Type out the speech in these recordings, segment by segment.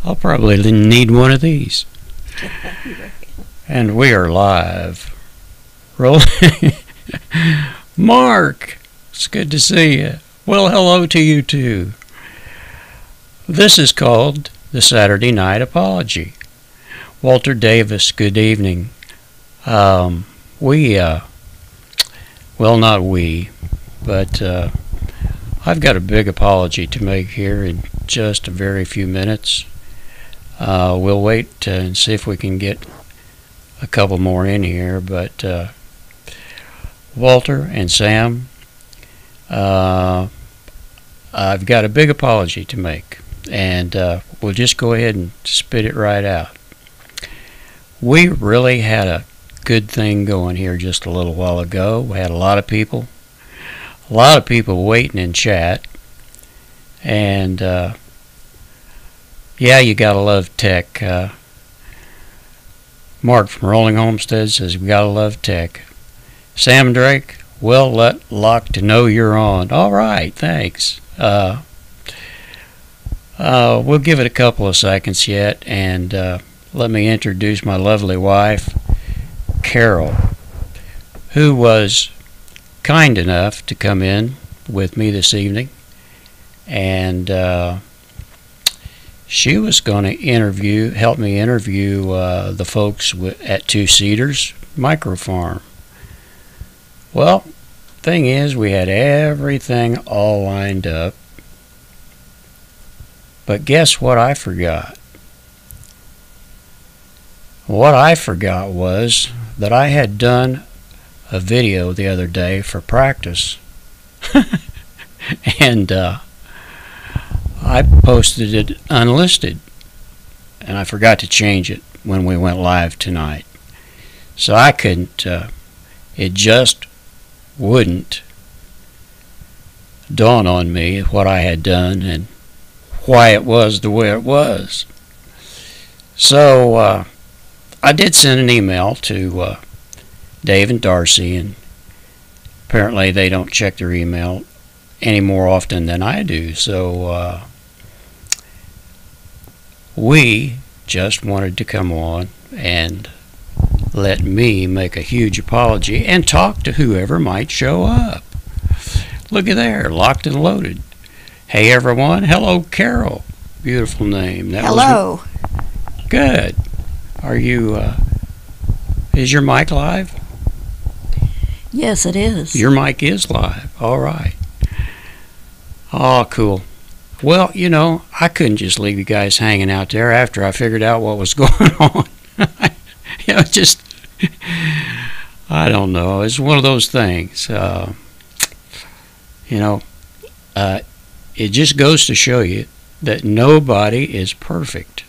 I'll probably need one of these. And we are live. Rolling. Mark, it's good to see you. Well, hello to you too. This is called the Saturday Night Apology. Walter Davis, good evening. Well, not we, but I've got a big apology to make here in just a very few minutes. We'll wait and see if we can get a couple more in here, but Walter and Sam, I've got a big apology to make, and we'll just go ahead and spit it right out. We really had a good thing going here just a little while ago. We had a lot of people waiting in chat, and yeah, you gotta love tech. Mark from Rolling Homestead says we gotta love tech. Sam Drake, well, let Locke to know you're on. All right, thanks. We'll give it a couple of seconds yet, and let me introduce my lovely wife, Carol, who was kind enough to come in with me this evening, and she was going to help me interview the folks at Two Cedars Micro Farm. Well, thing is, we had everything all lined up, but guess what I forgot? What I forgot was that I had done a video the other day for practice, and I posted it unlisted, and I forgot to change it when we went live tonight. So I couldn't, it just wouldn't dawn on me what I had done and why it was the way it was. So I did send an email to Dave and Darcy, and apparently they don't check their email any more often than I do. So we just wanted to come on and let me make a huge apology and talk to whoever might show up. Look at there, locked and loaded. Hey everyone, hello Carol. Beautiful name. Hello. Good. Are you, is your mic live? Yes, it is. Your mic is live. All right. Oh, cool. Well, you know, I couldn't just leave you guys hanging out there after I figured out what was going on. You know, just, I don't know. It's one of those things. You know, it just goes to show you that nobody is perfect.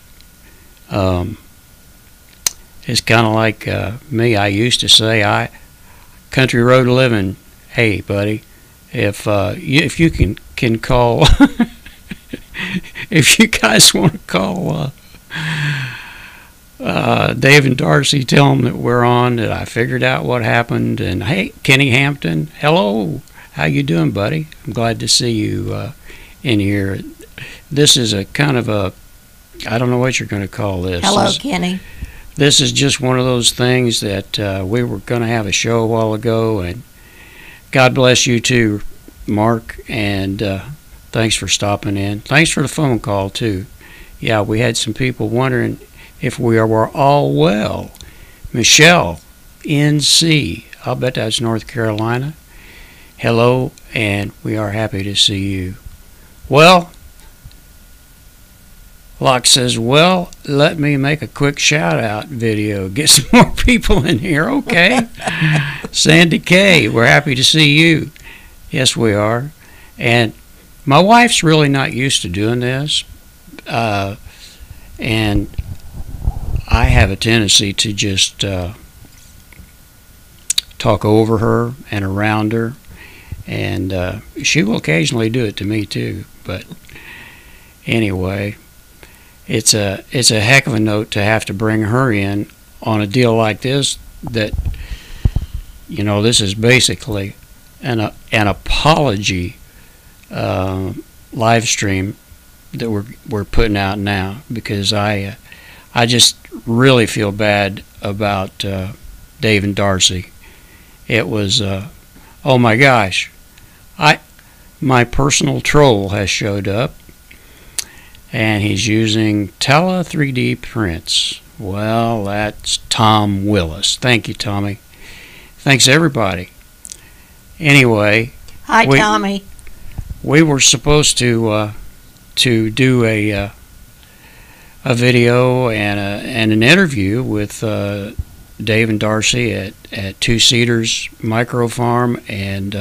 It's kind of like me. I used to say, country road living. Hey, buddy, if you can call, if you guys want to call Dave and Darcy, tell them that we're on. That I figured out what happened. And hey, Kenny Hampton, hello, how you doing, buddy? I'm glad to see you in here. This is a kind of a, I don't know what you're going to call this. Hello, Kenny. This is just one of those things that we were going to have a show a while ago, and God bless you too, Mark, and thanks for stopping in. Thanks for the phone call too. Yeah, we had some people wondering if we were all well. Michelle, NC, I'll bet that's North Carolina. Hello, and we are happy to see you. Well, Locke says, well, let me make a quick shout-out video. Get some more people in here, okay? Sandy K, we're happy to see you. Yes, we are. And my wife's really not used to doing this. And I have a tendency to just talk over her and around her. And she will occasionally do it to me, too. But anyway, it's a heck of a note to have to bring her in on a deal like this, that, you know, this is basically an apology live stream that we're putting out now, because I just really feel bad about Dave and Darcy. It was oh my gosh, my personal troll has showed up, and he's using Tele 3D prints. Well, that's Tom Willis. Thank you, Tommy. Thanks, everybody. Anyway, Hi, Tommy. We were supposed to do a video and an interview with Dave and Darcy at Two Cedars Micro Farm, and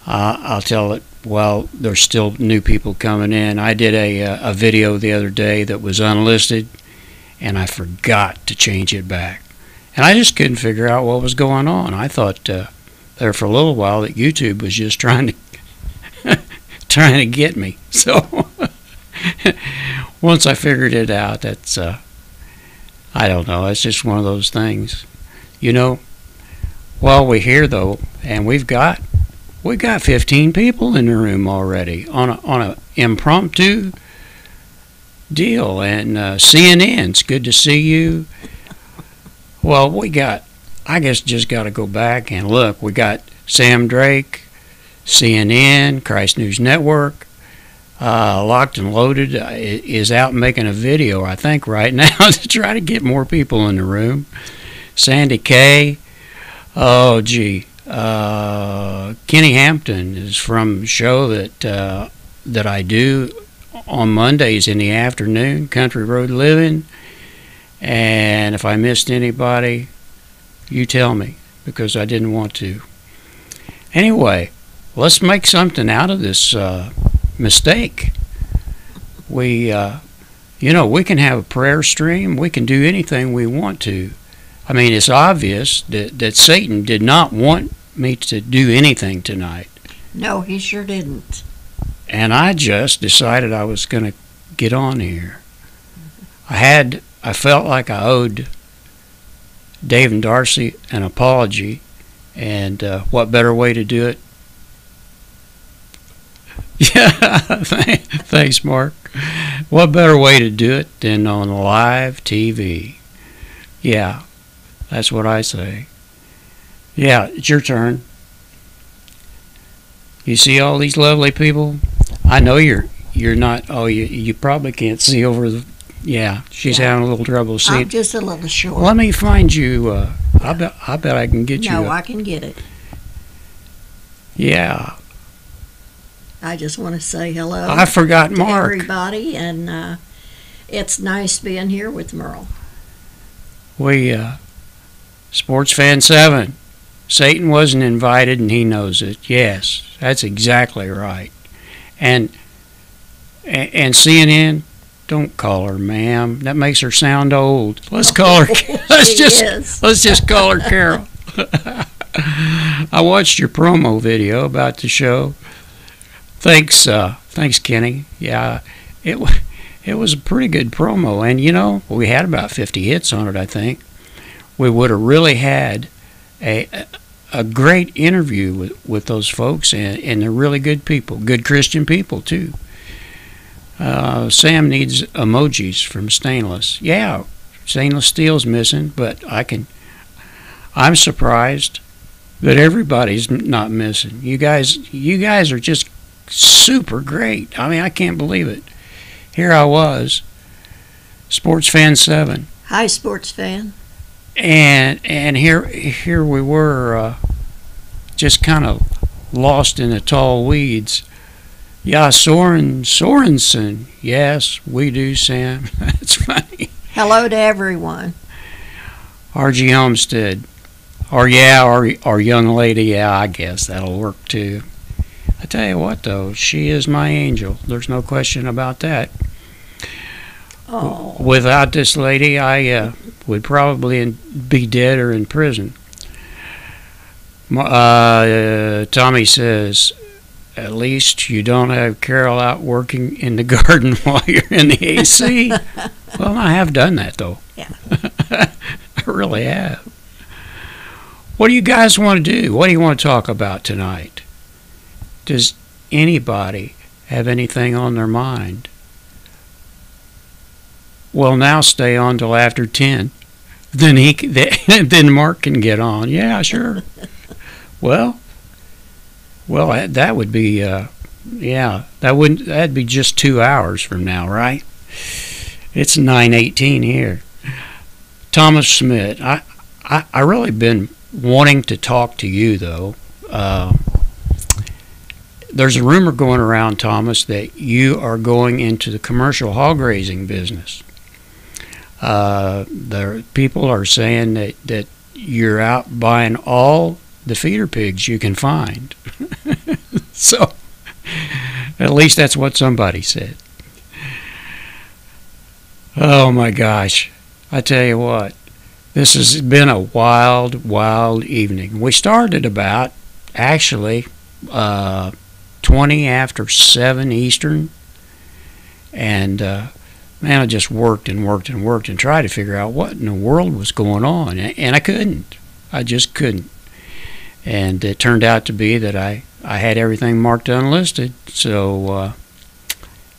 I'll tell it while there's still new people coming in. I did a video the other day that was unlisted, and I forgot to change it back. And I just couldn't figure out what was going on. I thought there for a little while that YouTube was just trying to get me. So once I figured it out, that's I don't know. It's just one of those things, you know. Well, we're here though, and we got 15 people in the room already on a impromptu deal. And CNN, it's good to see you. Well, I guess just got to go back and look. We got Sam Drake, CNN, Christ News Network, Locked and Loaded is out making a video, I think, right now to try to get more people in the room. Sandy Kay, oh gee, Kenny Hampton is from a show that I do on Mondays in the afternoon, Country Road Living. And if I missed anybody, you tell me, because I didn't want to. Anyway, let's make something out of this mistake. We can have a prayer stream. We can do anything we want to. I mean, it's obvious that Satan did not want me to do anything tonight. No, he sure didn't. And I just decided I was going to get on here. I felt like I owed Dave and Darcy an apology, and what better way to do it? Yeah, thanks, Mark. What better way to do it than on live TV? Yeah, that's what I say. Yeah, it's your turn. You see all these lovely people? I know you're not. Oh, you probably can't see over the. Yeah, she's having a little trouble seeing. I'm just a little short. Let me find you. I bet I can get you. No, I can get it. Yeah. I just want to say hello. I forgot to Mark. Everybody, and it's nice being here with Merle. We Sports Fan 7. Satan wasn't invited, and he knows it. Yes, that's exactly right. And CNN. Don't call her ma'am. That makes her sound old. Let's call her. Let's just call her Carol. I watched your promo video about the show. Thanks, Kenny. Yeah, it was a pretty good promo, and we had about 50 hits on it. I think we would have really had a great interview with those folks, and they're really good people, good Christian people too. Sam needs emojis from stainless. Yeah, stainless steel's missing, but I'm surprised that everybody's not missing. You guys are just super great. I mean, I can't believe it. Here I was, Sports Fan 7. Hi, Sports Fan. And here we were, just kind of lost in the tall weeds. Yeah, Sorensen. Yes, we do, Sam. That's funny. Hello to everyone. R.G. Homestead. Or young lady. Yeah, I guess that'll work too. I tell you what, though, she is my angel. There's no question about that. Oh. Without this lady, I would probably be dead or in prison. Tommy says, at least you don't have Carol out working in the garden while you're in the AC. Well, I have done that, though. Yeah. I really have. What do you guys want to do? What do you want to talk about tonight? Does anybody have anything on their mind? Well, now stay on till after 10. Then Mark can get on. Yeah, sure. Well, that would be that'd be just 2 hours from now, right? It's 9:18 here. Thomas Schmidt, I really been wanting to talk to you though. There's a rumor going around, Thomas, that you are going into the commercial hog raising business. People are saying that you're out buying all the feeder pigs you can find. So, at least that's what somebody said. Oh my gosh. I tell you what, this has been a wild, wild evening. We started about, actually, 20 after 7 Eastern. And, man, I just worked and worked and worked and tried to figure out what in the world was going on. And I couldn't. I just couldn't. And it turned out to be that I had everything marked unlisted. So,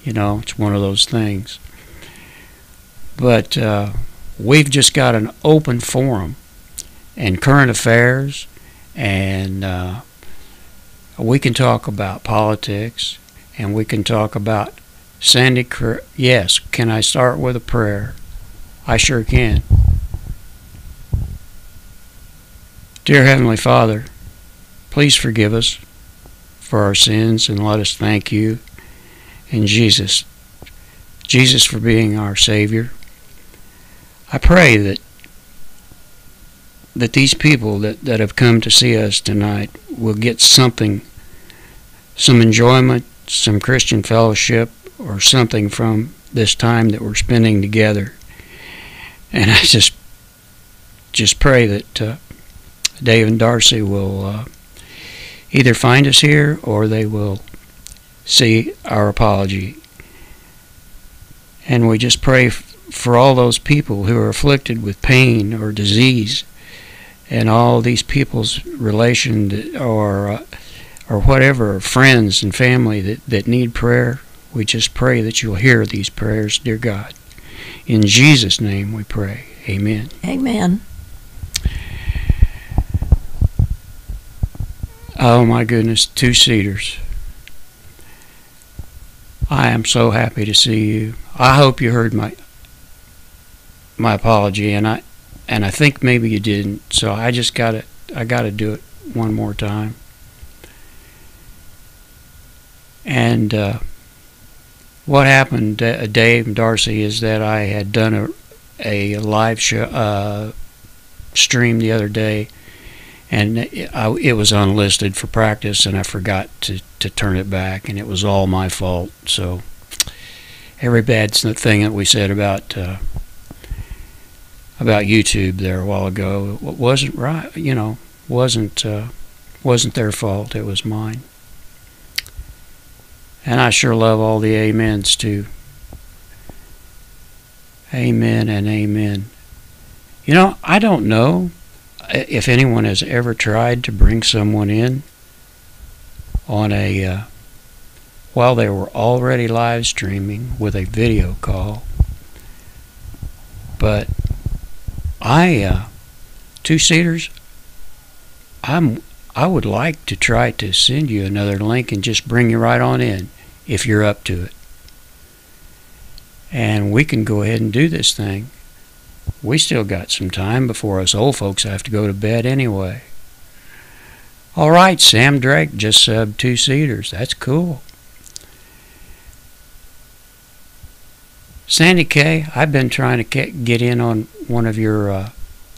it's one of those things. But we've just got an open forum and current affairs, and we can talk about politics, and we can talk about Sandy. Yes, can I start with a prayer? I sure can. Dear Heavenly Father, please forgive us for our sins and let us thank you and Jesus for being our Savior. I pray that these people that have come to see us tonight will get something, some enjoyment, some Christian fellowship, or something from this time that we're spending together. And I just pray that Dave and Darcy will either find us here or they will see our apology. And we just pray for all those people who are afflicted with pain or disease, and all these people's relation or whatever, friends and family that need prayer. We just pray that you'll hear these prayers, dear God. In Jesus' name we pray. Amen. Amen. Oh my goodness, Two Cedars. I am so happy to see you. I hope you heard my apology, and I think maybe you didn't. So I gotta do it one more time. And what happened, Dave and Darcy, is that I had done a live show, stream the other day, and it was unlisted for practice, and I forgot to turn it back, and it was all my fault. So every bad thing that we said about YouTube there a while ago wasn't right. Wasn't their fault. It was mine. And I sure love all the amens too. Amen and amen. I don't know if anyone has ever tried to bring someone in on while they were already live streaming with a video call. But Two Cedars, I would like to try to send you another link and just bring you right on in if you're up to it. And we can go ahead and do this thing. We still got some time before us old folks have to go to bed anyway. All right, Sam Drake just subbed Two Cedars. That's cool. Sandy K, I've been trying to get in on one of your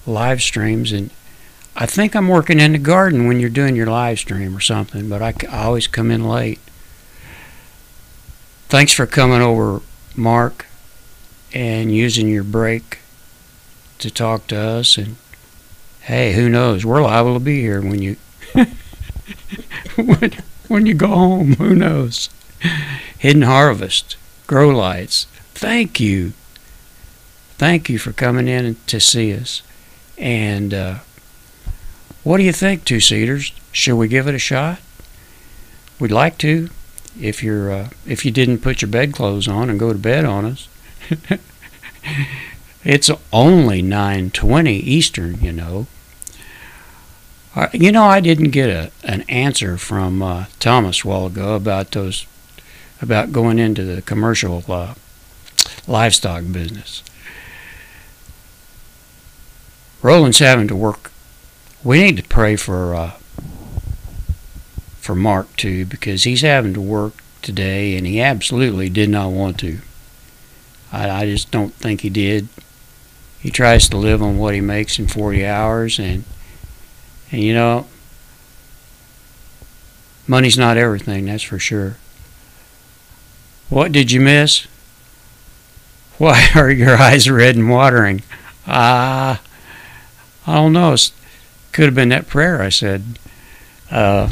live streams, and I think I'm working in the garden when you're doing your live stream or something, but I always come in late. Thanks for coming over, Mark, and using your break to talk to us. And hey, who knows? We're liable to be here when you when you go home. Who knows? Hidden Harvest, Grow Lights. Thank you for coming in to see us. And What do you think, Two Cedars? Should we give it a shot? We'd like to, if you didn't put your bedclothes on and go to bed on us. It's only 9:20 Eastern, you know. I didn't get an answer from Thomas a while ago about going into the commercial livestock business. Roland's having to work. We need to pray for Mark too, because he's having to work today, and he absolutely did not want to. I just don't think he did. He tries to live on what he makes in 40 hours, and money's not everything, that's for sure. What did you miss? Why are your eyes red and watering? I don't know. It could have been that prayer I said. I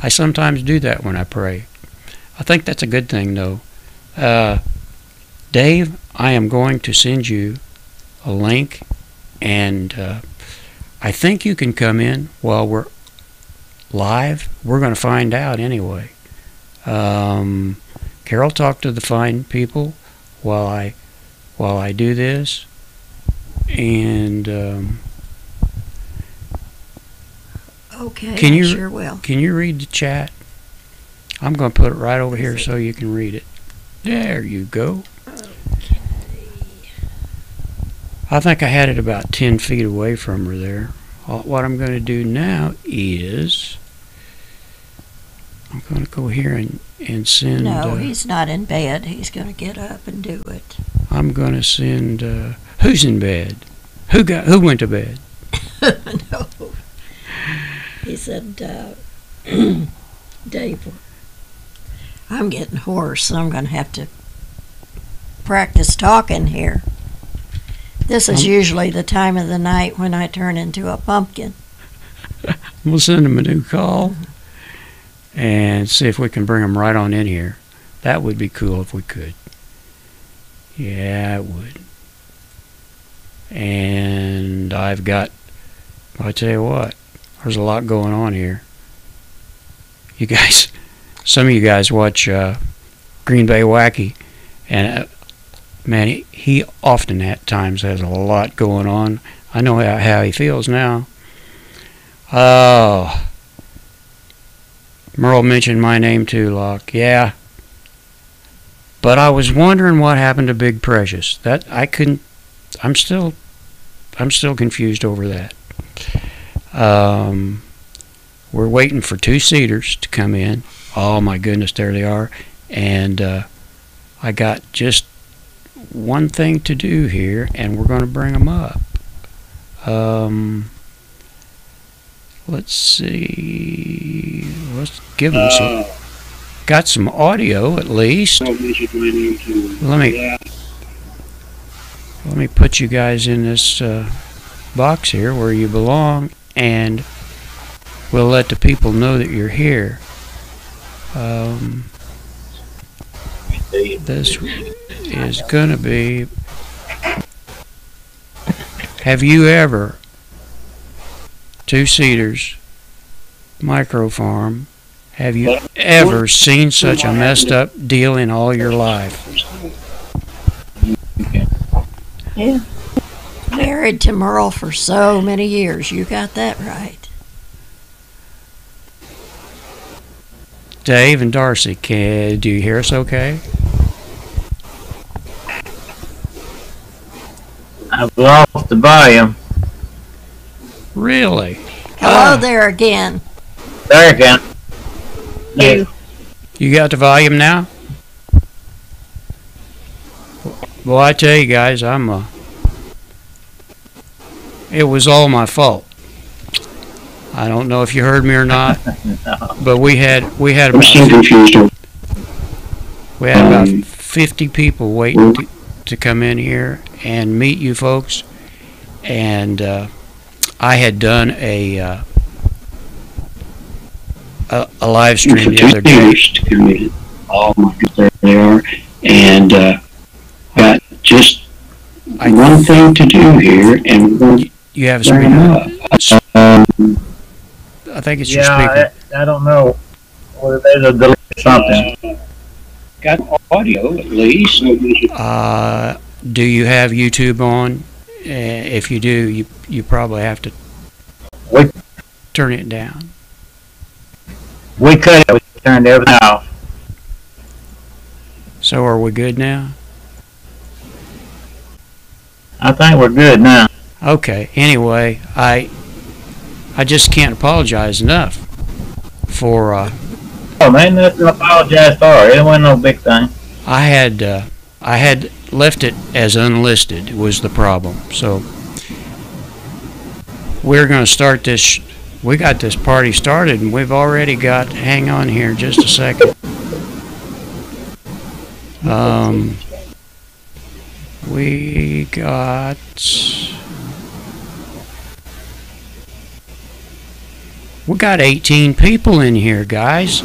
sometimes do that when I pray. I think that's a good thing, though. Dave, I am going to send you a link, and I think you can come in while we're live. We're going to find out anyway. Carol, talk to the fine people while I do this, and okay, I sure will. Can you read the chat? I'm going to put it right over here so you can read it. There you go. Okay. I think I had it about 10 feet away from her there. What I'm going to do now is I'm going to go here and send... No, he's not in bed. He's going to get up and do it. I'm going to send... who's in bed? Who went to bed? No. He said, Dave, I'm getting hoarse, so I'm going to have to practice talking here. This is usually the time of the night when I turn into a pumpkin. We'll send him a new call and see if we can bring him right on in here. That would be cool if we could. Yeah, it would. And I'll tell you what, there's a lot going on here. You guys, some of you guys watch Green Bay Wacky, and man, he often at times has a lot going on. I know how he feels now. Oh, Merle mentioned my name too, Locke. Yeah, but I was wondering what happened to Big Precious. I'm still confused over that. We're waiting for Two Cedars to come in. Oh my goodness, there they are. And I got just one thing to do here, and we're going to bring them up. Let's see. Let's give them some. Got some audio at least. Let me put you guys in this box here where you belong, and we'll let the people know that you're here. This is going to be... Have you ever, Two Cedars Micro Farm, have you ever seen such a messed up deal in all your life? Yeah. Married to Merle for so many years. You got that right. Dave and Darcy, do you hear us okay? I've lost the volume. Really? Hello there again. There again. Yeah. You got the volume now? Well, I tell you guys, it was all my fault. I don't know if you heard me or not, but we had about 50 people waiting to come in here and meet you folks, and I had done a live stream the other day. Oh my goodness, there they are, and got just one thing to do here, and you have a screen up. I think it's your Yeah, speaker. I don't know. Whether they delete something. Got audio at least. Do you have YouTube on? If you do, you probably have to We turn it down. we cut it. We turned everything off. So are we good now? I think we're good now. Okay. Anyway, I just can't apologize enough for Oh man, nothing to apologize for. It wasn't no big thing. I had left it as unlisted was the problem. So we're going to start this. We got this party started, and we've already got. Hang on here, just a second. We got. We got 18 people in here, guys,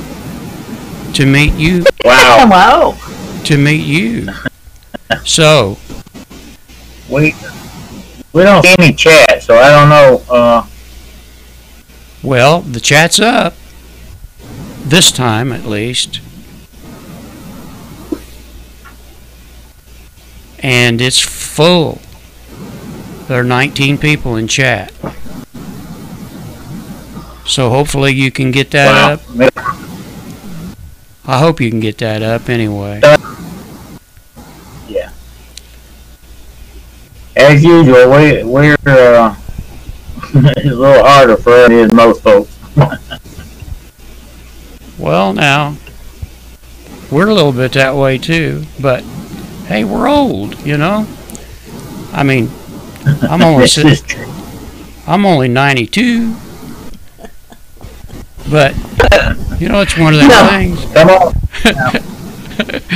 to meet you. Wow. Wow. To meet you. So We don't see any chat, so I don't know. well, the chat's up. This time, at least. And it's full. There are 19 people in chat. So hopefully you can get that up. I hope you can get that up anyway. Yeah. As usual, we're it's a little harder for us than most folks. Well, now, we're a little bit that way too, but hey, we're old, you know? I mean, I'm only This is true. I'm only 92. But you know, it's one of those things. Come on.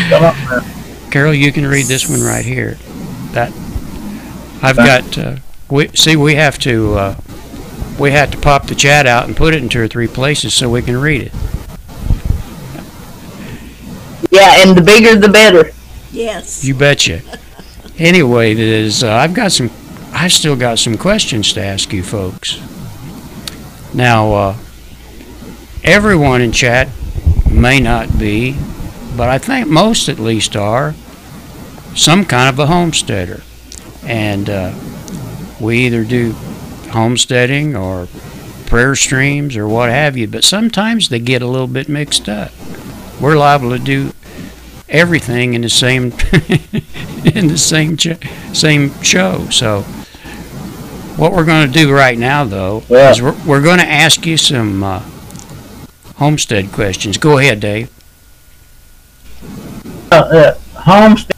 Come on. Now. Carol, you can read this one right here. That I've got. We have to pop the chat out and put it in 2 or 3 places so we can read it. Yeah, and the bigger the better. Yes. You betcha. Anyway, I've still got some questions to ask you folks. Now, everyone in chat may not be, but I think most at least are, some kind of a homesteader. And we either do homesteading or prayer streams or what have you, but sometimes they get a little bit mixed up. We're liable to do everything in the same same show. So what we're going to do right now, though, is we're going to ask you some homestead questions. Go ahead, Dave. Homesteading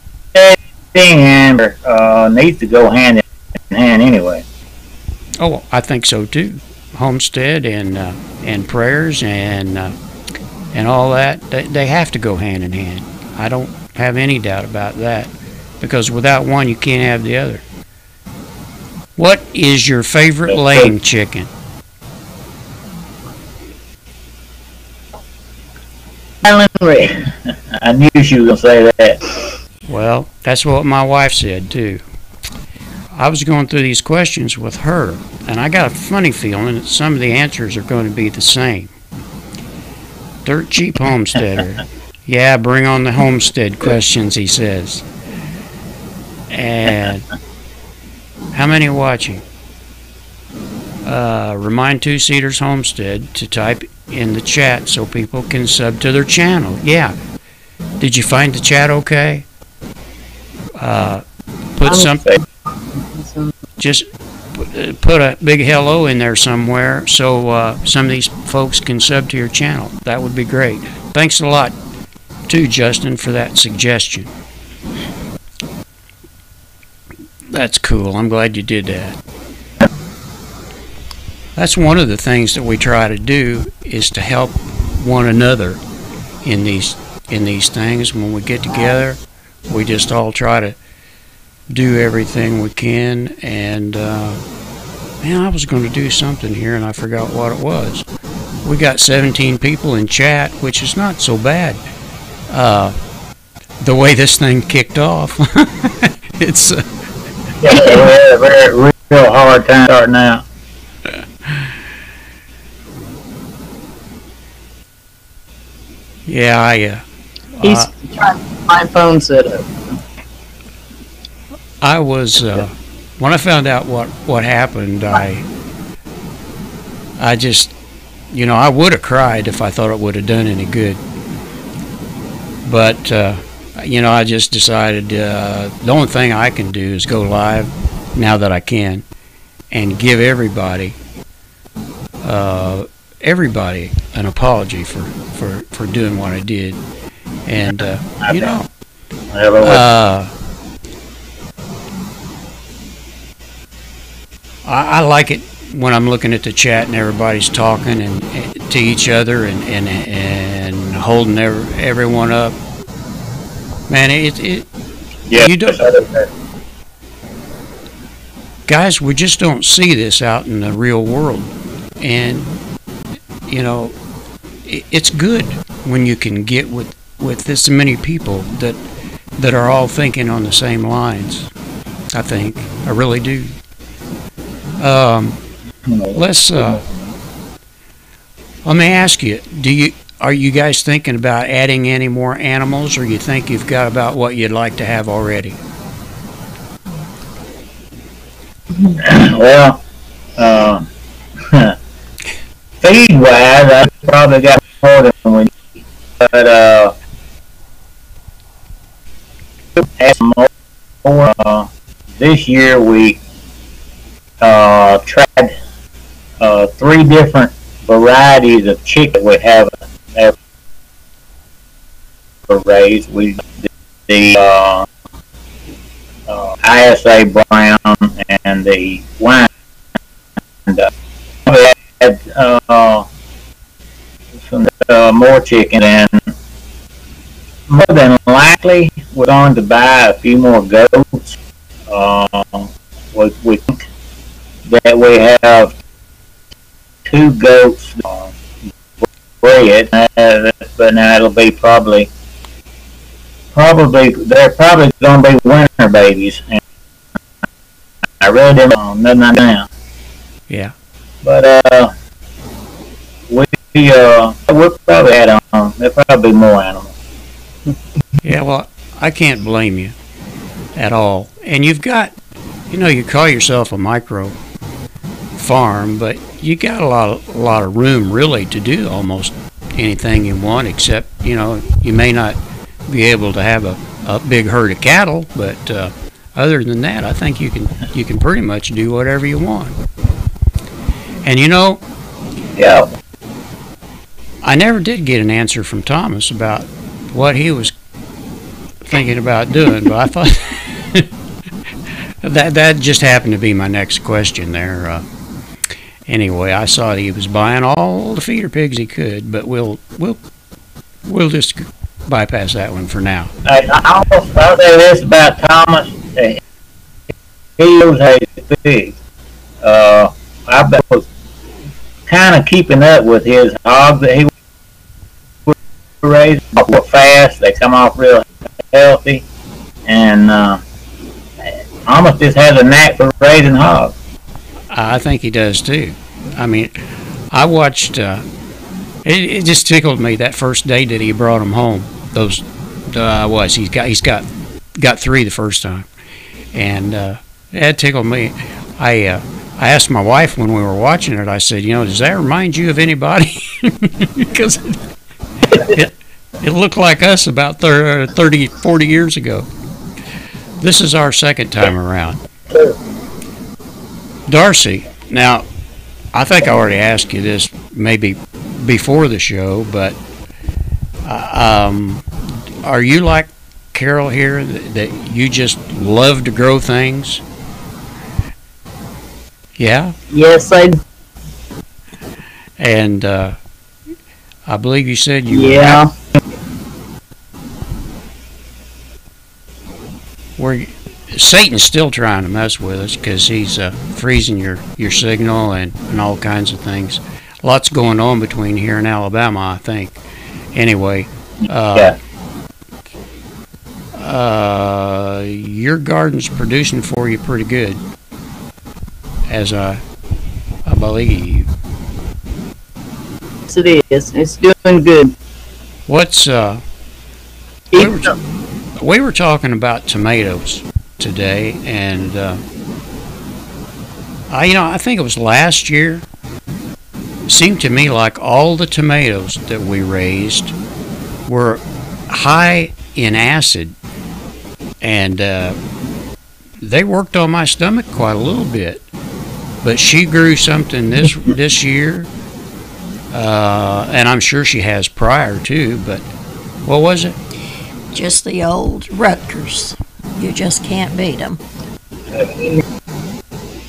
and needs to go hand in hand anyway. Oh, I think so too. Homestead and prayers and all that, they have to go hand in hand. I don't have any doubt about that, because without one you can't have the other. What is your favorite laying chicken? Island red. I knew she was gonna say that. Well, that's what my wife said too. I was going through these questions with her, and I got a funny feeling that some of the answers are going to be the same. Dirt cheap homesteader. Yeah, bring on the homestead questions, he says. And how many watching? Remind Two Cedars Homestead to type in the chat so people can sub to their channel. Yeah. Did you find the chat okay? Put some. Just put a big hello in there somewhere so some of these folks can sub to your channel. That would be great. Thanks a lot, too, Justin, for that suggestion. That's cool. I'm glad you did that. That's one of the things that we try to do, is to help one another in these things. When we get together, we just all try to do everything we can. And man, I was going to do something here and I forgot what it was. We got 17 people in chat, which is not so bad. The way this thing kicked off, it's Yeah, we're real hard time starting out. Yeah, He's trying to find phone setup. I was when I found out what happened, I just, I would have cried if I thought it would have done any good. But I just decided the only thing I can do is go live now that I can, and give everybody an apology for doing what I did. And I like it when I'm looking at the chat and everybody's talking and to each other and holding everyone up. Man, you don't, guys, we just don't see this out in the real world, and it's good when you can get with this many people that are all thinking on the same lines. I think I really do. Let me ask you, are you guys thinking about adding any more animals, or you think you've got about what you'd like to have already? Well, feed wise, I probably got more than we need, but add some more. This year we tried 3 different varieties of chicken we haven't ever raised. We did the ISA brown and the wine. And we had some more chicken, and more than likely we're going to buy a few more goats. We think that we have 2 goats bred, but now it'll be probably they're probably going to be winter babies. And I really didn't know nothing now. Yeah. But we'll probably add on. There'll probably be more animals. Yeah, well, I can't blame you at all. And you've got, you call yourself a micro farm, but you got a lot of room really to do almost anything you want, except you may not be able to have a big herd of cattle, but other than that, I think you can pretty much do whatever you want. And yeah, I never did get an answer from Thomas about what he was thinking about doing, but I thought that just happened to be my next question there. Anyway, I saw that he was buying all the feeder pigs he could, but we'll just bypass that one for now. I'll say this about Thomas. He knows how to pig. I was kind of keeping up with his hogs that he raised. Real fast, they come off real healthy, and almost just has a knack for raising hogs. I think he does too. I mean, I watched. It just tickled me that first day that he brought them home. Those he's got 3 the first time, and it tickled me. I asked my wife when we were watching it. I said, does that remind you of anybody? Because it looked like us about 30, 40 years ago. This is our second time around. Darcy, now, I think I already asked you this maybe before the show, but are you like Carol here, that you just love to grow things? Yeah? Yes, I do. And I believe you said you were Satan's still trying to mess with us because he's freezing your signal and all kinds of things. Lots going on between here and Alabama, I think. Anyway, your garden's producing for you pretty good, as I believe. Yes, it is. It's doing good. What's we were talking about tomatoes today, and I think it was last year. It seemed to me like all the tomatoes that we raised were high in acid, and they worked on my stomach quite a little bit. But she grew something this year, and I'm sure she has prior too. But what was it? Just the old Rutgers. You just can't beat them.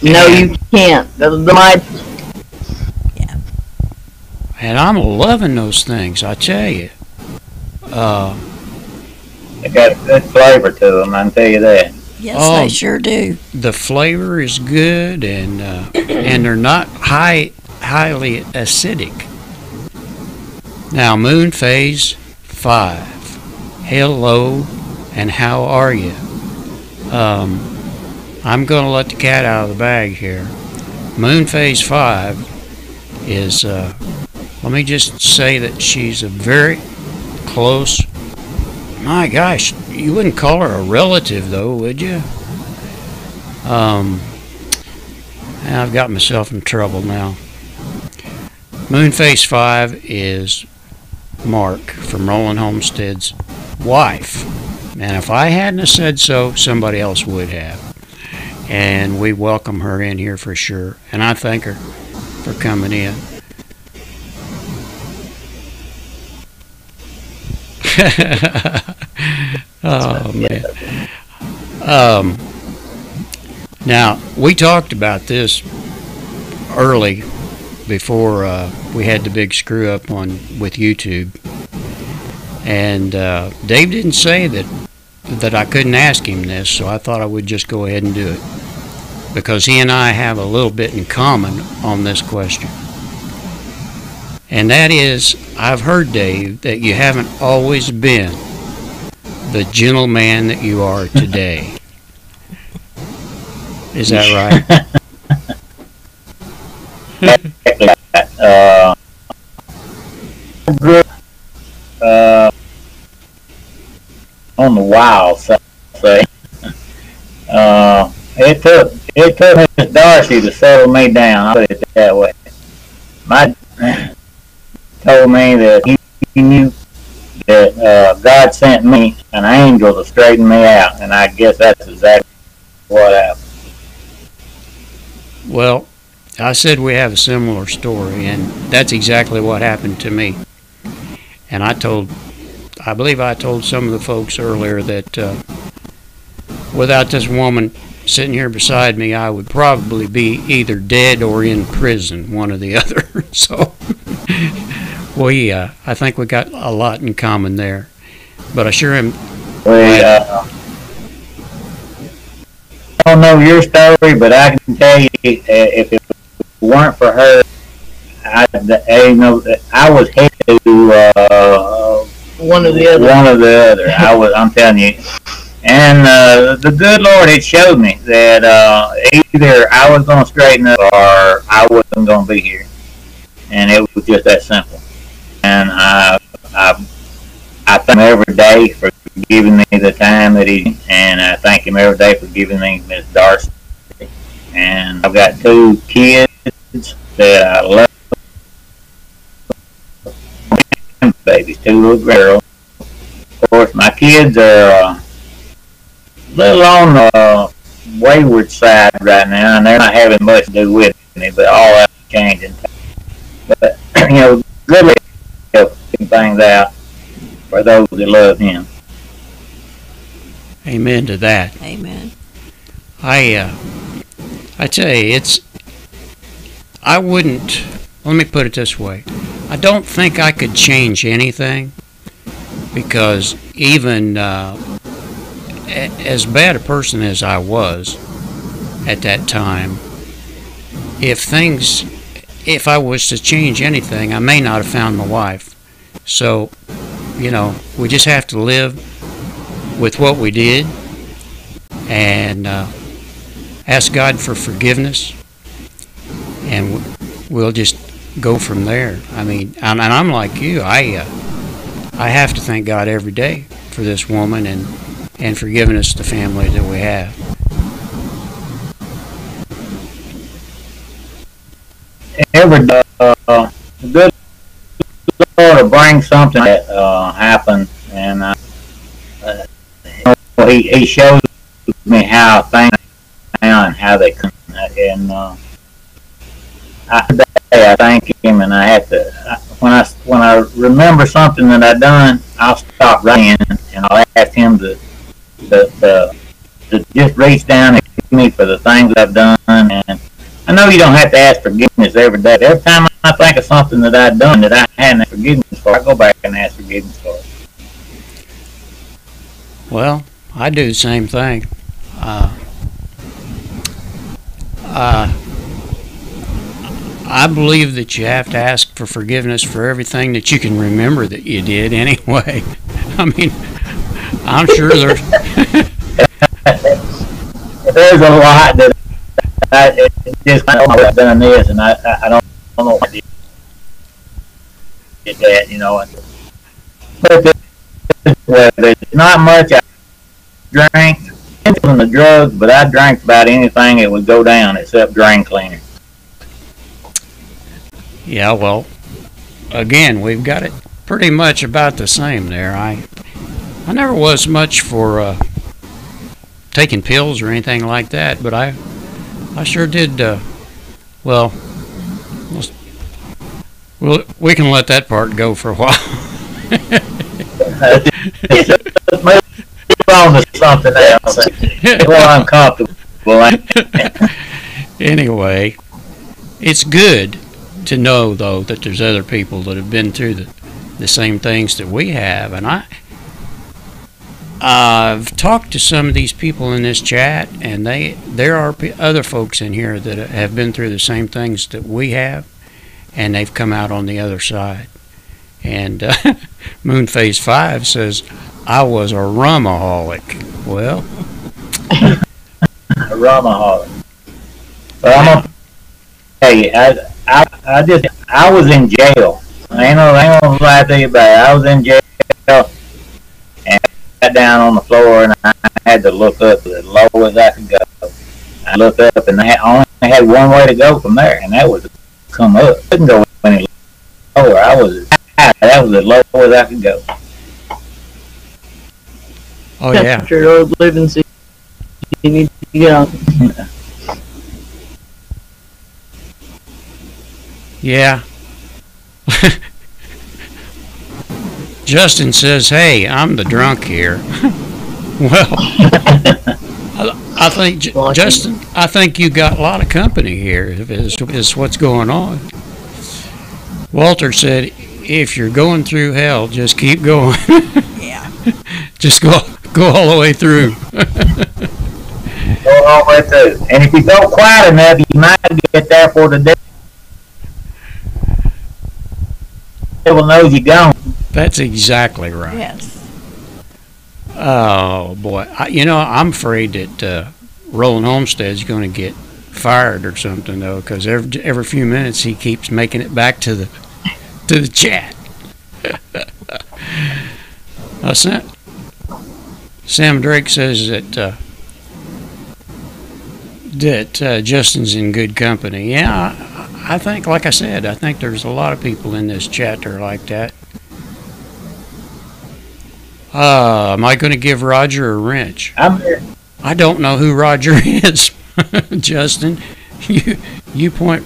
No, you can't. Yeah. And I'm loving those things, I tell you. They got a good flavor to them, I can tell you that. Yes, they sure do. The flavor is good, and they're not highly acidic. Now, Moon Phase 5. Hello, and how are you? I'm going to let the cat out of the bag here. Moon Phase 5 is, let me just say that she's a very close, my gosh, you wouldn't call her a relative though, would you? I've got myself in trouble now. Moon Phase 5 is Mark from Rolling Homestead's wife. And if I hadn't have said so, somebody else would have. And we welcome her in here for sure. And I thank her for coming in. Oh, man. Now, we talked about this early before we had the big screw up with YouTube. And Dave didn't say that I couldn't ask him this, so I thought I would just go ahead and do it. Because he and I have a little bit in common on this question. And that is, I've heard, Dave, that you haven't always been the gentleman that you are today. Is that right? On the wild side, say. It took Miss Darcy to settle me down. I'll put it that way. My told me that he knew that God sent me an angel to straighten me out, and I guess that's exactly what happened. Well, I said we have a similar story, and that's exactly what happened to me. And I believe I told some of the folks earlier that without this woman sitting here beside me, I would probably be either dead or in prison, one or the other. So, I think we got a lot in common there. But I sure am. I don't know your story, but I can tell you, if it weren't for her, I was headed to one or the other. I'm telling you. And the good Lord had showed me that either I was going to straighten up or I wasn't going to be here. And it was just that simple. And I thank him every day for giving me the time and I thank him every day for giving me Miss Darcy. And I've got 2 kids that I love. Babies, 2 little girls. Of course, my kids are a little on the wayward side right now, and they're not having much to do with me, but all that's changing. But, good helping things out for those that love him. Amen to that. Amen. I tell you, I wouldn't, let me put it this way. I don't think I could change anything, because even as bad a person as I was at that time, if I was to change anything, I may not have found my wife. So, we just have to live with what we did and ask God for forgiveness, and we'll just go from there. I mean, and I'm like you. I I have to thank God every day for this woman and for giving us the family that we have. Every day, the good Lord will bring something that happened, and he shows me how things are and how they come. And I thank him, and I have to. When I remember something that I done, I'll stop writing and I'll ask him to just reach down and give me for the things I've done. And I know you don't have to ask forgiveness every day. Every time I think of something that I've done that I hadn't asked forgiveness for, I go back and ask forgiveness for it. Well, I do the same thing. I believe that you have to ask for forgiveness for everything that you can remember that you did anyway. I mean, I'm sure there's a lot that I just I know I've done this, and I don't know what I did that, you know. But there's not much I drank from the drugs, but I drank about anything that would go down except drain cleaner. Yeah, well, again, we've got it pretty much about the same there. I never was much for taking pills or anything like that, but I sure did. Well, we can let that part go for a while. Move on to something else. Well, uncomfortable. Anyway, it's good to know, though, that there's other people that have been through the same things that we have. And I've talked to some of these people in this chat, and there are other folks in here that have been through the same things that we have, and they've come out on the other side. And Moonface 5 says, I was a rumaholic. Well, a rumaholic. But I'm gonna tell you, I was in jail. I ain't gonna lie to you about it. I was in jail, and I sat down on the floor, and I had to look up as low as I could go. I looked up, and I only had one way to go from there, and that was to come up. I couldn't go any lower. That was as low as I could go. Oh, yeah. That's your old living seat. You need to get on. Yeah. Justin says, hey, I'm the drunk here. Well, I think, Justin, I think you got a lot of company here, is what's going on. Walter said, if you're going through hell, just keep going. Yeah. Just go all the way through. Go all the way through. And if you go quiet enough, you might get there for the day. Devil knows you're gone. That's exactly right. Yes. Oh, boy. I'm afraid that Roland Homestead's going to get fired or something, though, because every few minutes he keeps making it back to the chat. Sam Drake says that Justin's in good company. Yeah, I think, like I said, I think there's a lot of people in this chat that are like that. Am I going to give Roger a wrench? I'm here. I don't know who Roger is, Justin. You point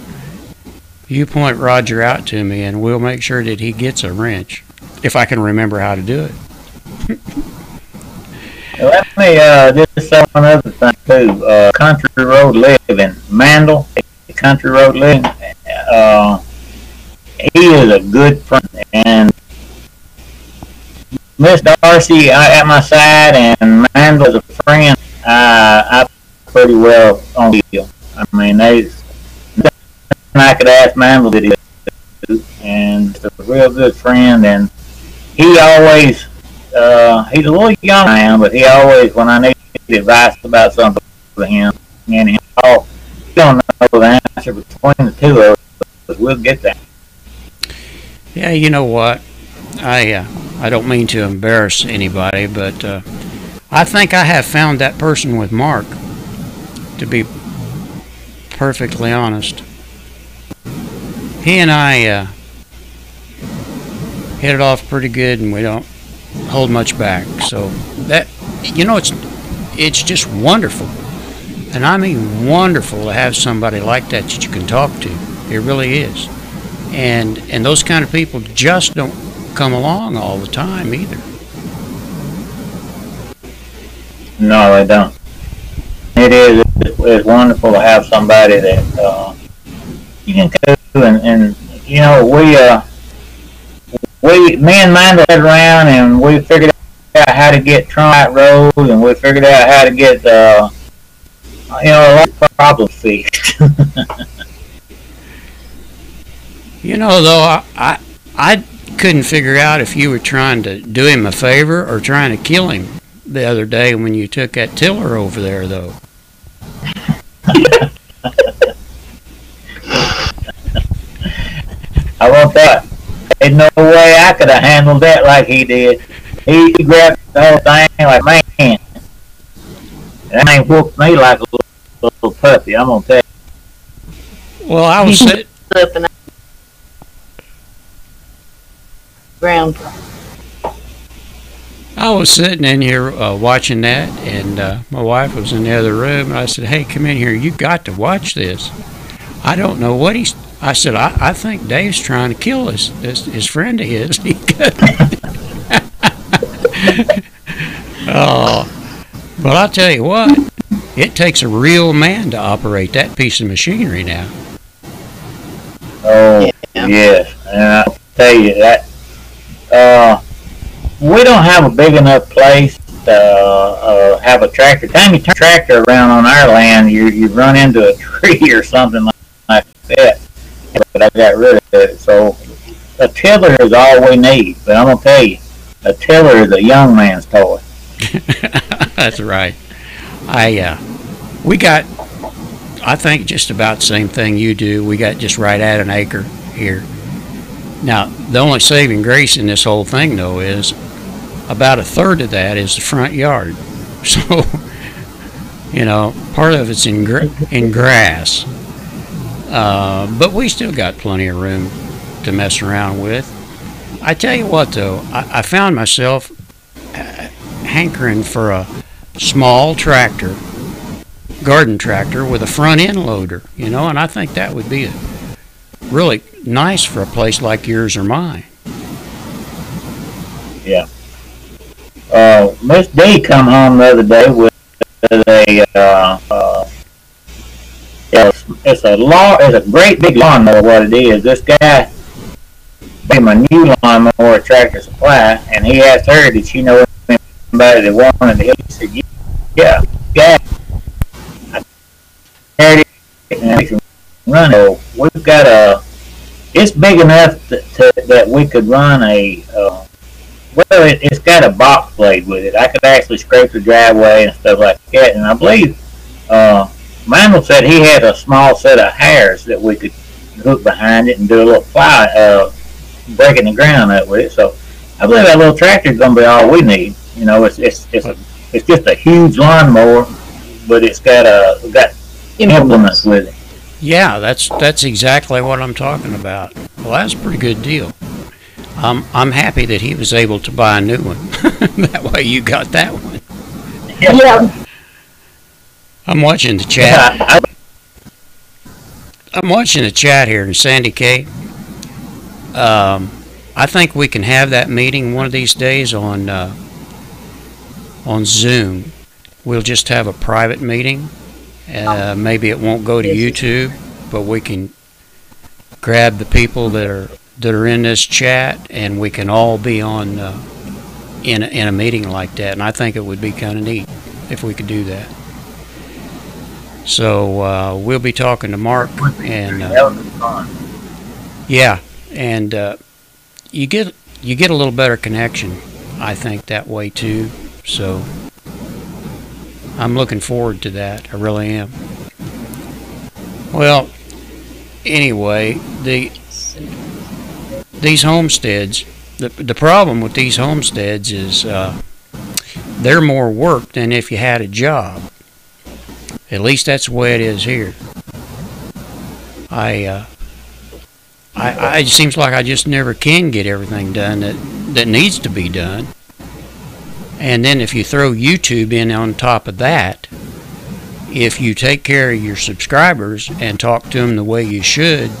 Roger out to me, and we'll make sure that he gets a wrench, if I can remember how to do it. Let me just say one other thing too. Country Road Living, Mandel, Country Road Living. He is a good friend, and Miss Darcy at my side, and Mandel is a friend. I pretty well on deal. I mean, I could ask Mandel to do, and he's a real good friend, and he always. He's a little young I am, but he always, when I need advice about something for him, and him, we don't know the answer between the two of us, but we'll get that. Yeah, you know what? I I don't mean to embarrass anybody, but I think I have found that person with Mark, to be perfectly honest. He and I hit it off pretty good, and we don't hold much back. So that, it's just wonderful, and I mean wonderful to have somebody like that that you can talk to. It really is, and those kind of people just don't come along all the time either. No, they don't. It is. It's wonderful to have somebody that you can go to, and me and Amanda sat around and we figured out how to get Trump Road, and we figured out how to get a lot of problems fixed. Though I couldn't figure out if you were trying to do him a favor or trying to kill him the other day when you took that tiller over there, though. I won't tell you. There's no way I could have handled that like he did. He grabbed the whole thing like, man. That ain't whooped me like a little puppy, I'm going to tell you. Well, I was sitting... ground. I was sitting in here watching that, and my wife was in the other room, and I said, hey, come in here. You got to watch this. I don't know what he's... I said, I think Dave's trying to kill his friend of his. But I'll tell you what, it takes a real man to operate that piece of machinery now. Oh, yeah. Yes. And I'll tell you that we don't have a big enough place to have a tractor. Time you turn a tractor around on our land, you run into a tree or something like that. But I got rid of it. So a tiller is all we need. But I'm going to tell you, a tiller is a young man's toy. That's right. We got, I think, just about the same thing you do. We got just right at an acre here. Now, the only saving grace in this whole thing, though, is about a third of that is the front yard. So, part of it's in grass. But we still got plenty of room to mess around with. I tell you what, though, I found myself hankering for a small tractor, garden tractor with a front end loader, and I think that would be really nice for a place like yours or mine. Yeah. Miss D come home the other day with it's a great big lawnmower. What it is, this guy gave him a new lawnmower at Tractor Supply, and he asked her, did she know anybody that wanted it? He said, yeah. I carried it and I can run it. We've got it's big enough that we could run it's got a box blade with it. I could actually scrape the driveway and stuff like that. And I believe Manuel said he had a small set of hairs that we could hook behind it and do a little plow, breaking the ground up with it. So I believe that little tractor is going to be all we need. It's just a huge lawnmower, but it's got implements with it. Yeah, that's exactly what I'm talking about. Well, that's a pretty good deal. I'm happy that he was able to buy a new one. That way you got that one. Yeah. I'm watching the chat. I'm watching the chat here, and Sandy K. I think we can have that meeting one of these days on Zoom. We'll just have a private meeting. Maybe it won't go to YouTube, but we can grab the people that are in this chat, and we can all be on in a meeting like that. And I think it would be kind of neat if we could do that. So we'll be talking to Mark, and that would be fun. Yeah, and you get a little better connection, I think, that way too. So I'm looking forward to that. I really am. Well, anyway, these homesteads, the problem with these homesteads is they're more work than if you had a job. At least that's the way it is here. It seems like I just never can get everything done that needs to be done. And then if you throw YouTube in on top of that, if you take care of your subscribers and talk to them the way you should,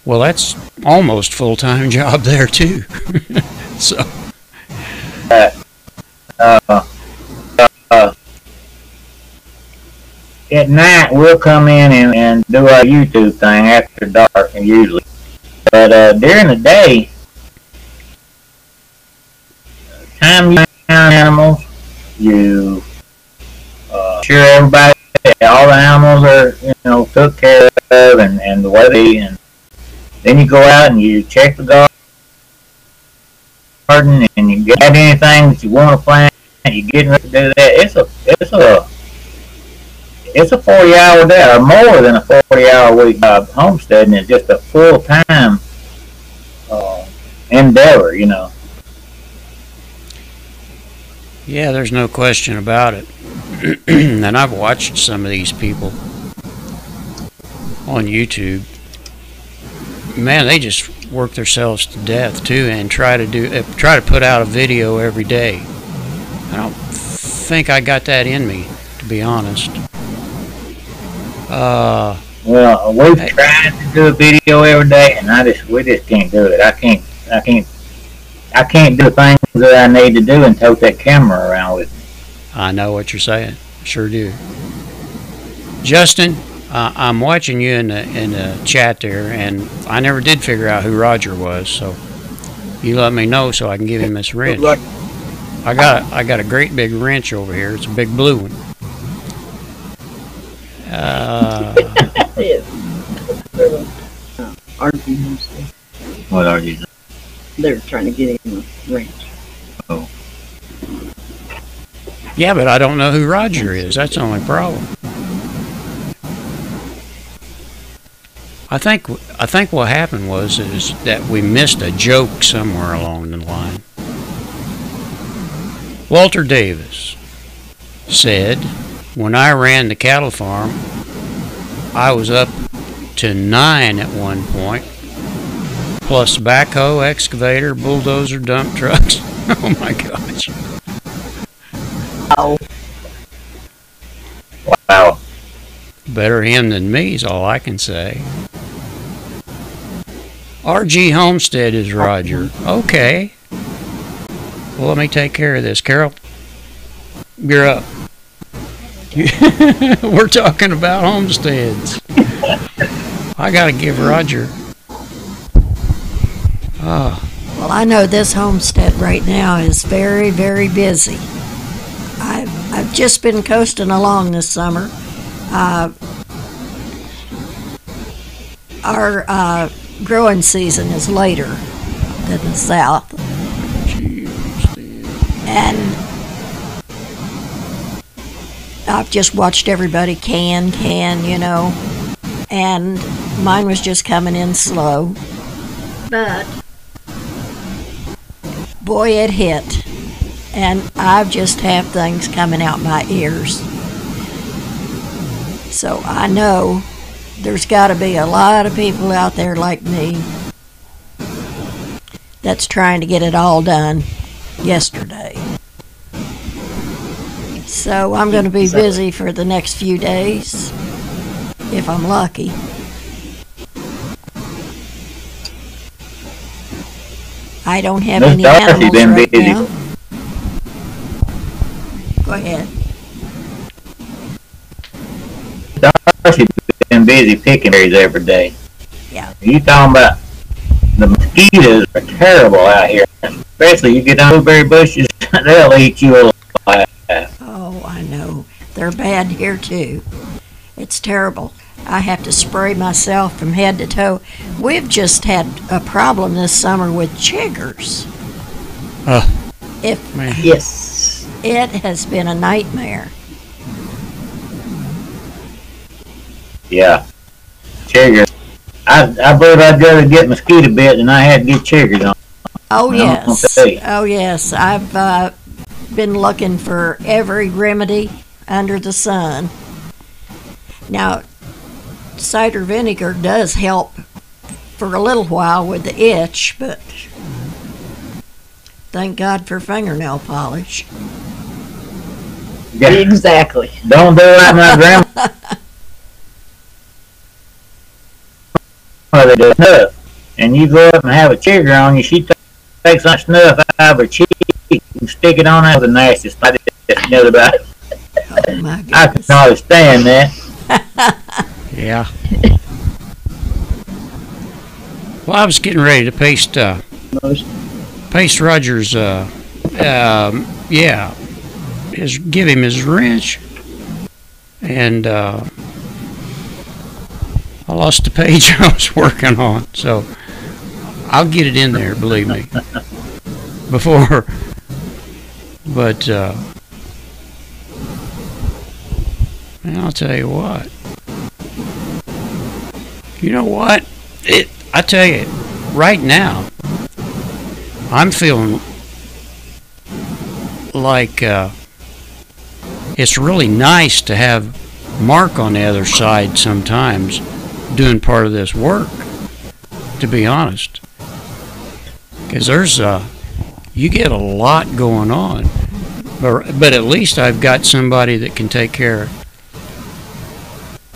well, that's almost full-time job there too. So. At night, we'll come in and do our YouTube thing after dark, usually. But during the day, time you find animals, you sure everybody, all the animals are, took care of, and the way they, and then you go out and you check the garden, and you get anything that you want to plant, and you're getting ready to do that. It's a 40-hour day, or more than a 40-hour week job. Homesteading is just a full-time endeavor, Yeah, there's no question about it. And I've watched some of these people on YouTube. Man, they just work themselves to death too, and try to put out a video every day. I don't think I got that in me, to be honest. Well, we've tried to do a video every day, and we just can't do it. I can't do things that I need to do and tote that camera around with me. I know what you're saying. Sure do. Justin, I'm watching you in the chat there, and I never did figure out who Roger was, so you let me know so I can give him this wrench. I got a great big wrench over here. It's a big blue one. RG Homestead. What are you? They're trying to get him a ranch. Oh. Yeah, but I don't know who Roger is. That's the only problem. I think what happened is that we missed a joke somewhere along the line. Walter Davis said, when I ran the cattle farm, I was up to 9 at one point, plus backhoe, excavator, bulldozer, dump trucks. Oh my gosh. Oh. Wow. Better him than me is all I can say. RG Homestead is Roger. Okay. Well, let me take care of this. Carol, you're up. We're talking about homesteads. I gotta give Roger. Well, I know this homestead right now is very, very busy. I've just been coasting along this summer. Our growing season is later than the south. And I've just watched everybody can, and mine was just coming in slow. But, boy, it hit. And I just have things coming out my ears. So I know there's got to be a lot of people out there like me that's trying to get it all done yesterday. So I'm going to be busy for the next few days, if I'm lucky. I don't have any animals right now. Go ahead. Darcy's been busy picking berries every day. Yeah. You talking about the mosquitoes are terrible out here. Especially you get on blueberry bushes, they'll eat you alive. Oh, I know. They're bad here too. It's terrible. I have to spray myself from head to toe. We've just had a problem this summer with chiggers. Yes. It has been a nightmare. Yeah. Chiggers. I believe I'd rather get mosquito bit than I had to get chiggers on. Oh, I'm gonna yes. tell you. Oh, yes. I've been looking for every remedy under the sun. Now, cider vinegar does help for a little while with the itch, but thank God for fingernail polish. Yeah. Exactly. Don't do like my grandmother does snuff. And you go up and have a chigger on you, she takes some snuff out of her cheek and stick it on that. The nastiest thing you know about it. Oh, my I goodness. can understand that. Yeah. Well, I was getting ready to paste Roger's, give him his wrench, and I lost the page I was working on, so I'll get it in there, believe me, before, but, and I'll tell you what. You know what? I tell you, right now, I'm feeling like it's really nice to have Mark on the other side sometimes doing part of this work, to be honest. Because you get a lot going on. But at least I've got somebody that can take care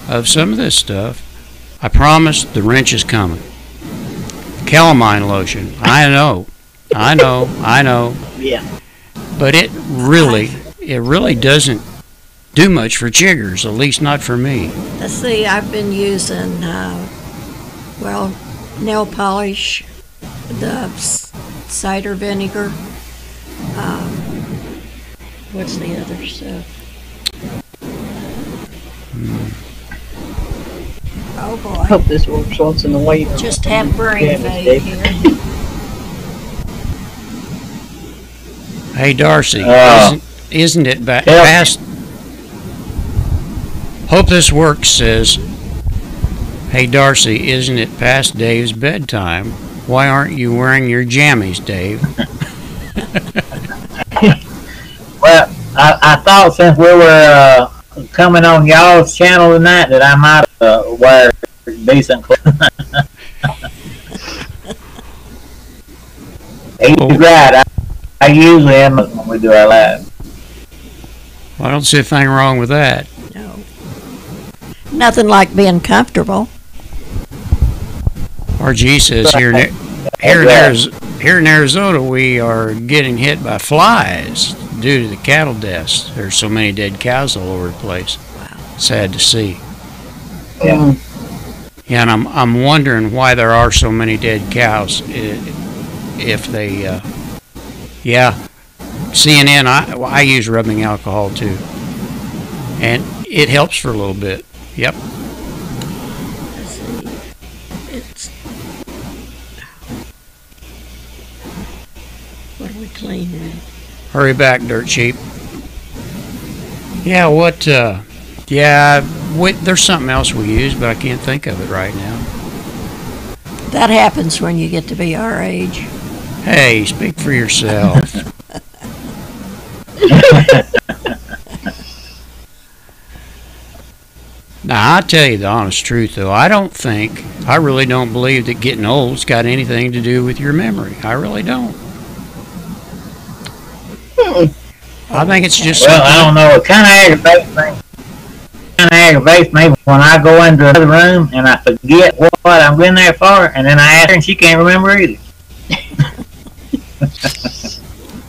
of some of this stuff. I promise the wrench is coming. Calamine lotion. I know. Yeah. But it really doesn't do much for chiggers, at least not for me. Let's see, I've been using, nail polish, the cider vinegar. What's the other stuff? Oh, boy. I hope this works once in the way. Just have brain Yeah, fade Dave. here. Hey, Darcy, isn't it past? Hope this works says, hey, Darcy, isn't it past Dave's bedtime? Why aren't you wearing your jammies, Dave? Well, I thought since we were coming on y'all's channel tonight that I might wear decent clothes. He's right. I usually am when we do our live. Well, I don't see a thing wrong with that. No. Nothing like being comfortable. RG says here in Arizona we are getting hit by flies due to the cattle deaths. There's so many dead cows all over the place. Wow. Sad to see. Yeah. Yeah, and I'm wondering why there are so many dead cows. If they, CNN. I use rubbing alcohol too, and it helps for a little bit. Yep. Let's see. It's. What are we cleaning? Hurry back, dirt sheep. Yeah. There's something else we use, but I can't think of it right now. That happens when you get to be our age. Hey, speak for yourself. Now, I'll tell you the honest truth, though. I really don't believe that getting old's got anything to do with your memory. I really don't. I think it's just Well, I don't know. It kind of aggravates me when I go into another room and I forget what I'm in there for, and then I ask her and she can't remember either.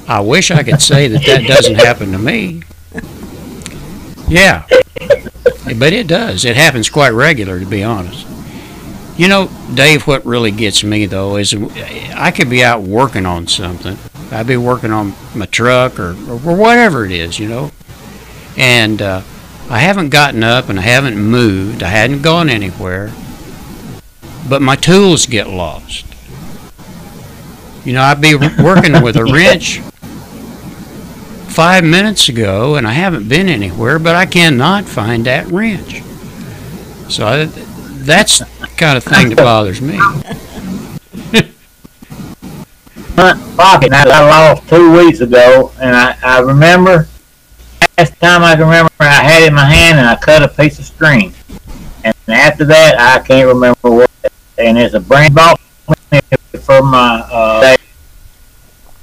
I wish I could say that doesn't happen to me. Yeah, but it does. It happens quite regular, to be honest. You know, Dave, what really gets me, though, is I could be out working on something. I'd be working on my truck or whatever it is, you know. And I haven't gotten up and I haven't moved. I hadn't gone anywhere. But my tools get lost. You know, I'd be working with a wrench 5 minutes ago, and I haven't been anywhere, but I cannot find that wrench. So that's the kind of thing that bothers me. front pocket. And I lost 2 weeks ago, and I remember last time I can remember I had it in my hand and I cut a piece of string. And after that, I can't remember what. And it's a brand bought me from my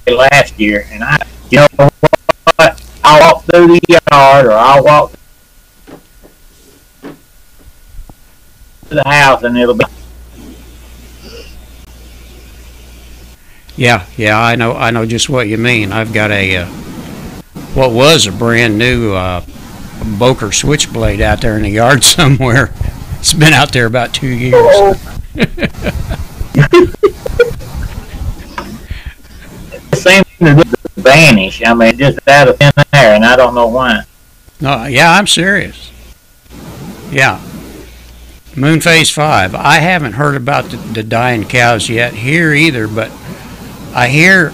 last year, and you know what? I'll walk through the yard, or I'll walk to the house, and it'll be. Yeah, I know just what you mean. I've got a what was a brand new Boker switchblade out there in the yard somewhere. It's been out there about 2 years. It seems to vanish. I mean, just out of thin air, and I don't know why. No, yeah, I'm serious. Yeah. Moonface 5. I haven't heard about the dying cows yet here either, but I hear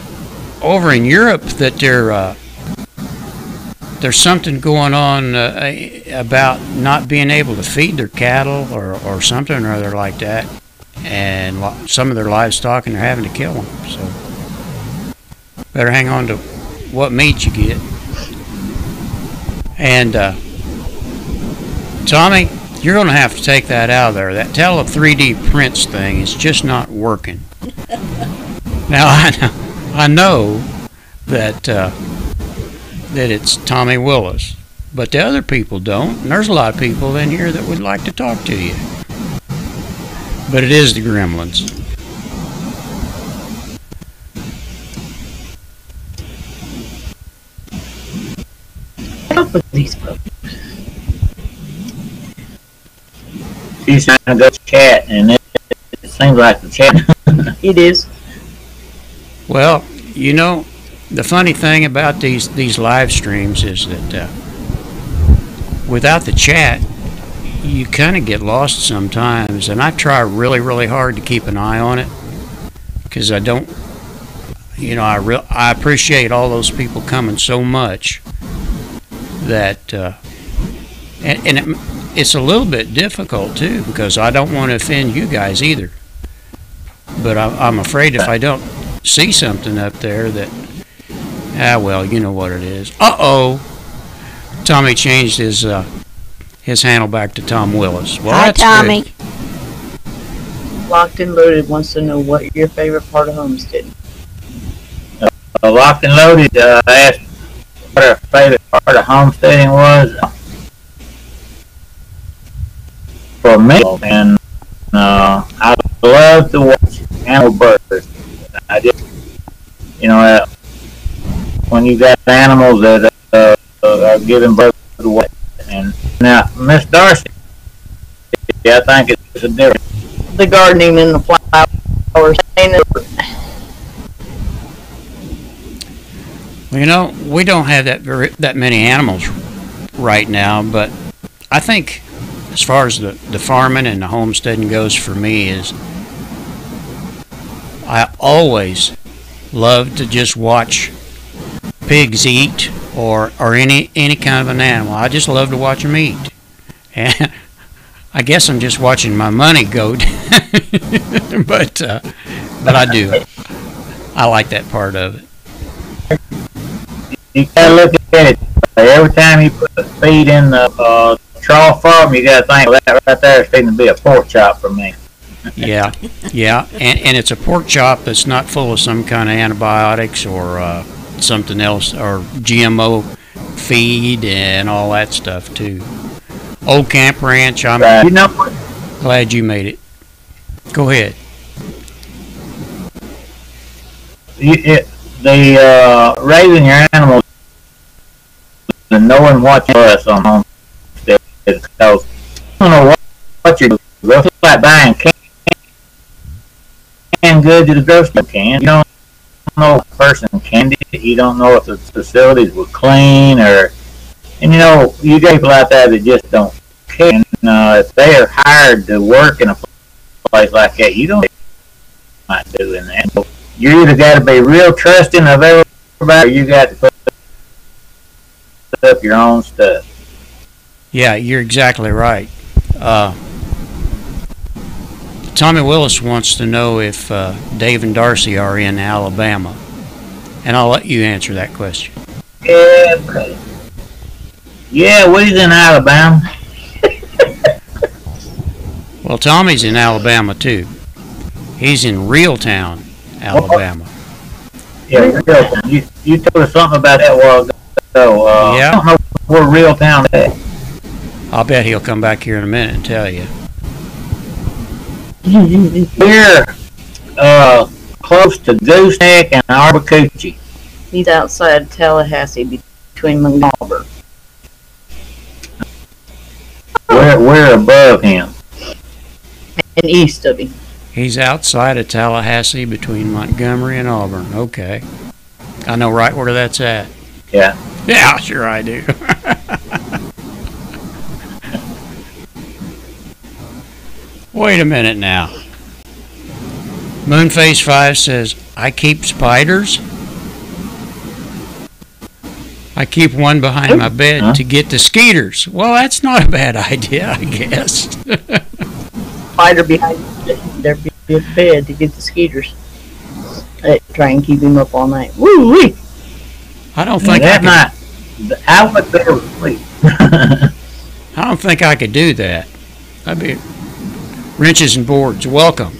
over in Europe that there's something going on about not being able to feed their cattle or something or other like that, and some of their livestock, and they're having to kill them. So better hang on to what meat you get. And Tommy, you're going to have to take that out of there. That tele 3D prints thing is just not working. Now I know that that it's Tommy Willis, but the other people don't. And there's a lot of people in here that would like to talk to you. But it is the Gremlins. Help with these folks. She's trying to go chat, and it seems like the chat. It is. Well, you know, the funny thing about these live streams is that without the chat, you kind of get lost sometimes, and I try really, really hard to keep an eye on it, because I don't, you know, I appreciate all those people coming so much that, and it's a little bit difficult too, because I don't want to offend you guys either, but I'm afraid if I don't see something up there that, well, you know what it is. Tommy changed his handle back to Tom Willis. Well, Hi, that's Tommy. good. Locked and Loaded wants to know what your favorite part of homesteading. Locked and Loaded asked what her favorite part of homesteading was. For me, and I love to watch animal births. I just, you know, when you got animals that are giving birth away. And now, Miss Darcy, I think it's a difference. The gardening and the flowers. Well, you know, we don't have that many animals right now, but I think as far as the farming and the homesteading goes for me is I always love to just watch pigs eat or any kind of an animal. I just love to watch them eat. And I guess I'm just watching my money go but I do. I like that part of it. You gotta look at it. Every time you put feed in the trough farm, you gotta think, well, that right there is going to be a pork chop for me. Yeah, and it's a pork chop that's not full of some kind of antibiotics or something else, or GMO feed and all that stuff too. Old Camp Ranch, I'm You know what? glad you made it. Go ahead. Raising your animals and knowing what you us on homestead, because you don't know what you do. It's like buying canned goods at the grocery store. You don't know if a person canned it. You don't know if the facilities were clean, and you know, you get people out there that just don't care. And if they are hired to work in a place like that, you don't know what they might do in that. So you either got to be real trusting of everybody, or you got to put up your own stuff. Yeah, you're exactly right. Tommy Willis wants to know if Dave and Darcy are in Alabama, and I'll let you answer that question. Yeah, we's in Alabama. Well, Tommy's in Alabama too. He's in Reeltown, Alabama. Yeah, Reeltown. You told us something about that a while ago. Yeah. I don't know where Reeltown is. I'll bet he'll come back here in a minute and tell you. We're close to Gooseneck and Arbucoochee. He's outside Tallahassee between Montgomery. We're above him. And east of him. He's outside of Tallahassee between Montgomery and Auburn. Okay. I know right where that's at. Yeah. Yeah, sure I do. Wait a minute now. Moonface 5 says, I keep spiders. I keep one behind my bed to get the skeeters. Well, that's not a bad idea, I guess. Spider behind their bed to get the skeeters. Try and keep him up all night. Woo wee! I don't think I would go to sleep. I don't think I could do that. I'd be wrenches and boards. Welcome.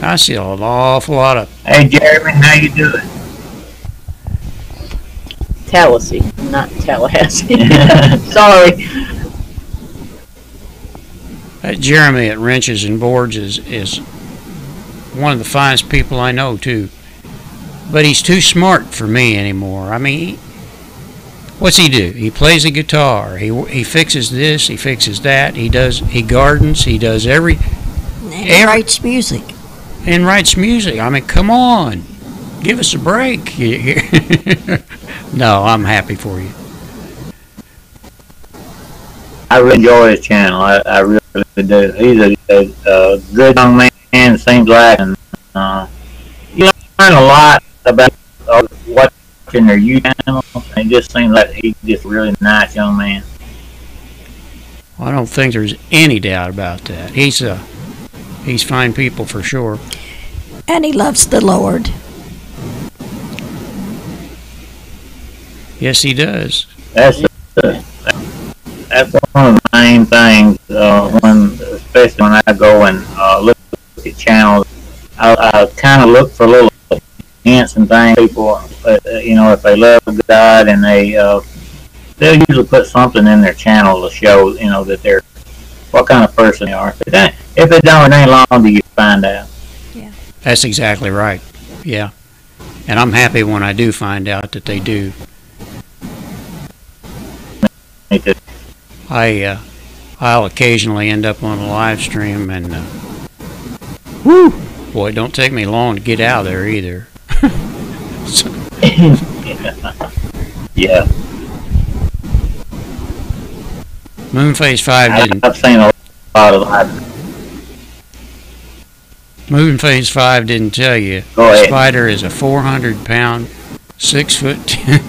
I see an awful lot of. Hey Jeremy, how you doing? Tallahassee, not Tallahassee. Sorry. Jeremy at Wrenches and Boards is one of the finest people I know too. But he's too smart for me anymore. I mean, what's he do? He plays a guitar. He fixes this. He fixes that. He gardens. He does And he writes music. And writes music. I mean, come on, give us a break. No, I'm happy for you. I really enjoy his channel. I really do. He's a good young man, seems like, and you learn a lot about watching their YouTube channel. It just seems like he's just a really nice young man. I don't think there's any doubt about that. He's fine people for sure. And he loves the Lord. Yes, he does. That's one of the main things. Especially when I go and look at channels, I kind of look for little hints and things. People, if they love God, and they'll usually put something in their channel to show, that they're what kind of person they are. If it don't, it ain't long till you find out. Yeah, that's exactly right. Yeah, and I'm happy when I do find out that they do. Me too. I'll occasionally end up on a live stream, and whoo, boy, it don't take me long to get out of there either. Yeah. Moonface 5 didn't. I've seen a lot of live. Moonface 5 didn't tell you. Go ahead. Spider is a 400-pound, 6'10"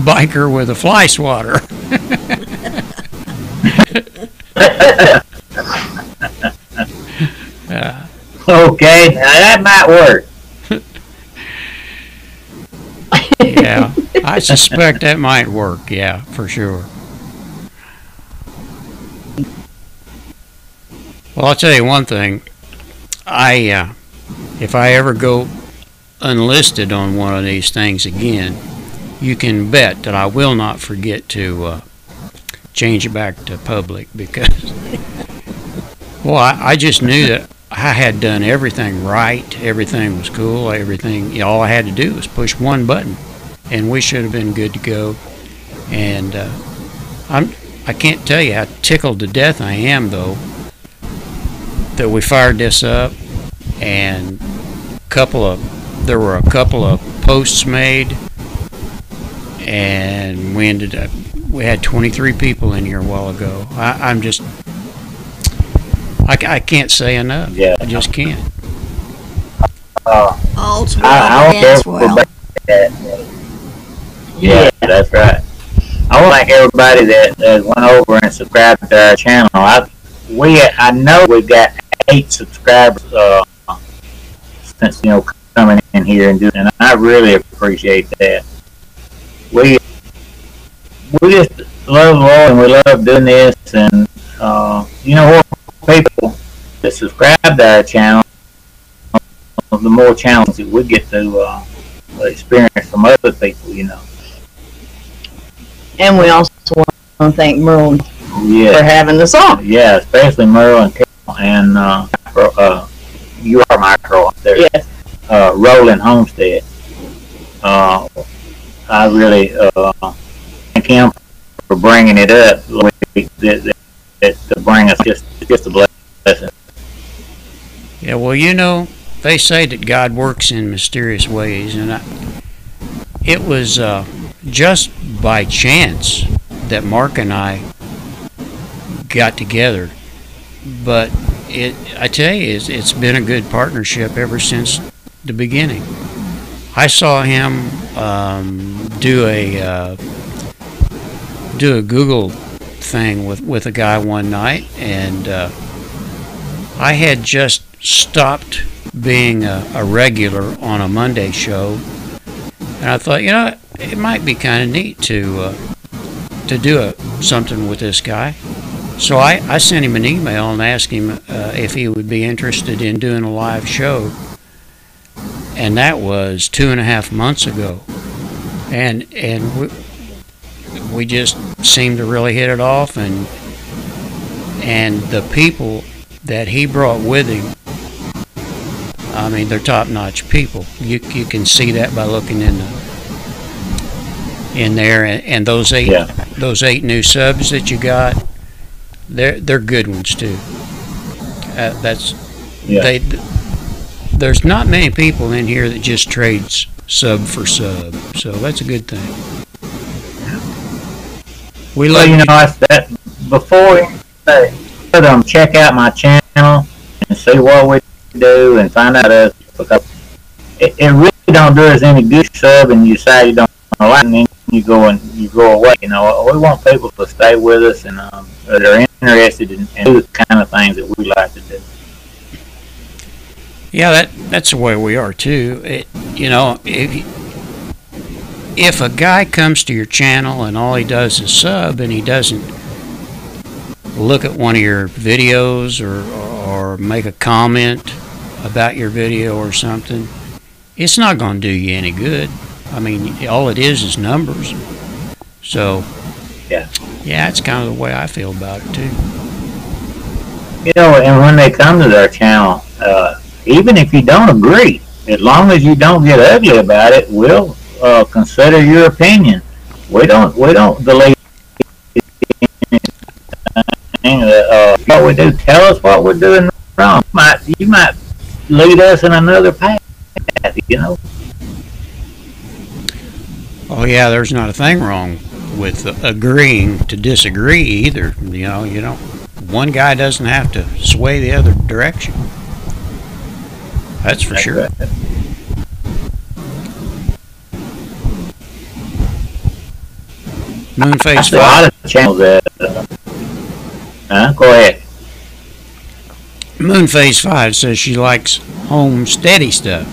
biker with a fly swatter. Okay, now that might work. Yeah, I suspect that might work. Yeah, for sure. Well, I'll tell you one thing. If I ever go unlisted on one of these things again, you can bet that I will not forget to change it back to public, because, well, I just knew that I had done everything right. Everything was cool. Everything, all I had to do was push one button, and we should have been good to go. And I can't tell you how tickled to death I am, though, that we fired this up, and there were a couple of posts made, and we had 23 people in here a while ago. I can't say enough. Yeah. I just can't. All's well I that ends well. Yeah, that's right. I want to thank everybody that went over and subscribed to our channel. I know we've got 8 subscribers since coming in here and doing, and I really appreciate that. We just love Lord and we love doing this, and more people that subscribe to our channel, the more challenges that we get to experience from other people, And we also want to thank Merle Yeah. for having us on. Yeah, especially Merle and Carol and you are Micro there. Yes. Rolling Homestead. I really thank him for bringing it up. To bring us just a blessing. Yeah, well, they say that God works in mysterious ways, and it was just by chance that Mark and I got together. But I tell you, it's been a good partnership ever since the beginning. I saw him do a Google thing with a guy one night, and I had just stopped being a regular on a Monday show, and I thought, it might be kind of neat to do something with this guy. So I sent him an email and asked him if he would be interested in doing a live show, and that was 2.5 months ago, and we just seemed to really hit it off, and the people that he brought with him, I mean, they're top-notch people. You can see that by looking in there, and those eight new subs that you got, they're good ones too. There's not many people in here that just trades sub for sub, so that's a good thing. We love that before you say, check out my channel and see what we do and find out us, because it really don't do us any good sub and you say you don't like it and then you go away. We want people to stay with us and that are interested in do the kind of things that we like to do. Yeah, that's the way we are too. If a guy comes to your channel and all he does is sub and he doesn't look at one of your videos or make a comment about your video or something, it's not going to do you any good. I mean, all it is numbers. So, yeah, it's kind of the way I feel about it too. And when they come to their channel, even if you don't agree, as long as you don't get ugly about it, we'll consider your opinion. We don't delete what we do. Tell us what we're doing wrong. You might lead us in another path. Oh yeah, there's not a thing wrong with agreeing to disagree either. One guy doesn't have to sway the other direction. That's for sure. Right. Moonface 5. A lot of channels that. Go ahead. Moonface 5 says she likes homesteady stuff.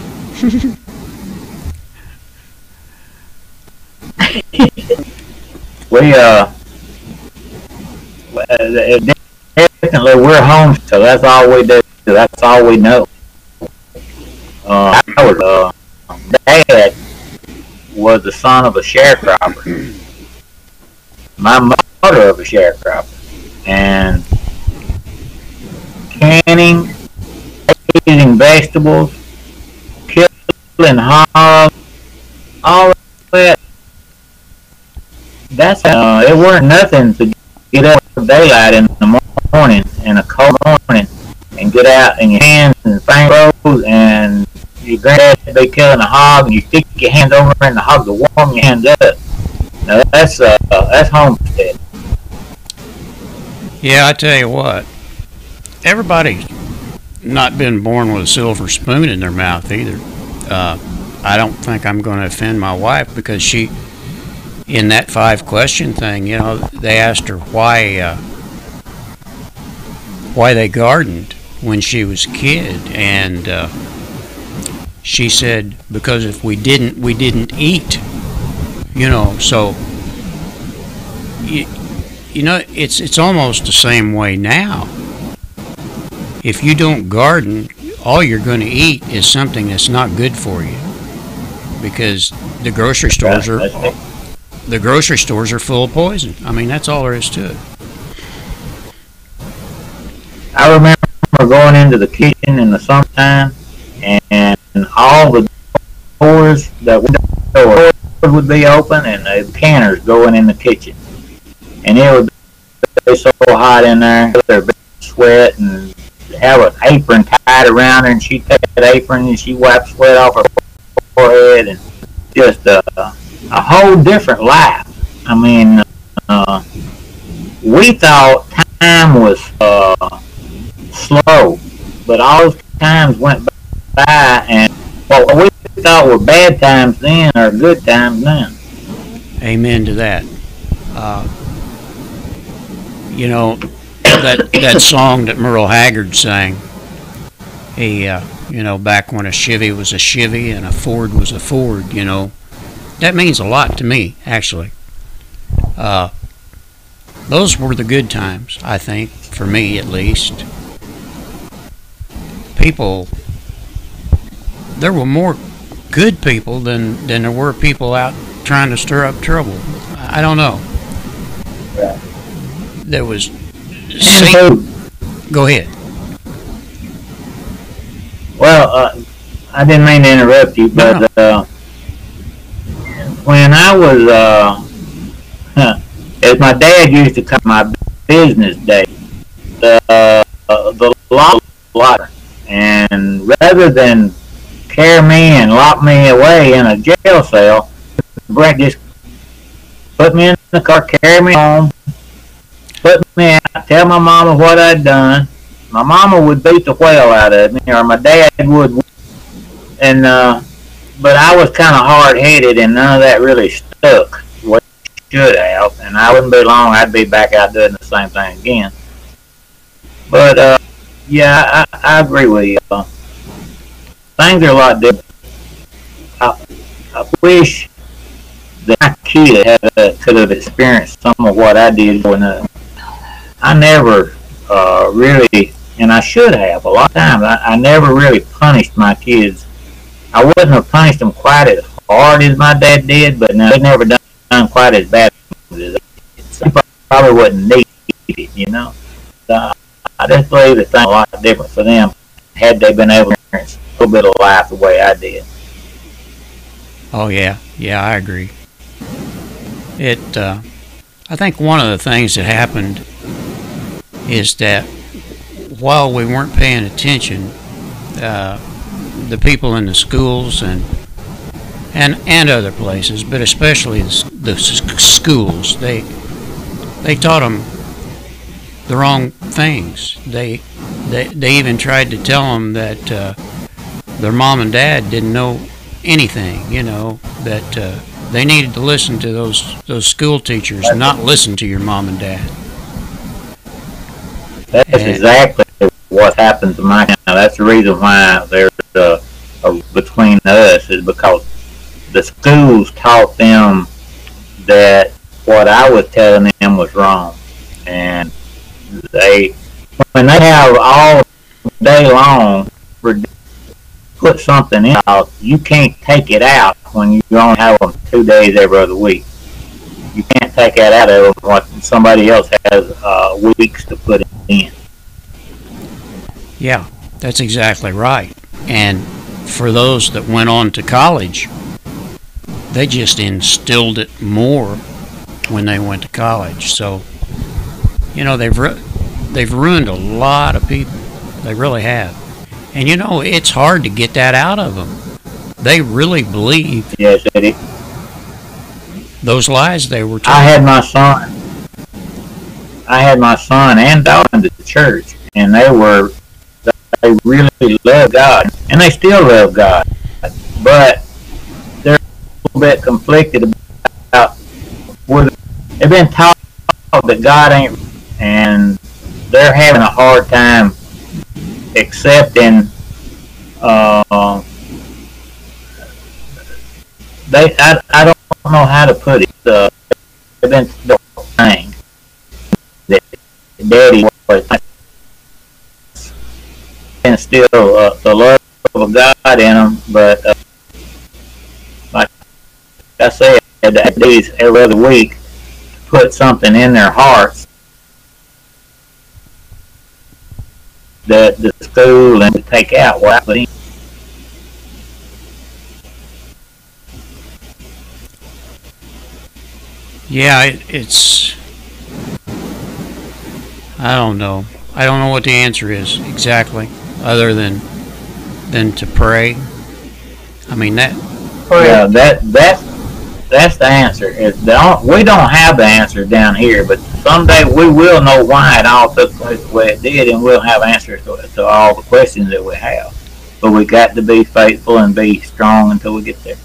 Definitely we're home, so that's all we do. That's all we know. Our dad was the son of a sharecropper. My mother of a sharecropper, and canning, eating vegetables, killing hogs, all of that. That's it weren't nothing to get up at daylight in the morning, in a cold morning, and get out in your hands and fingers, and your granddad would be killing a hog, and you stick your hands over in the hog to warm your hands up. Now that's homestead. Yeah, I tell you what, everybody's not been born with a silver spoon in their mouth either. I don't think I'm going to offend my wife, because she, in that 5-question thing, they asked her why why they gardened when she was a kid, and she said because if we didn't eat, you know. So you know, it's almost the same way now. If you don't garden, all you're going to eat is something that's not good for you, because the grocery stores are full of poison. I mean, that's all there is to it. I remember going into the kitchen in the summertime, and all the doors would be open, and the canners going in the kitchen, and it would be so hot in there, there'd be sweat, and have an apron tied around her, and she'd take that apron and she wiped sweat off her forehead, and just a whole different life. I mean, we thought time was slow, but all those times went by, and what we thought were bad times then are good times now. Amen to that. You know, that song that Merle Haggard sang, he, you know, back when a Chevy was a Chevy and a Ford was a Ford, you know, that means a lot to me, actually. Those were the good times, I think, for me at least. People, there were more good people than there were people out trying to stir up trouble. I don't know. There was Satan. Go ahead. Well, I didn't mean to interrupt you, but when I was, as my dad used to come to my business day, the locker, and rather than carry me and lock me away in a jail cell, Brent just put me in the car, carry me home, put me out, tell my mama what I'd done. My mama would beat the whale out of me, or my dad would, and but I was kind of hard-headed, and none of that really stuck what it should have, and I wouldn't be long, I'd be back out doing the same thing again. But yeah, I agree with you. Things are a lot different. I wish that my kid could have experienced some of what I did growing up. I never really, and I should have a lot of times, I never really punished my kids. I wouldn't have punished them quite as hard as my dad did, but no, they'd never done quite as bad as they did. So I probably wouldn't need it, you know. So I just believe that things are a lot different for them had they been able to experience a little bit of life the way I did. Oh yeah, I agree. I think one of the things that happened is that while we weren't paying attention, the people in the schools and other places, but especially the schools, they taught them the wrong things. They even tried to tell them that their mom and dad didn't know anything, you know, that they needed to listen to those school teachers, not listen to your mom and dad. That's exactly what happened to my family. That's the reason why there's a between us, is because the schools taught them that what I was telling them was wrong, and when they have all day long put something in, you can't take it out when you only have them 2 days every other week. You can't take that out of them when somebody else has weeks to put it in. Yeah, that's exactly right. And for those that went on to college, they just instilled it more when they went to college. So, you know, they've ruined a lot of people. They really have. And, you know, it's hard to get that out of them. They really believe those lies they were told. I had my son and daughter in the church, and they really love God, and they still love God, but they're a little bit conflicted about where they've been taught that God ain't, and they're having a hard time accepting. I don't know how to put it. They've been saying that Daddy was and still the love of God in them, but like I said, that these every other week put something in their hearts that the school and to take out what I put in. Yeah, it's. I don't know. I don't know what the answer is exactly, other than to pray. I mean that. Yeah, that's the answer. We don't have the answer down here, but someday we will know why it all took place the way it did, and we'll have answers to all the questions that we have. But we got to be faithful and be strong until we get there.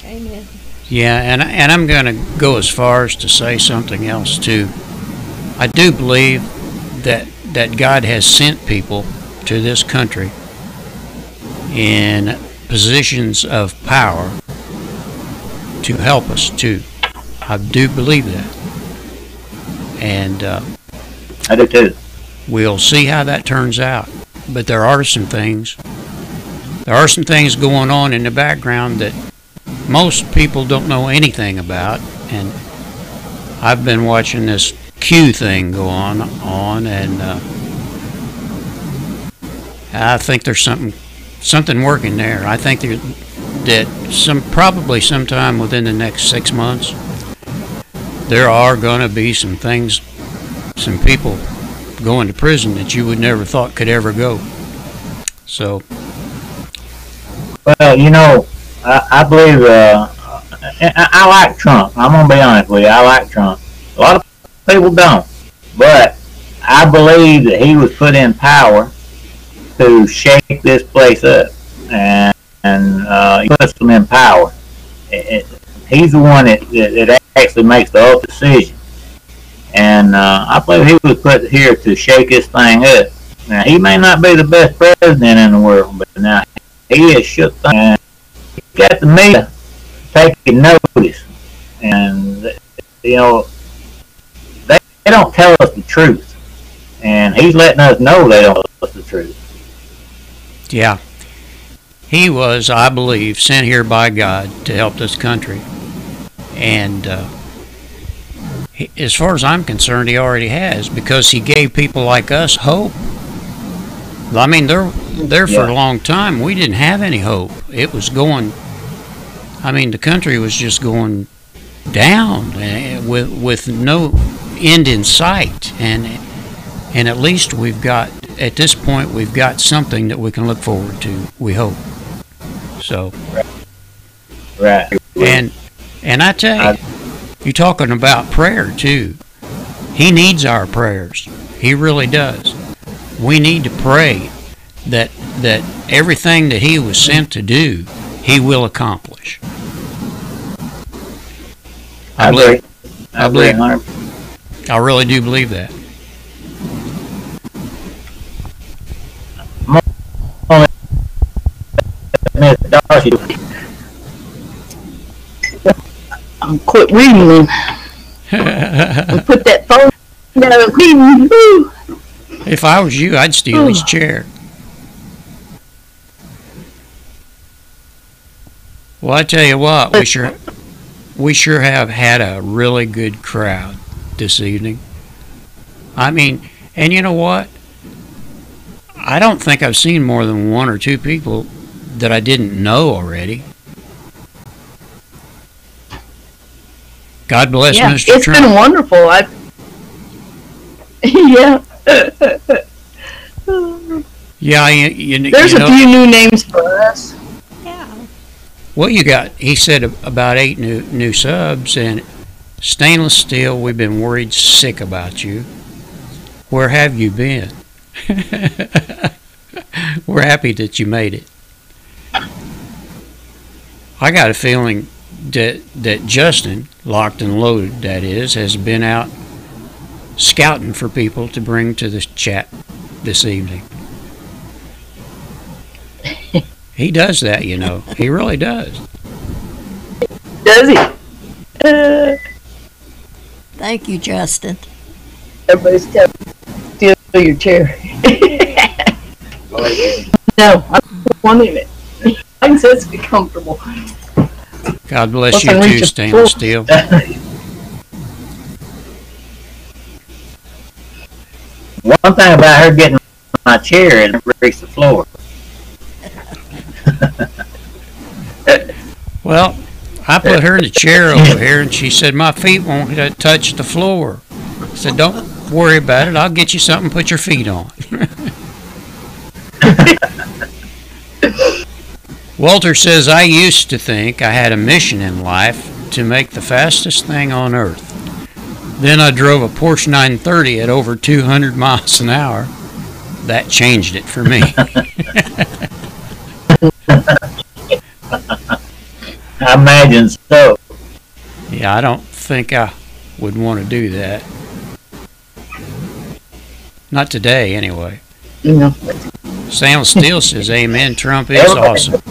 Amen. Yeah, and I'm going to go as far as to say something else too. I do believe that God has sent people to this country in positions of power to help us too. I do believe that, and I do too. We'll see how that turns out. But there are some things going on in the background that most people don't know anything about, and I've been watching this Q thing go on, and I think there's something working there. I think that probably sometime within the next 6 months, there are going to be some things, some people going to prison that you would never thought could ever go. So, well, I believe I like Trump. I'm gonna be honest with you. I like Trump. A lot of people don't, but I believe that he was put in power to shake this place up, and he puts them in power. He's the one that actually makes the ultimate decision, and I believe he was put here to shake this thing up. Now, he may not be the best president in the world, but now he has shook things. He got the media taking notice, and they don't tell us the truth, and he's letting us know they don't tell us the truth. Yeah, he was, I believe, sent here by God to help this country, and as far as I'm concerned, he already has, because he gave people like us hope. I mean, there for a long time, we didn't have any hope. It was going. I mean, the country was just going down with no end in sight, and at least at this point we've got something that we can look forward to. We hope. So. Right. And I tell you, you're talking about prayer too. He needs our prayers. He really does. We need to pray that everything that he was sent to do, he will accomplish. I believe. I really do believe that. Miss Darcy. I'm quit reading them. And put that phone down and reading. If I was you, I'd steal his chair. Well, I tell you what, we sure have had a really good crowd this evening. I mean, and you know what? I don't think I've seen more than one or two people that I didn't know already. God bless Mr. It's Trump. been wonderful. Yeah. Yeah, there's a few new names for us. Yeah. Well, you got, he said about 8 new subs, and Stainless Steel, we've been worried sick about you. Where have you been? We're happy that you made it. I got a feeling that Justin, locked and loaded, that is, has been out scouting for people to bring to the chat this evening. He does that, you know. He really does. Does he? Thank you, Justin. Everybody's telling you to steal your chair. No, I'm wanting it. Mine says be comfortable. God bless Plus, you I too, reach a Stainless full- Steel. One thing about her getting my chair is it breaks the floor. Well, I put her in the chair over here, and she said, my feet won't touch the floor. I said, don't worry about it. I'll get you something to put your feet on. Walter says, I used to think I had a mission in life to make the fastest thing on earth. Then I drove a Porsche 930 at over 200 miles an hour. That changed it for me. I imagine so. Yeah, I don't think I would want to do that. Not today, anyway. No. Sam Steele says, amen, Trump is awesome.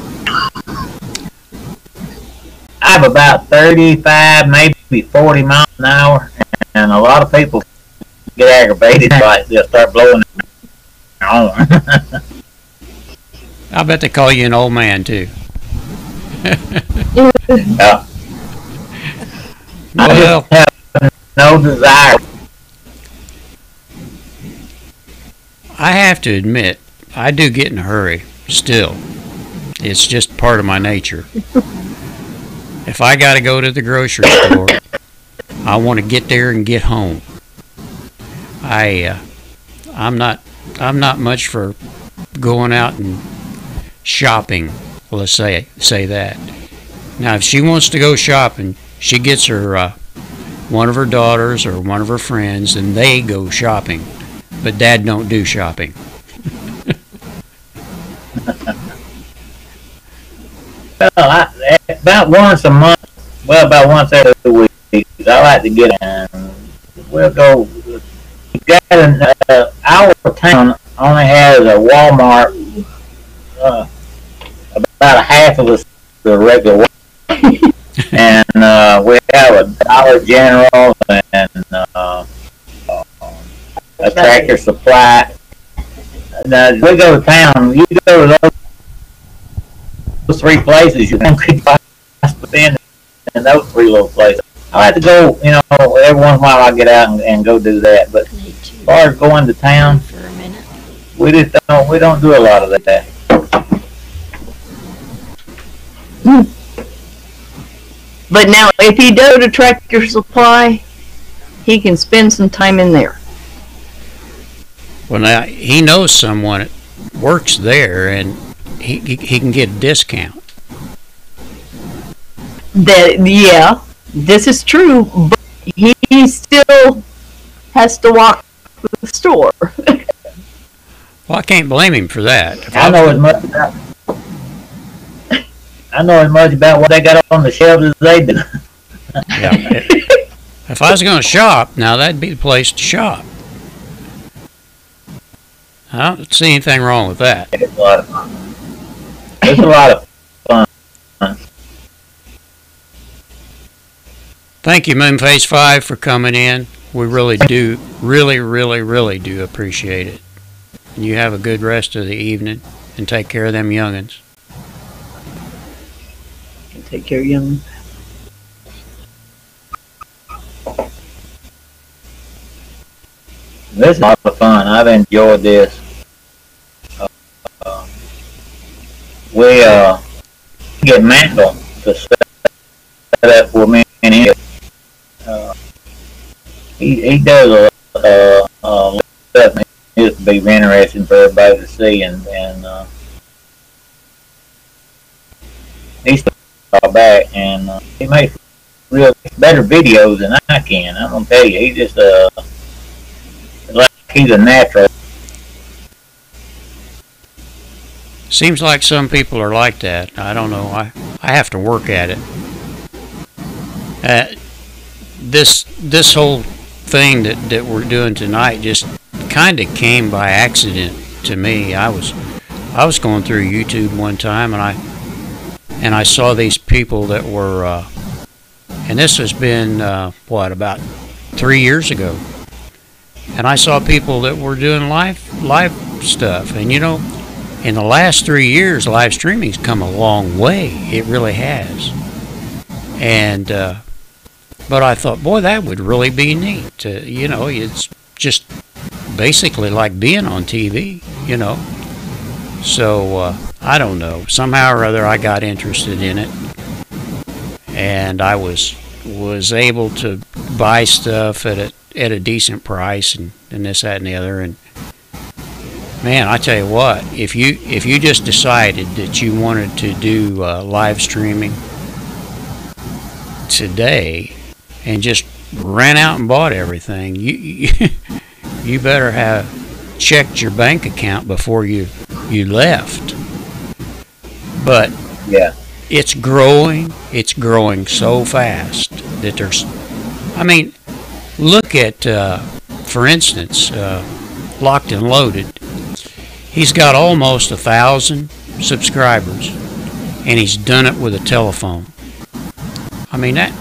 I have about 35, maybe 40 miles an hour, and a lot of people get aggravated. Like they'll start blowing their horn. I bet they call you an old man, too. Yeah. I Well, just have no desire. I have to admit, I do get in a hurry, still. It's just part of my nature. If I got to go to the grocery store, I want to get there and get home. I'm not much for going out and shopping. Let's say that. Now, if she wants to go shopping, she gets her one of her daughters or one of her friends, and they go shopping. But Dad don't do shopping. Well, about once a month, well, about once every 2 weeks, I like to get in. We'll go. We got our town only has a Walmart. About a half of us the regular Walmart. And we have a Dollar General and a Tractor Supply. Now, we go to town. You go to those three places. You don't get in those three little places. I like to go. You know, every once in a while I get out and go do that. But as far as going to town, For a minute. we just don't. We don't do a lot of that. But now, if he does to Tractor Supply, he can spend some time in there. Well, now, he knows someone that works there, and he can get a discount. Yeah, this is true, but he still has to walk to the store. Well, I can't blame him for that. If I know as much about what they got on the shelves as they do. Yeah, if I was going to shop, now that'd be the place to shop. I don't see anything wrong with that. It's a lot of fun. It's a lot of fun. Thank you, Moonface 5, for coming in. We really do appreciate it. And you have a good rest of the evening, and take care of them youngins. Take care, young. This is a lot of fun. I've enjoyed this. We get Mantle to set up for me, and he does a lot of stuff. It would be interesting for everybody to see, and he's back, and he makes real better videos than I can. I'm gonna tell you, he just like he's a natural. Seems like some people are like that. I don't know. I have to work at it. This whole thing that we're doing tonight just kind of came by accident to me. I was going through YouTube one time, and I saw these people that were, and this has been about 3 years ago, and I saw people that were doing live stuff, and you know, in the last 3 years, live streaming's come a long way. It really has, and but I thought, boy, that would really be neat. You know, it's just basically like being on TV, you know. So I don't know. Somehow or other, I got interested in it, and I was able to buy stuff at a decent price, and this, that, and the other. And man, I tell you what, if you just decided that you wanted to do live streaming today and just ran out and bought everything, you better have checked your bank account before you left. But Yeah. it's growing so fast that there's, I mean, look at for instance, Locked and Loaded. He's got almost 1,000 subscribers, and he's done it with a telephone. I mean, that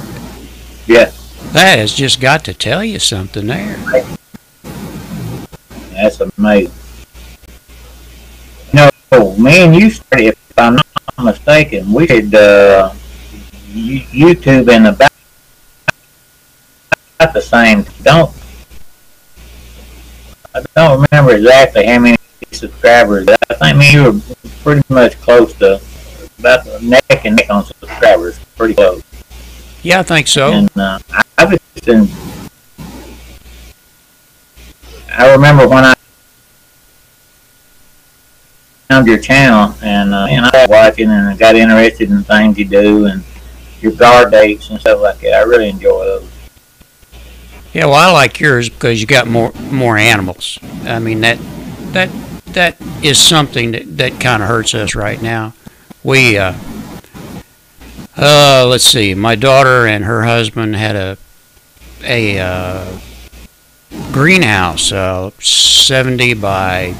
has just got to tell you something there. That's amazing. No, me and you started, if I'm not mistaken, we did YouTube in about the same. I don't remember exactly how many subscribers. I think me and you were pretty much close to about neck and neck on subscribers. Pretty close. Yeah, I think so. And I remember when I found your channel, and I was watching and I got interested in things you do and your guard dates and stuff like that. I really enjoy those. Yeah, well, I like yours because you got more animals. I mean, that is something that kind of hurts us right now. We let's see, my daughter and her husband had a greenhouse, 70 by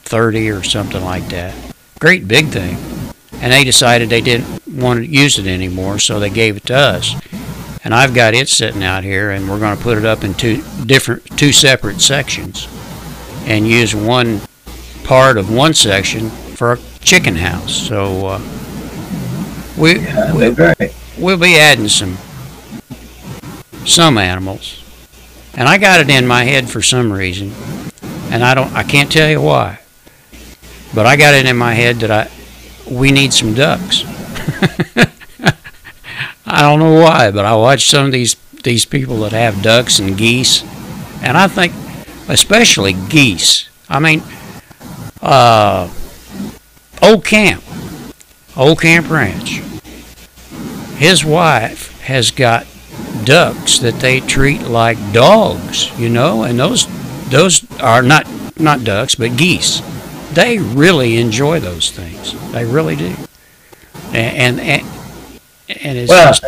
30 or something like that. Great big thing. And they decided they didn't want to use it anymore, so they gave it to us. And I've got it sitting out here, and we're going to put it up in two separate sections and use one part of one section for a chicken house. So we'll be adding some animals. And I got it in my head for some reason, and I can't tell you why, but I got it in my head that we need some ducks. I don't know why, but I watch some of these people that have ducks and geese, and I think, especially geese. I mean, Old Camp Ranch. His wife has got ducks that they treat like dogs, you know, and those are not ducks, but geese. They really enjoy those things. They really do. And it's just,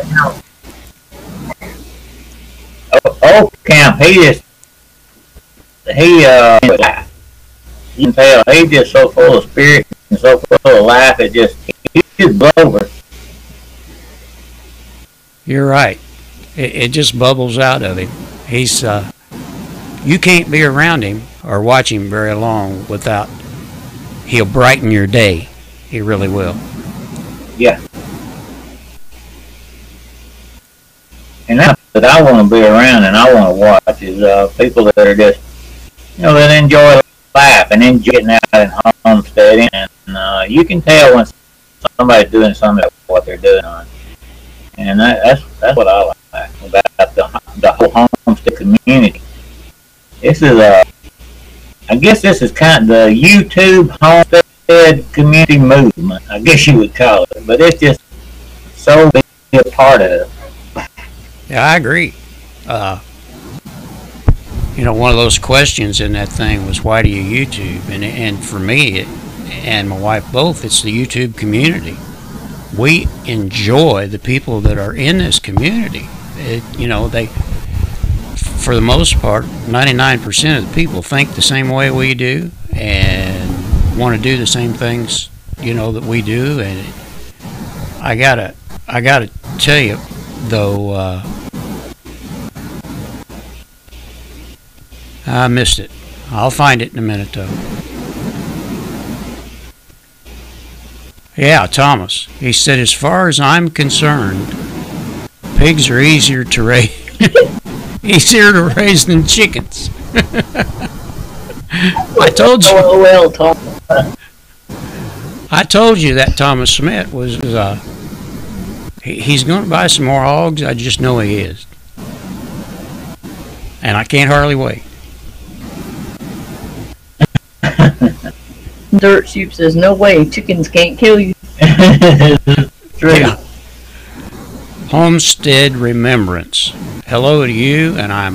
Old Camp, you can tell he's just so full of spirit and so full of life. He just blows over. You're right. It just bubbles out of him. He's you can't be around him or watch him very long without he'll brighten your day. He really will. Yeah. And that's what I want to be around and I want to watch is people that are just, that enjoy life and enjoy getting out and homesteading. And you can tell when somebody's doing something what they're doing on. And that's what I like about the whole homestead community. This is I guess this is kind of the YouTube homestead community movement, I guess you would call it. But it's just so big a part of it. Yeah, I agree. One of those questions in that thing was, why do you YouTube? And for me and my wife both, it's the YouTube community. We enjoy the people that are in this community. for the most part, 99% of the people think the same way we do and want to do the same things, that we do. And I gotta tell you, though, I missed it. I'll find it in a minute, though. Yeah, Thomas. He said, as far as I'm concerned, pigs are easier to raise. Easier to raise than chickens. I told you. Well, Tom. I told you that Thomas Smith was. He's going to buy some more hogs. I just know he is, and I can't hardly wait. Dirt Soup says, no way, chickens can't kill you. True. Yeah. Homestead Remembrance. Hello to you, and I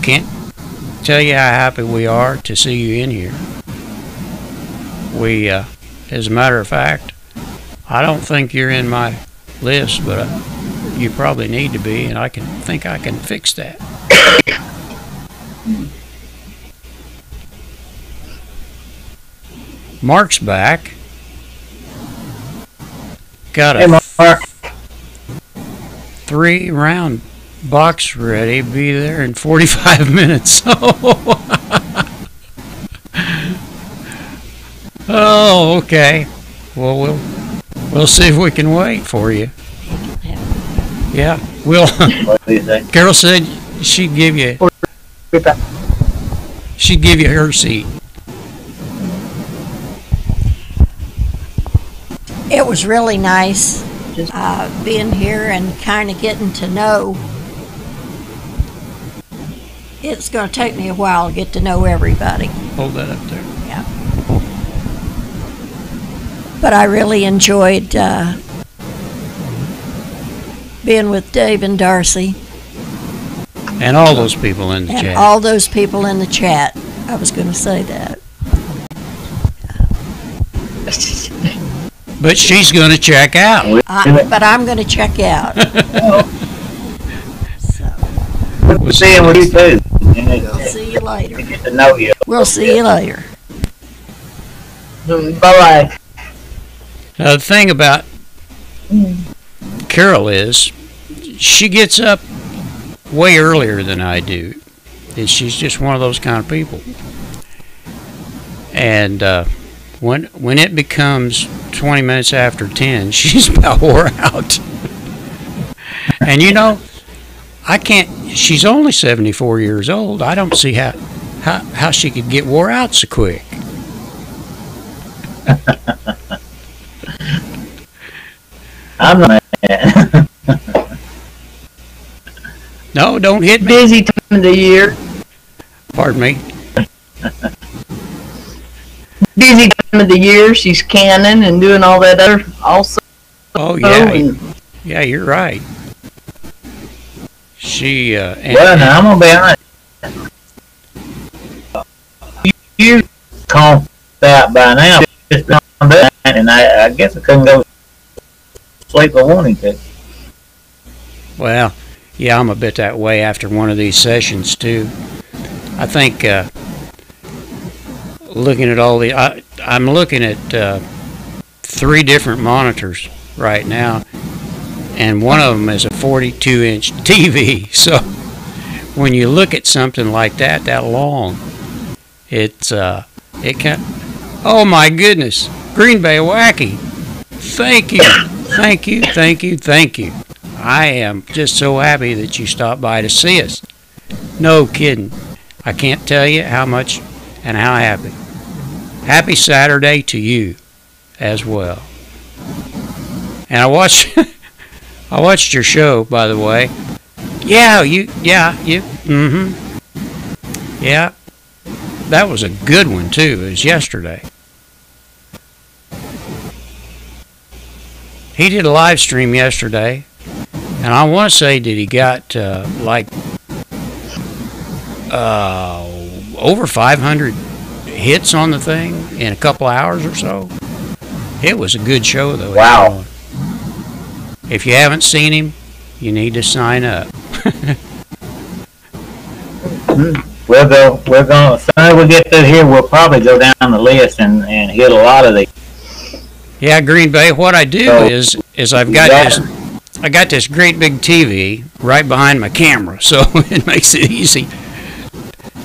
can't tell you how happy we are to see you in here. We, as a matter of fact, I don't think you're in my list, but you probably need to be, and I think I can fix that. Mark's back. Got a 3-round box ready. Be there in 45 minutes. Oh, okay. Well, we'll see if we can wait for you. Yeah, we'll. What do you think? Carol said she'd give you her seat. It was really nice being here and kind of getting to know. It's going to take me a while to get to know everybody. Hold that up there. Yeah. But I really enjoyed being with Dave and Darcy. And all those people in the And chat. all those people in the chat. I was going to say that. But she's going to check out. But I'm going to check out. So, We'll see you too. we'll see you later. Get to know you. We'll see you later. Bye-bye. Now, the thing about Carol is she gets up way earlier than I do. She's just one of those kind of people. And when it becomes 20 minutes after 10, she's about wore out. And I can't. She's only 74 years old. I don't see how she could get wore out so quick. I'm not mad. No, don't hit me. Busy time of the year. Pardon me. Busy time of the year. She's canning and doing all that other also. Oh yeah, And yeah, you're right. She Well, now I'm gonna be honest. You called out by now, just on that, and I guess I couldn't go to sleep I wanted to. Well, yeah, I'm a bit that way after one of these sessions too. I think looking at all I'm looking at 3 different monitors right now, and one of them is a 42-inch TV. So when you look at something like that long, it can. Oh my goodness, Green Bay Wacky! Thank you, thank you, thank you, thank you. I am just so happy that you stopped by to see us. No kidding. I can't tell you how much and how happy. Happy Saturday to you as well. And I watched your show, by the way. Yeah, Yeah. That was a good one too. It was yesterday. He did a live stream yesterday, and I want to say that he got over 500 hits on the thing in a couple hours or so. It was a good show, though. Wow. If you haven't seen him, you need to sign up. we'll go. We're going. As soon as we get through here, we'll probably go down the list and hit a lot of these. Yeah, Green Bay. What I do is I've got this. I got this great big TV right behind my camera, so it makes it easy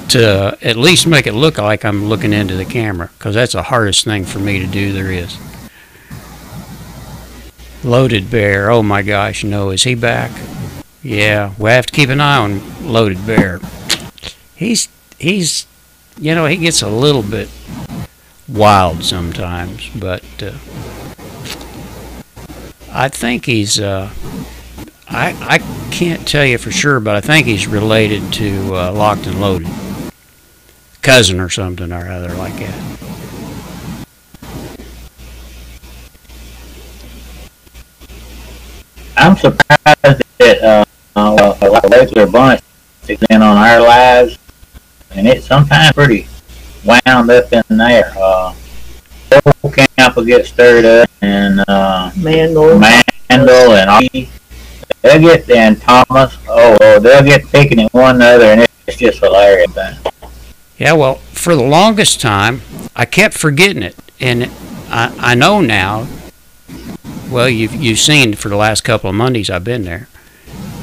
to at least make it look like I'm looking into the camera, because that's the hardest thing for me to do there is. Loaded Bear. Oh my gosh, no, is he back? Yeah, we have to keep an eye on Loaded Bear. He's you know, he gets a little bit wild sometimes, but I think he's I can't tell you for sure, but I think he's related to Locked and Loaded, cousin or something or other like that. I'm surprised that like a regular bunch is in on our lives, and it's sometimes pretty wound up in there. Whole camp will get stirred up, and Mandel and all. They'll get there, and Thomas. They'll get picking at one another, and it's just hilarious. Yeah, well, for the longest time, I kept forgetting it, and I know now. Well, you've seen for the last couple of Mondays I've been there,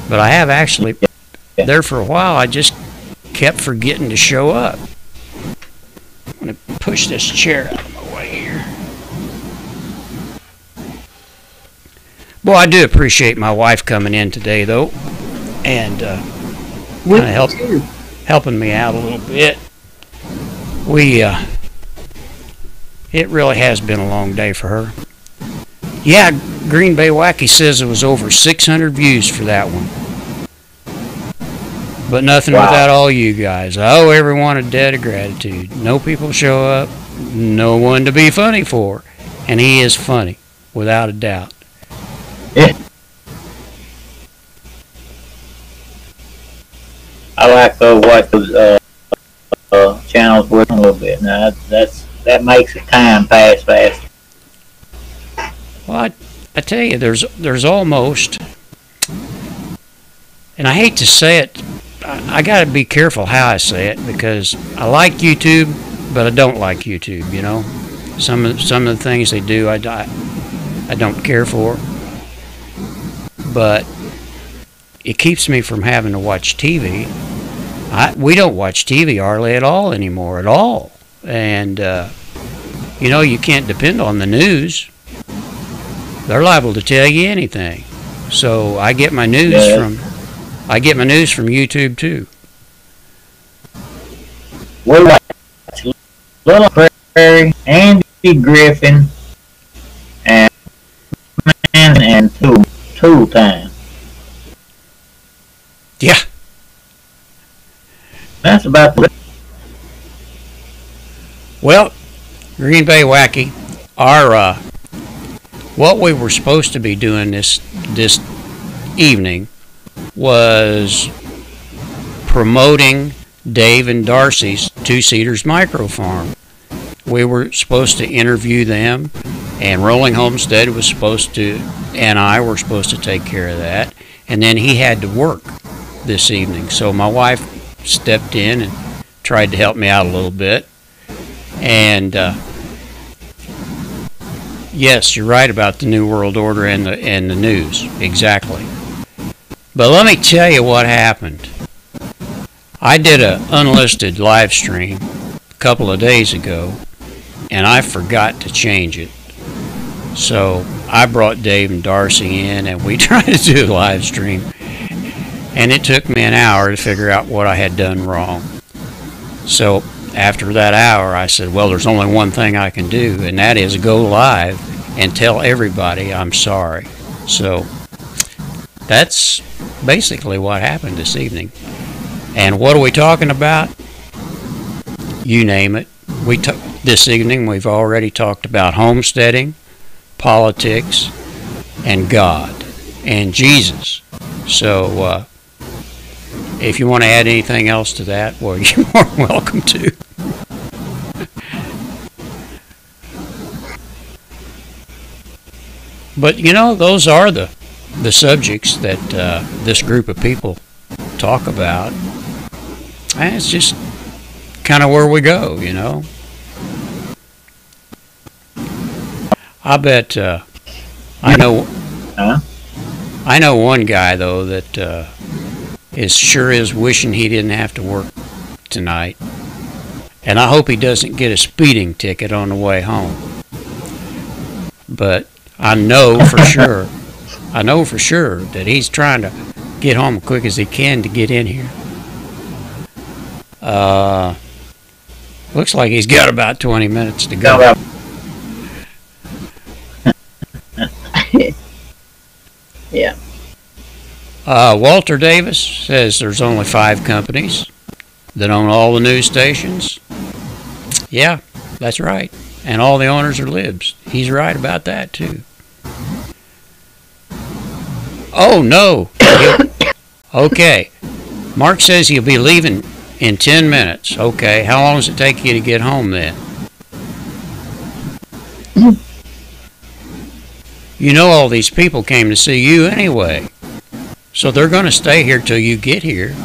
but I have actually there for a while. I just kept forgetting to show up. I'm going to push this chair out of my way here. Boy, I do appreciate my wife coming in today, though, and kind of helping me out a little bit. It really has been a long day for her. Yeah, Green Bay Wacky says it was over 600 views for that one. But nothing without all you guys. I owe everyone a debt of gratitude. No people show up, no one to be funny for. And he is funny, without a doubt. Yeah. I like to watch those channels with a little bit. Now that makes the time pass fast. Well, I tell you, there's almost, and I hate to say it, I got to be careful how I say it, because I like YouTube, but I don't like YouTube. You know, some of the things they do, I don't care for, but it keeps me from having to watch TV. We don't watch TV hardly at all anymore, at all, and you know, you can't depend on the news. They're liable to tell you anything. So I get my news from YouTube too. We watch Little Prairie, Andy Griffin, and Tool Time. Yeah. That's about it. Well, Green Bay Wacky, our what we were supposed to be doing this evening was promoting Dave and Darcy's Two Cedars Micro Farm. We were supposed to interview them, and Rolling Homestead was supposed to, and I were supposed to take care of that. And then he had to work this evening, so my wife stepped in and tried to help me out a little bit. And yes, you're right about the New World Order and the news, exactly. But let me tell you what happened. I did an unlisted live stream a couple of days ago, and I forgot to change it. So I brought Dave and Darcy in, and we tried to do a live stream, and it took me an hour to figure out what I had done wrong. So after that hour, I said, well, there's only one thing I can do, and that is go live and tell everybody I'm sorry. So that's basically what happened this evening. And what are we talking about? You name it. This evening we've already talked about homesteading, politics, and God, and Jesus. So if you want to add anything else to that, well, you're more welcome to. But, you know, those are the subjects that this group of people talk about. And it's just kind of where we go, you know. I bet I know one guy though that is wishing he didn't have to work tonight, and I hope he doesn't get a speeding ticket on the way home. But I know for sure that he's trying to get home as quick as he can to get in here. Looks like he's got about 20 minutes to go. Yeah. Walter Davis says there's only 5 companies that own all the news stations. Yeah, that's right. And all the owners are libs. He's right about that, too. Oh, no. Okay. Mark says he'll be leaving in 10 minutes. Okay. How long does it take you to get home then? You know all these people came to see you anyway. So they're going to stay here till you get here.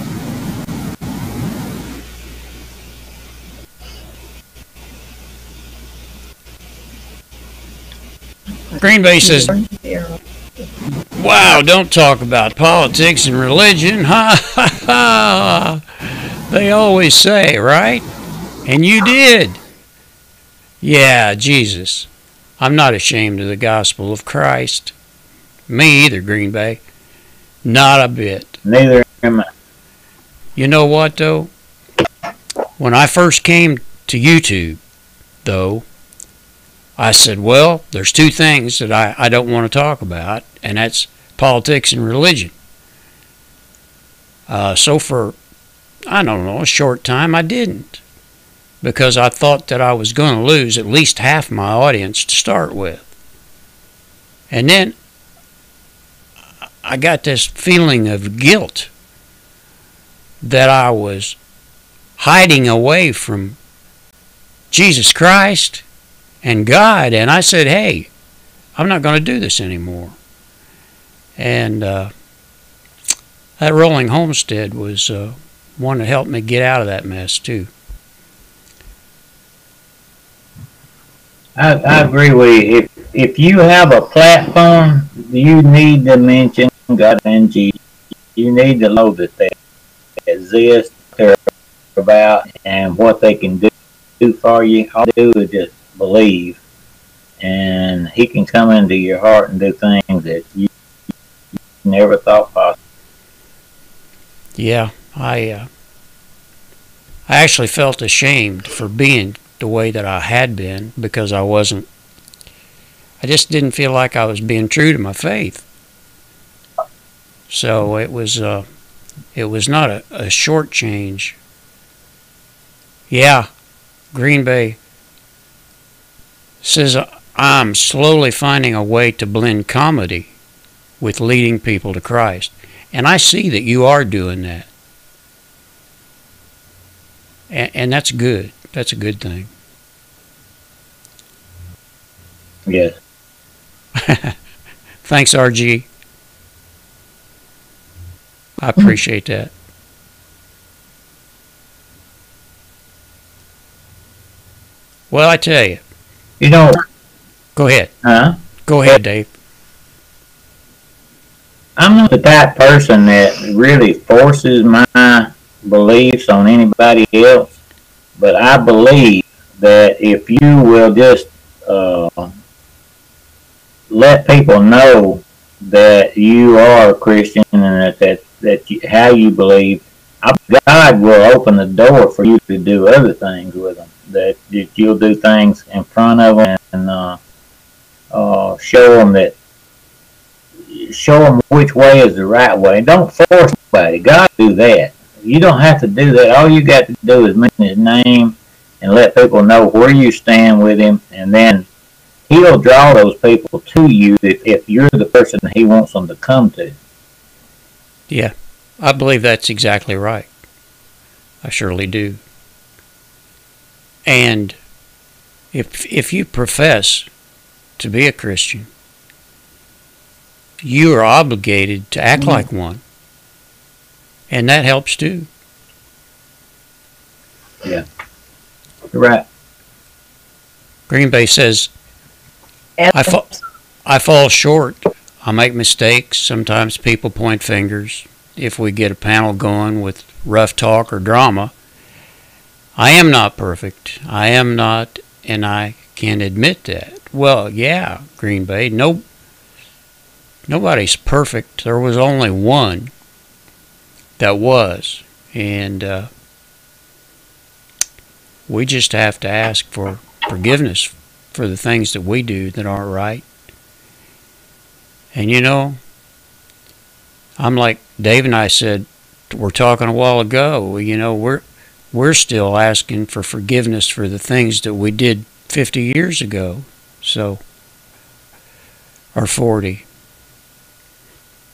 Green Bay says, wow, don't talk about politics and religion. Ha ha ha. They always say, right? And you did. Yeah, Jesus. I'm not ashamed of the gospel of Christ. Me either, Green Bay. Not a bit. Neither am I. You know what, though? When I first came to YouTube, though, I said, well, there's 2 things that I don't want to talk about, and that's politics and religion. So for, I don't know, a short time, I didn't. Because I thought that I was going to lose at least half my audience to start with. And then I got this feeling of guilt that I was hiding away from Jesus Christ and God. And I said, hey, I'm not going to do this anymore. And that rolling homestead was one that helped me get out of that mess, too. I agree with you. If you have a platform, you need to mention God and Jesus. You need to know that they exist, they're about, and what they can do for you. All you do is just believe, and He can come into your heart and do things that you never thought possible. Yeah, I actually felt ashamed for being the way that I had been, because I just didn't feel like I was being true to my faith. So it was not a short change. Yeah, Green Bay says, I'm slowly finding a way to blend comedy with leading people to Christ. And I see that you are doing that. And that's good. That's a good thing. Yes. Thanks, RG. I appreciate that. Well, I tell you. You know. Go ahead. Huh? Go ahead, Dave. I'm not the type person that really forces my beliefs on anybody else, but I believe that if you will just let people know that you are a Christian and how you believe, God will open the door for you to do other things with them. That you'll do things in front of them and show them which way is the right way. Don't force anybody. God do that. You don't have to do that. All you got to do is mention His name and let people know where you stand with Him, and then He'll draw those people to you if you're the person He wants them to come to. Yeah, I believe that's exactly right. I surely do. And if you profess to be a Christian, you are obligated to act like one. And that helps too. Yeah. You're right. Green Bay says, I fall short. I make mistakes. Sometimes people point fingers. If we get a panel going with rough talk or drama, I am not perfect. I am not, and I can admit that. Well, yeah, Green Bay. Nobody's perfect. There was only one that was, and we just have to ask for forgiveness for the things that we do that aren't right. And you know, I'm like Dave and I said, we're talking a while ago, you know, we're still asking for forgiveness for the things that we did 50 years ago. So, or 40.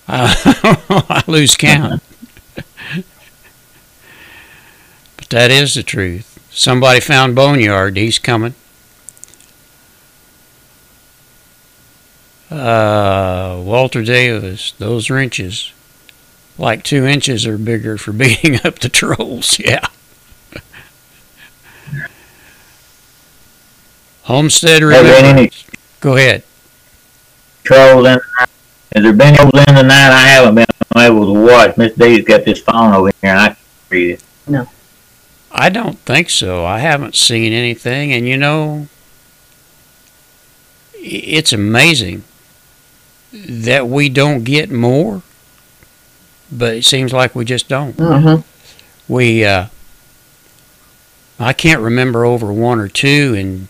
I lose count. But that is the truth. Somebody found Boneyard. He's coming. Walter Davis, those wrenches, like 2 inches or bigger for beating up the trolls. Yeah. Homestead remembers. Go ahead. Trolls in the night. Has there been trolls in the night? I haven't been able to watch. Miss D's got this phone over here and I can't read it. No. I don't think so. I haven't seen anything, and you know, it's amazing that we don't get more, but it seems like we just don't. We, I can't remember over 1 or 2 in,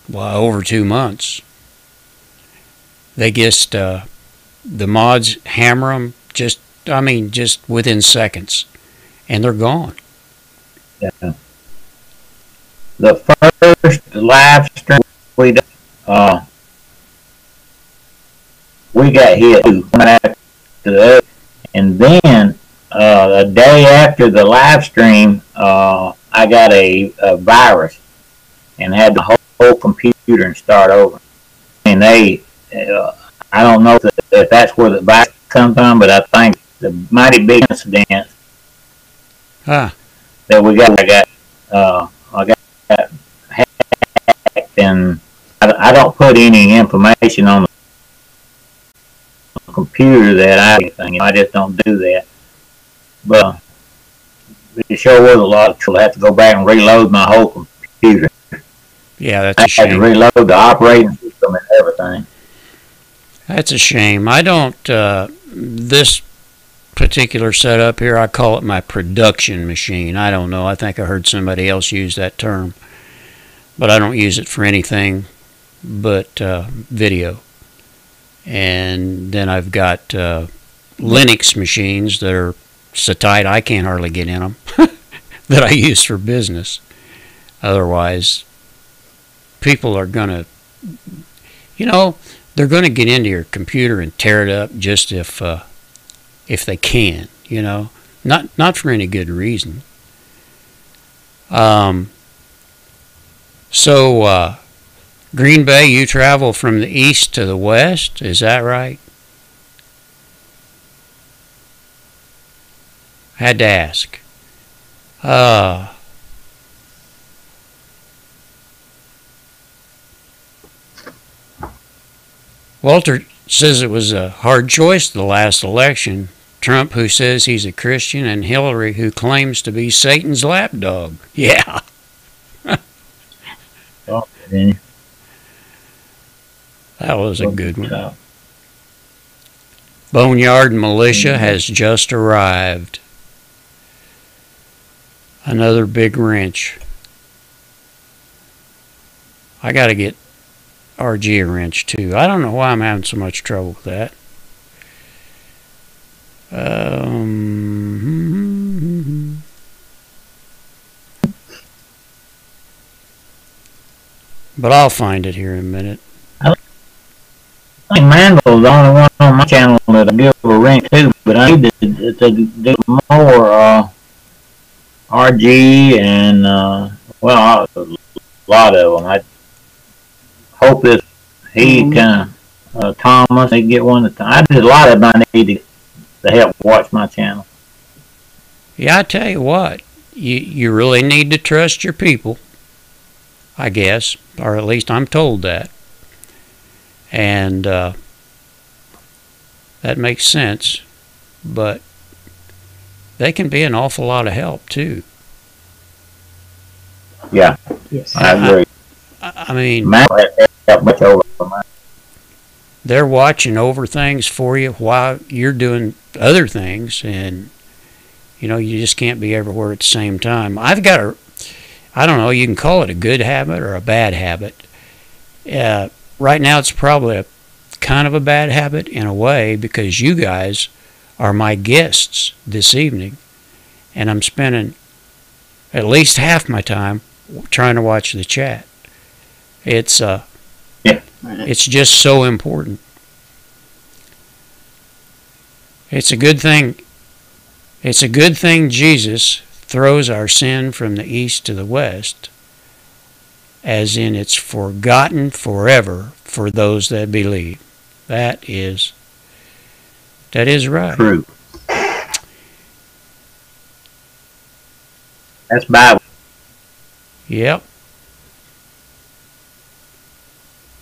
well, over 2 months. They just, the mods hammer them just within seconds, and they're gone. Yeah. The first live stream we did, we got hit one after the other, and then the day after the live stream, I got a virus and had the whole computer and start over. And they, I don't know if that's where the virus comes from, but I think the mighty big incident that I got hacked, and I don't put any information on the computer that I just don't do that. But it sure was a lot of trouble. I had to go back and reload my whole computer. Yeah, that's a shame. I had to reload the operating system and everything. That's a shame. I don't, this particular setup here, I call it my production machine. I don't know. I think I heard somebody else use that term. But I don't use it for anything but video. And then I've got Linux machines that are so tight I can't hardly get in them that I use for business. Otherwise, people are going to, you know, they're going to get into your computer and tear it up just if they can, you know, not for any good reason. So Green Bay, you travel from the east to the west, is that right? Had to ask. Walter says it was a hard choice the last election. Trump, who says he's a Christian, and Hillary, who claims to be Satan's lapdog. Yeah. That was a good one. Boneyard Militia has just arrived. Another big wrench. I got to get RG a wrench too. I don't know why I'm having so much trouble with that. But I'll find it here in a minute. I think Manville's the only one on my channel that I give a wrench to, but I need to do more RG and well, a lot of them. I hope that he can, Thomas, they get one. I did a lot of them. I need to help watch my channel. Yeah, I tell you what, you really need to trust your people, I guess, or at least I'm told that. And that makes sense, but they can be an awful lot of help too. Yeah, Yes. I agree. I mean, Man, that much over for mine. they're watching over things for you while you're doing other things, and you know, you just can't be everywhere at the same time. I've got I don't know, you can call it a good habit or a bad habit. Right now it's probably a kind of a bad habit in a way, because you guys are my guests this evening, and I'm spending at least half my time trying to watch the chat. It's it's just so important. It's a good thing. It's a good thing Jesus throws our sin from the east to the west, as in it's forgotten forever for those that believe. That is right. True. That's Bible. Yep.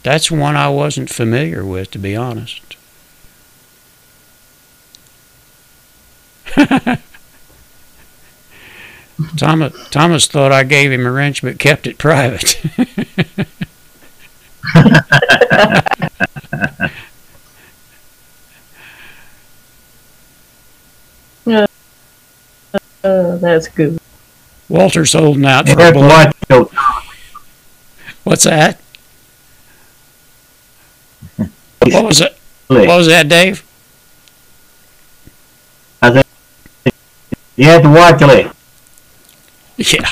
That's one I wasn't familiar with, to be honest. Thomas thought I gave him a wrench but kept it private. That's good. Walter's holding out You for a have to blow. watch your What's that? What was it? What was that, Dave? I think you have to watch it. Yeah.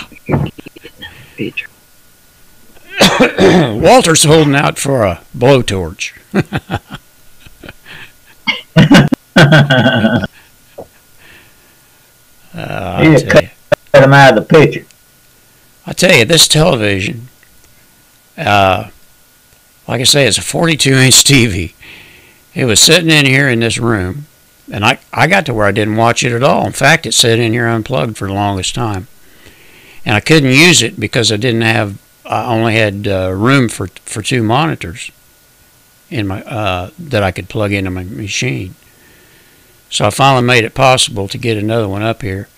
Picture. Walter's holding out for a blowtorch. You cut him out of the picture. I tell you, this television, like I say, it's a 42-inch TV. It was sitting in here in this room, and I got to where I didn't watch it at all. In fact, it sat in here unplugged for the longest time. And I couldn't use it because I only had room for two monitors in my that I could plug into my machine. So I finally made it possible to get another one up here.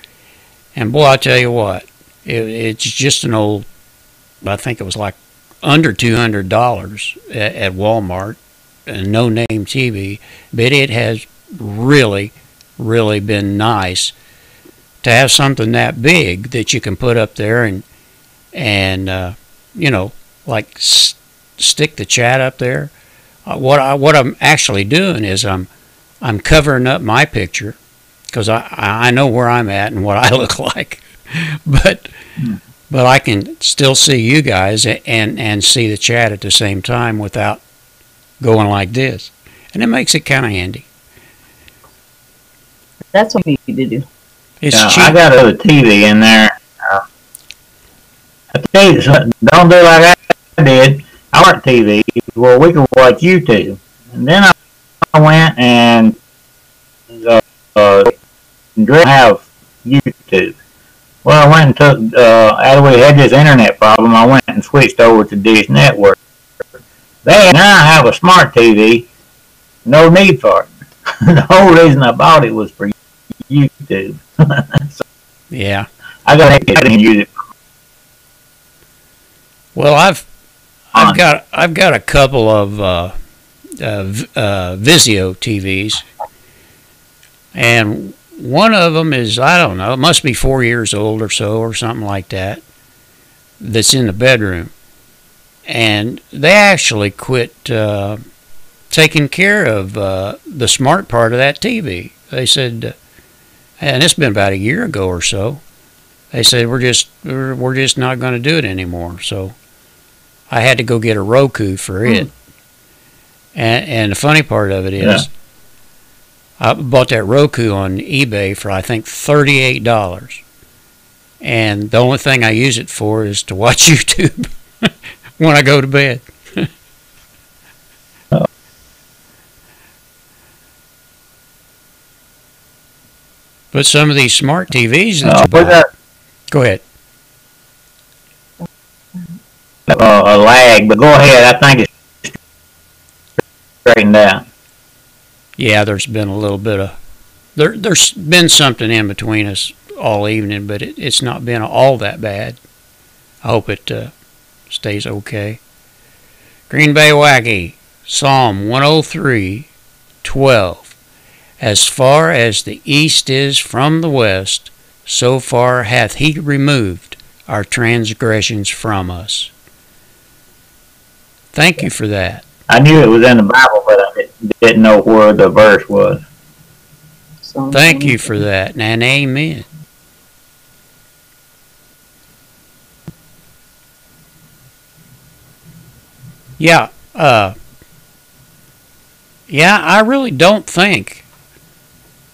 And boy, I tell you what, it's just an old, I think it was like under $200 at Walmart, a no-name TV, but it has really, really been nice to have something that big that you can put up there and you know, like stick the chat up there. What I'm actually doing is I'm covering up my picture because I know where I'm at and what I look like, but I can still see you guys and see the chat at the same time without going like this, and it makes it kind of handy. That's what we need to do. It's Yeah, cheap. I got a TV in there. I tell you something, don't do like I did. I want TV where we could watch YouTube. And then I went and didn't have YouTube. Well, I went and took, after we had this internet problem, I went and switched over to Dish Network. Now I have a smart TV, no need for it. The whole reason I bought it was for YouTube. So Yeah. I got to use it. Well, I've got a couple of Vizio TVs, and one of them is, I don't know, it must be 4 years old or so or something like that. That's in the bedroom, and they actually quit taking care of the smart part of that TV. They said, and it's been about a year ago or so. They said we're just not going to do it anymore. So I had to go get a Roku for it. And the funny part of it is, I bought that Roku on eBay for I think $38. And the only thing I use it for is to watch YouTube when I go to bed. But some of these smart TVs that you buy, Go ahead. A lag, but go ahead. I think it's straightened out. Yeah, there's been a little bit of there's been something in between us all evening, but it's not been all that bad. I hope it stays okay. Green Bay Wacky, Psalm 103:12. As far as the east is from the west, so far hath he removed our transgressions from us. Thank you for that. I knew it was in the Bible, but I didn't know where the verse was. Thank you for that, and amen. Yeah, I really don't think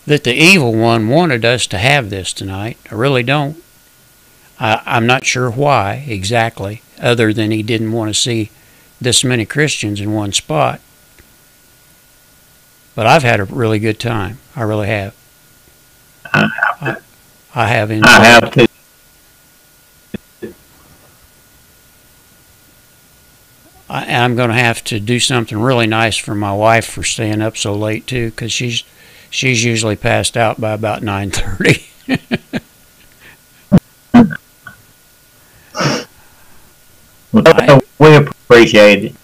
that the evil one wanted us to have this tonight. I really don't. I'm not sure why exactly, other than he didn't want to see this many Christians in one spot. But I've had a really good time. I really have. I have enjoyed I have to. I'm going to have to do something really nice for my wife for staying up so late too, because she's usually passed out by about 9:30. We appreciate it.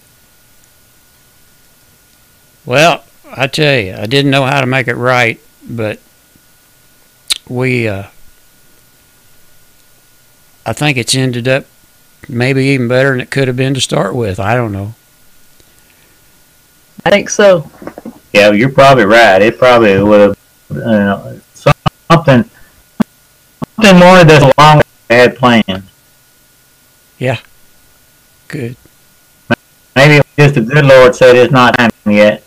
Well, I tell you, I didn't know how to make it right, but I think it's ended up maybe even better than it could have been to start with. I don't know. I think so. Yeah, you're probably right. It probably would have something more than long as I had planned. Yeah. Good. Maybe just the good Lord said it's not time yet.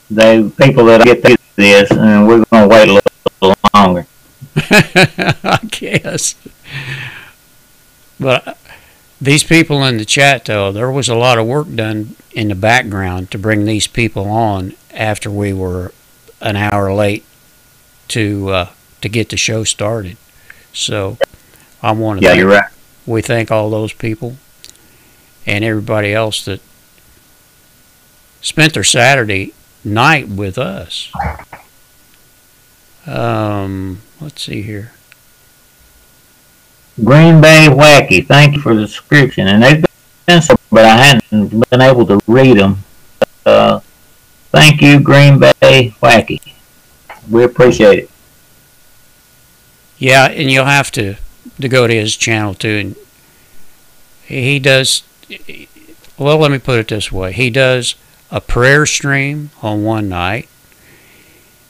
People that get this, and we're going to wait a little longer. I guess. But these people in the chat, though, there was a lot of work done in the background to bring these people on after we were an hour late to get the show started. So I want to you're right. We thank all those people and everybody else that spent their Saturday night with us. Let's see here. Green Bay Wacky, thank you for the description. And they've been some, but I hadn't been able to read them. Thank you, Green Bay Wacky. We appreciate it. Yeah, and you'll have to go to his channel too. And he does, well, let me put it this way. He does a prayer stream on one night.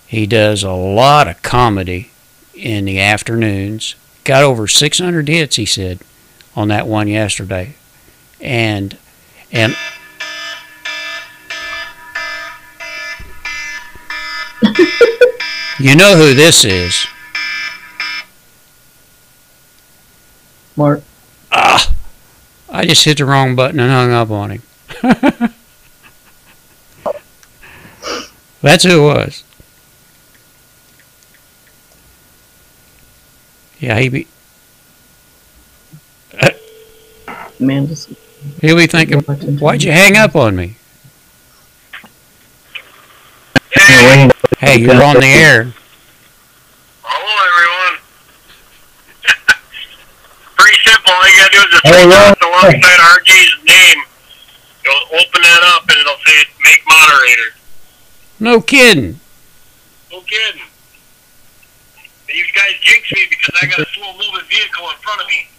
He does a lot of comedy in the afternoons. Got over 600 hits, he said, on that one yesterday. And you know who this is? Mark. I just hit the wrong button and hung up on him. That's who it was. Yeah, he'll be thinking, why'd you hang up on me? Hey, you're on the air. Hello, everyone. Pretty simple. All you gotta do is just click on the website RG's name. You'll open that up and it'll say make moderator. No kidding. No kidding. You guys jinx me because I got a slow moving vehicle in front of me.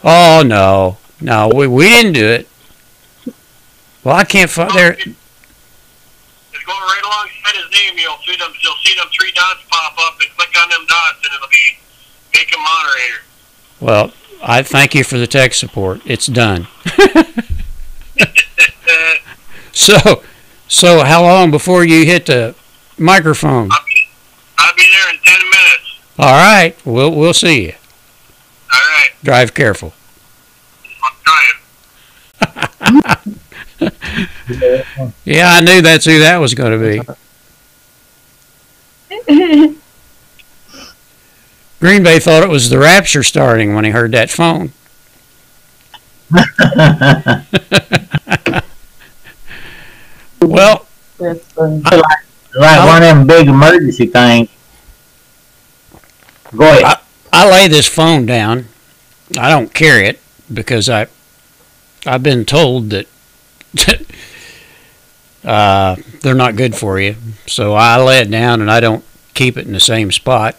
Oh, no. No, we didn't do it. Well, I can't find there. Just go right alongside his name. You'll see them 3 dots pop up and click on them dots and it'll be make a moderator. Well, I thank you for the tech support. It's done. So how long before you hit the microphone? I'll be there in 10 minutes. All right. We'll see you. All right. Drive careful. I'm trying. Yeah, I knew that's who that was going to be. Green Bay thought it was the rapture starting when he heard that phone. Well, That's funny. Like one of them big emergency things. Go ahead. I lay this phone down. I don't carry it because I've been told that they're not good for you. So I lay it down and I don't keep it in the same spot.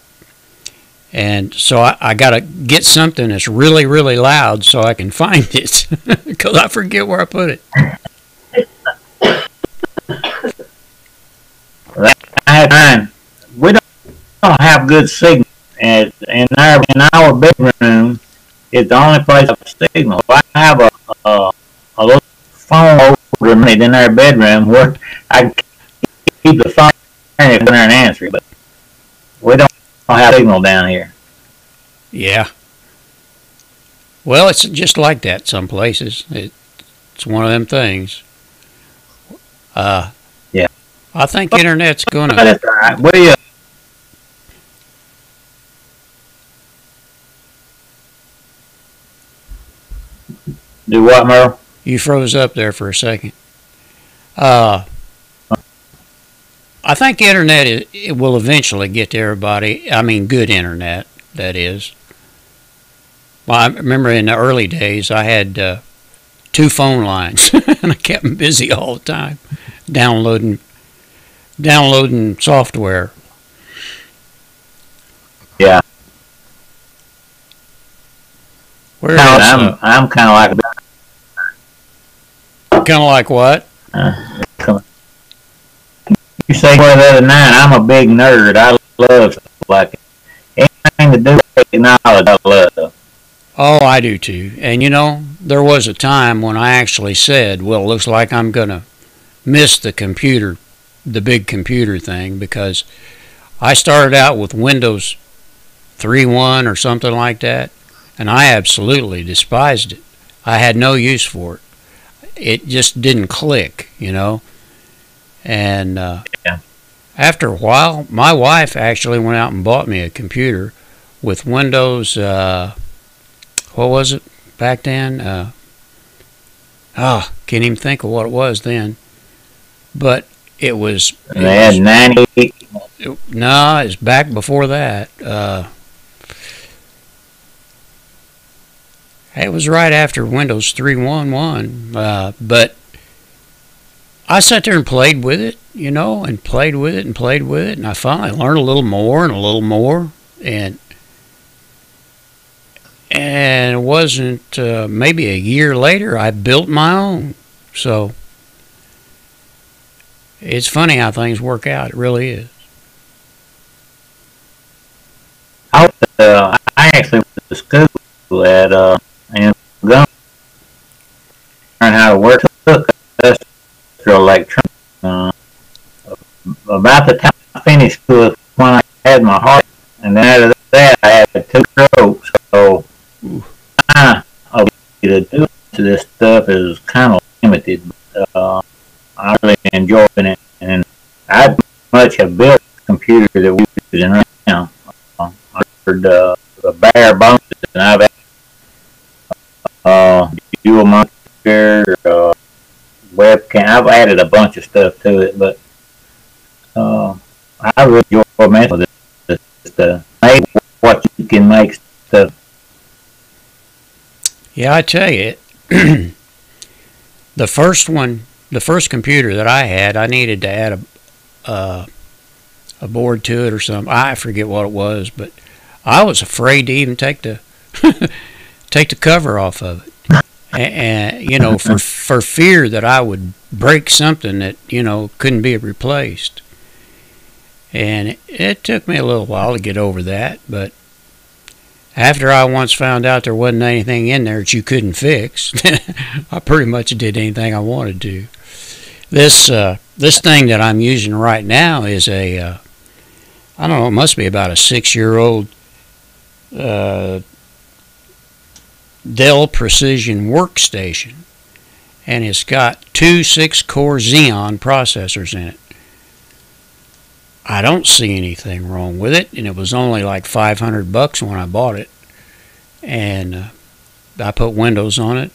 And so I got to get something that's really, really loud so I can find it because I forget where I put it. We don't have good signal. And in our bedroom, it's the only place I have signal. I have a little phone over me in our bedroom where I can keep the phone in there and answer it. But we don't have signal down here. Yeah. Well, it's just like that some places. It's one of them things. Yeah. I think internet's going to... That's all right. What do you... Do what, Merle? You froze up there for a second. I think internet it will eventually get to everybody. I mean, good internet, that is. Well, I remember in the early days, I had 2 phone lines, and I kept them busy all the time, downloading software. Yeah. Where is, I'm kind of like... Kind of like what? You say the other night, I'm a big nerd. I love stuff like it. Anything to do with technology, I love. Oh, I do too. And you know, there was a time when I actually said, well, it looks like I'm going to miss the computer, the big computer thing, because I started out with Windows 3.1 or something like that, and I absolutely despised it. I had no use for it. It just didn't click, you know. And Yeah. after a while, my wife actually went out and bought me a computer with Windows, what was it back then? Can't even think of what it was then. But it was... And they had 98. No, it's back before that. It was right after Windows 3.1.1, but I sat there and played with it, you know, and played with it, and I finally learned a little more, and it wasn't maybe a year later I built my own. So it's funny how things work out. It really is. I actually went to school at and learn how to work industrial electronics. About the time I finished school, when I had my heart, and then after that I had 2 strokes. So my ability to do this stuff is kind of limited. But, I really enjoy it, and I much have built the computer that we're using right now. I heard the bare bones, and I've dual monitor, webcam. I've added a bunch of stuff to it, but I really enjoy messing with it. To make what you can make stuff. Yeah, I tell you, the first computer that I had, I needed to add a board to it or something. I forget what it was, but I was afraid to even take the take the cover off of it, and you know, for fear that I would break something that, you know, couldn't be replaced. And it took me a little while to get over that, but after I once found out there wasn't anything in there that you couldn't fix, I pretty much did anything I wanted to. This thing that I'm using right now is a I don't know, it must be about a 6-year-old Dell Precision workstation, and it's got 2 6-core Xeon processors in it. I don't see anything wrong with it, and it was only like $500 when I bought it. And I put windows on it.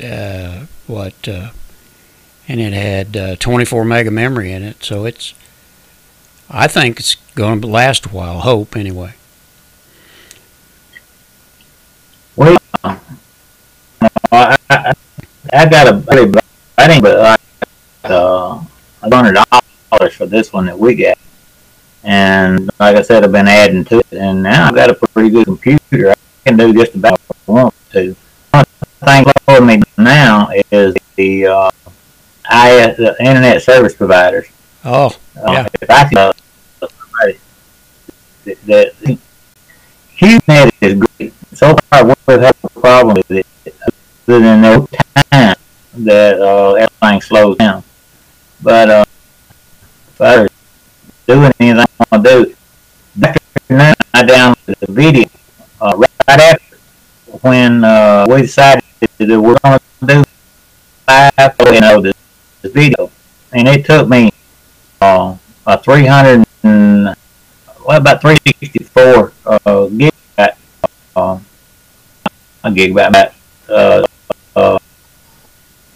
And it had 24 mega memory in it, so I think it's going to last a while. Hope anyway. Well, I got a pretty bad, but $100 for this one that we got. And like I said, I've been adding to it, and now I've got a pretty good computer. I can do just about what I want to. The thing for me now is the internet service providers. Oh, yeah. If I can, the HughesNet is great. So far, we've had a problem with it, other than no time that everything slows down. But if I was doing anything I want to do, back then I downloaded the video right after when we decided that we're going to do this video, and it took me a 300 and about 364 gigabyte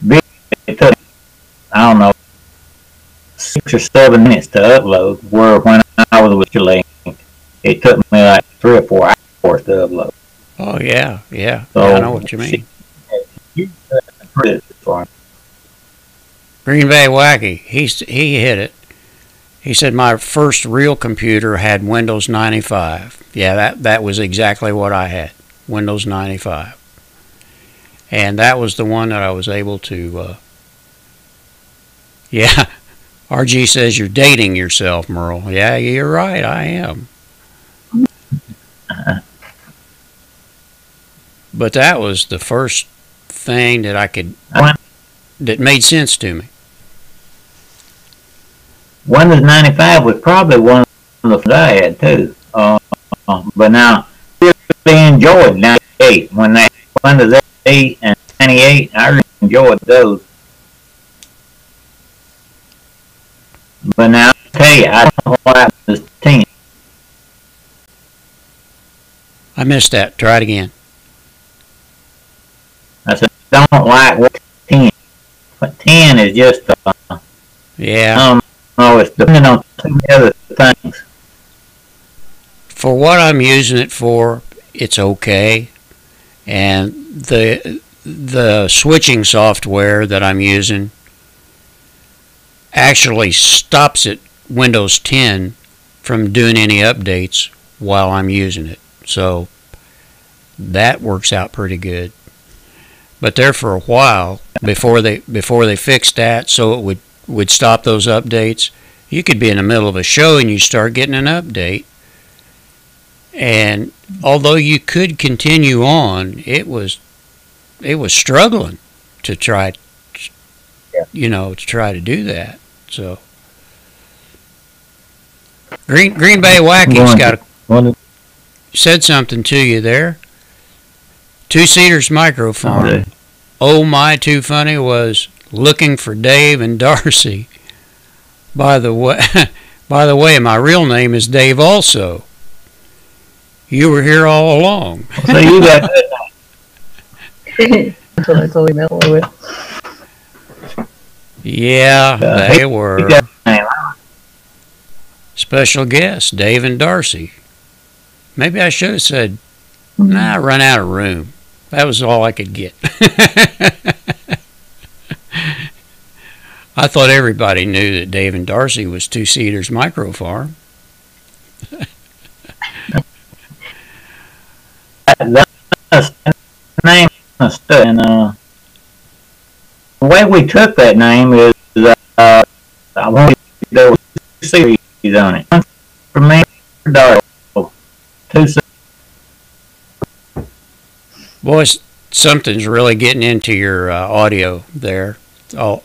video. It took, I don't know, 6 or 7 minutes to upload, where when I was with your link, it took me like 3 or 4 hours to upload. Oh, yeah. So, I know what you mean. Green Bay Wacky, he hit it. He said my first real computer had Windows 95. Yeah, that was exactly what I had, Windows 95. And that was the one that I was able to, yeah, RG says you're dating yourself, Merle. Yeah, you're right, I am. But that was the first thing that that made sense to me. Windows 95 was probably one of the first I had too. But now, I really enjoyed 98. When they Windows 8 and 98, I really enjoyed those. But now, I'll tell you, I don't know what happened to 10. I missed that. Try it again. I said, I don't like what 10. But 10 is just, yeah. It's depending on too many other things. For what I'm using it for, it's okay. And the switching software that I'm using actually stops it, Windows 10, from doing any updates while I'm using it. So that works out pretty good. But there for a while, before they fixed that so it would stop those updates, you could be in the middle of a show and you start getting an update. And although you could continue on, it was struggling to try, to try to do that. So Green Bay Wacky's said something to you there. Two Cedars Micro Farm. Okay. Oh my, too funny was looking for Dave and Darcy. By the way, my real name is Dave also. You were here all along. So you got That's what I told him with. Yeah, they were special guests, Dave and Darcy. Maybe I should have said, I run out of room. That was all I could get. I thought everybody knew that Dave and Darcy was Two Cedars Micro Farm. That's the name stood. And the way we took that name is I wanted there was 2 series on it. One for me, for Darcy. 2 series. Boys, something's really getting into your audio there. Oh,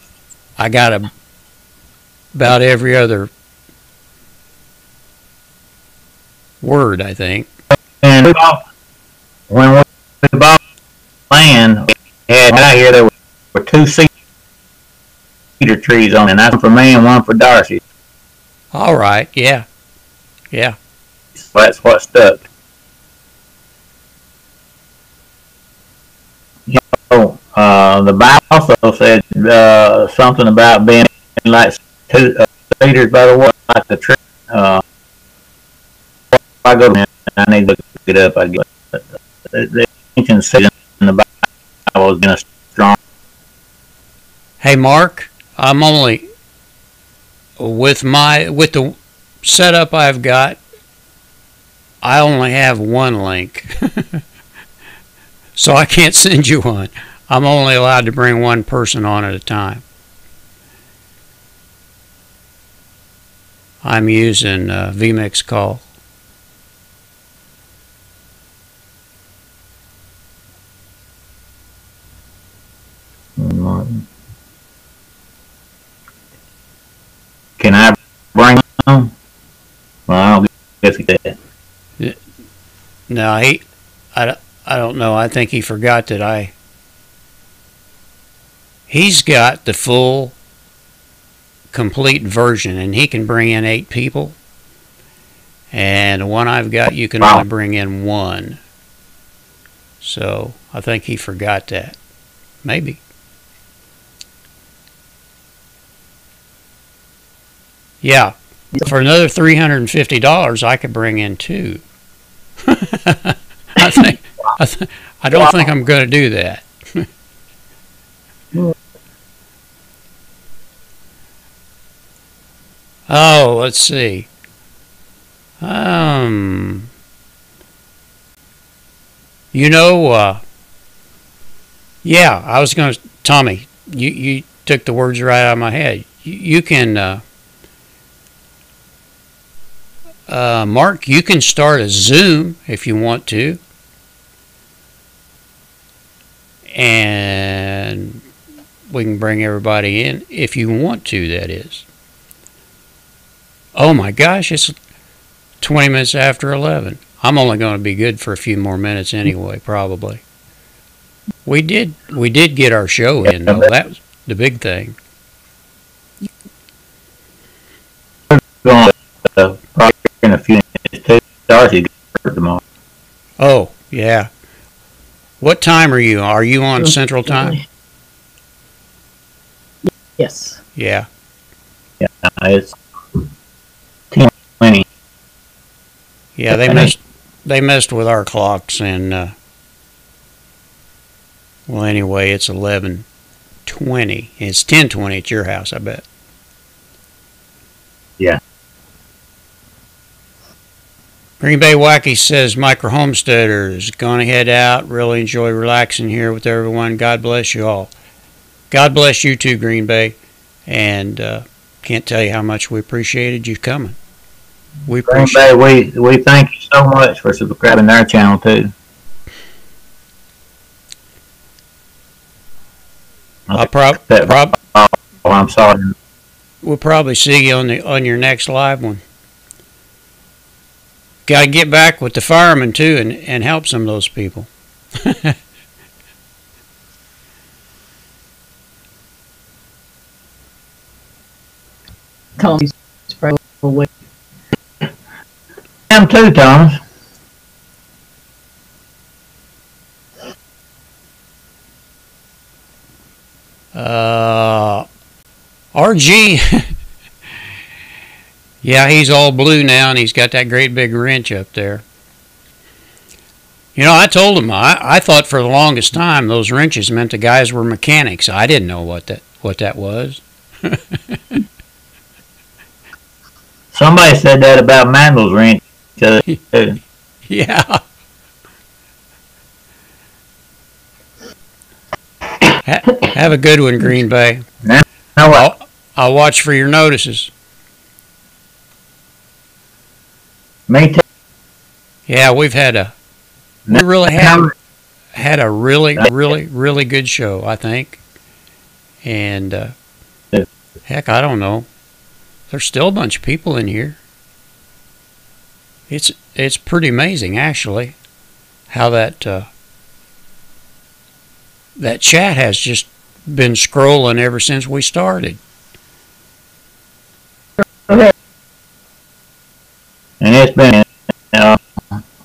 I got about every other word, I think. And when we bought land, we had out here there were 2 cedar trees on it. And that's one for me and one for Darcy. All right. Yeah. Yeah. That's what stuck. The Bible also said something about being like two cedars by the water, like the tree. I go and I need to look it up. I guess the ancient cedars in the Bible is being strong. Hey, Mark, I'm only with the setup I've got. I only have one link, so I can't send you one. I'm only allowed to bring one person on at a time. I'm using vMix Call. Can I bring them? Well, I don't guess he did. No, I don't know. I think he forgot that he's got the full, complete version, and he can bring in 8 people. And the one I've got, you can only bring in 1. So I think he forgot that. Maybe. Yeah. For another $350, I could bring in 2. I don't think I'm going to do that. Oh, let's see. Yeah, I was going to, Tommy, you took the words right out of my head. You can, Mark, you can start a Zoom if you want to. And we can bring everybody in if you want to, that is. Oh my gosh, it's 20 minutes after 11. I'm only going to be good for a few more minutes anyway, probably. We did get our show in, though. That was the big thing. Probably in a few minutes too. Darcy tomorrow. Oh, yeah. What time are you? Are you on Central Time? Yes. Yeah. Yeah, it's 10:20. Yeah, they messed with our clocks, and well, anyway, it's 11:20. It's 10:20 at your house, I bet. Yeah. Green Bay Wacky says, Micro Homesteaders, gonna head out. Really enjoy relaxing here with everyone. God bless you all. God bless you too, Green Bay. And can't tell you how much we appreciated you coming. We appreciate Green Bay, we thank you so much for subscribing to our channel too. I'm sorry. We'll probably see you on your next live one. Got to get back with the firemen too and help some of those people. Tommy's probably. I'm too, Thomas. RG. Yeah, he's all blue now, and he's got that great big wrench up there. You know, I told him I thought for the longest time those wrenches meant the guys were mechanics. I didn't know what that was. Somebody said that about Mandel's wrench too. Yeah. Have a good one, Green Bay. I'll watch for your notices. Me too. Yeah, we really had a really good show, I think. And heck, I don't know. There's still a bunch of people in here. It's pretty amazing, actually, how that chat has just been scrolling ever since we started. it's been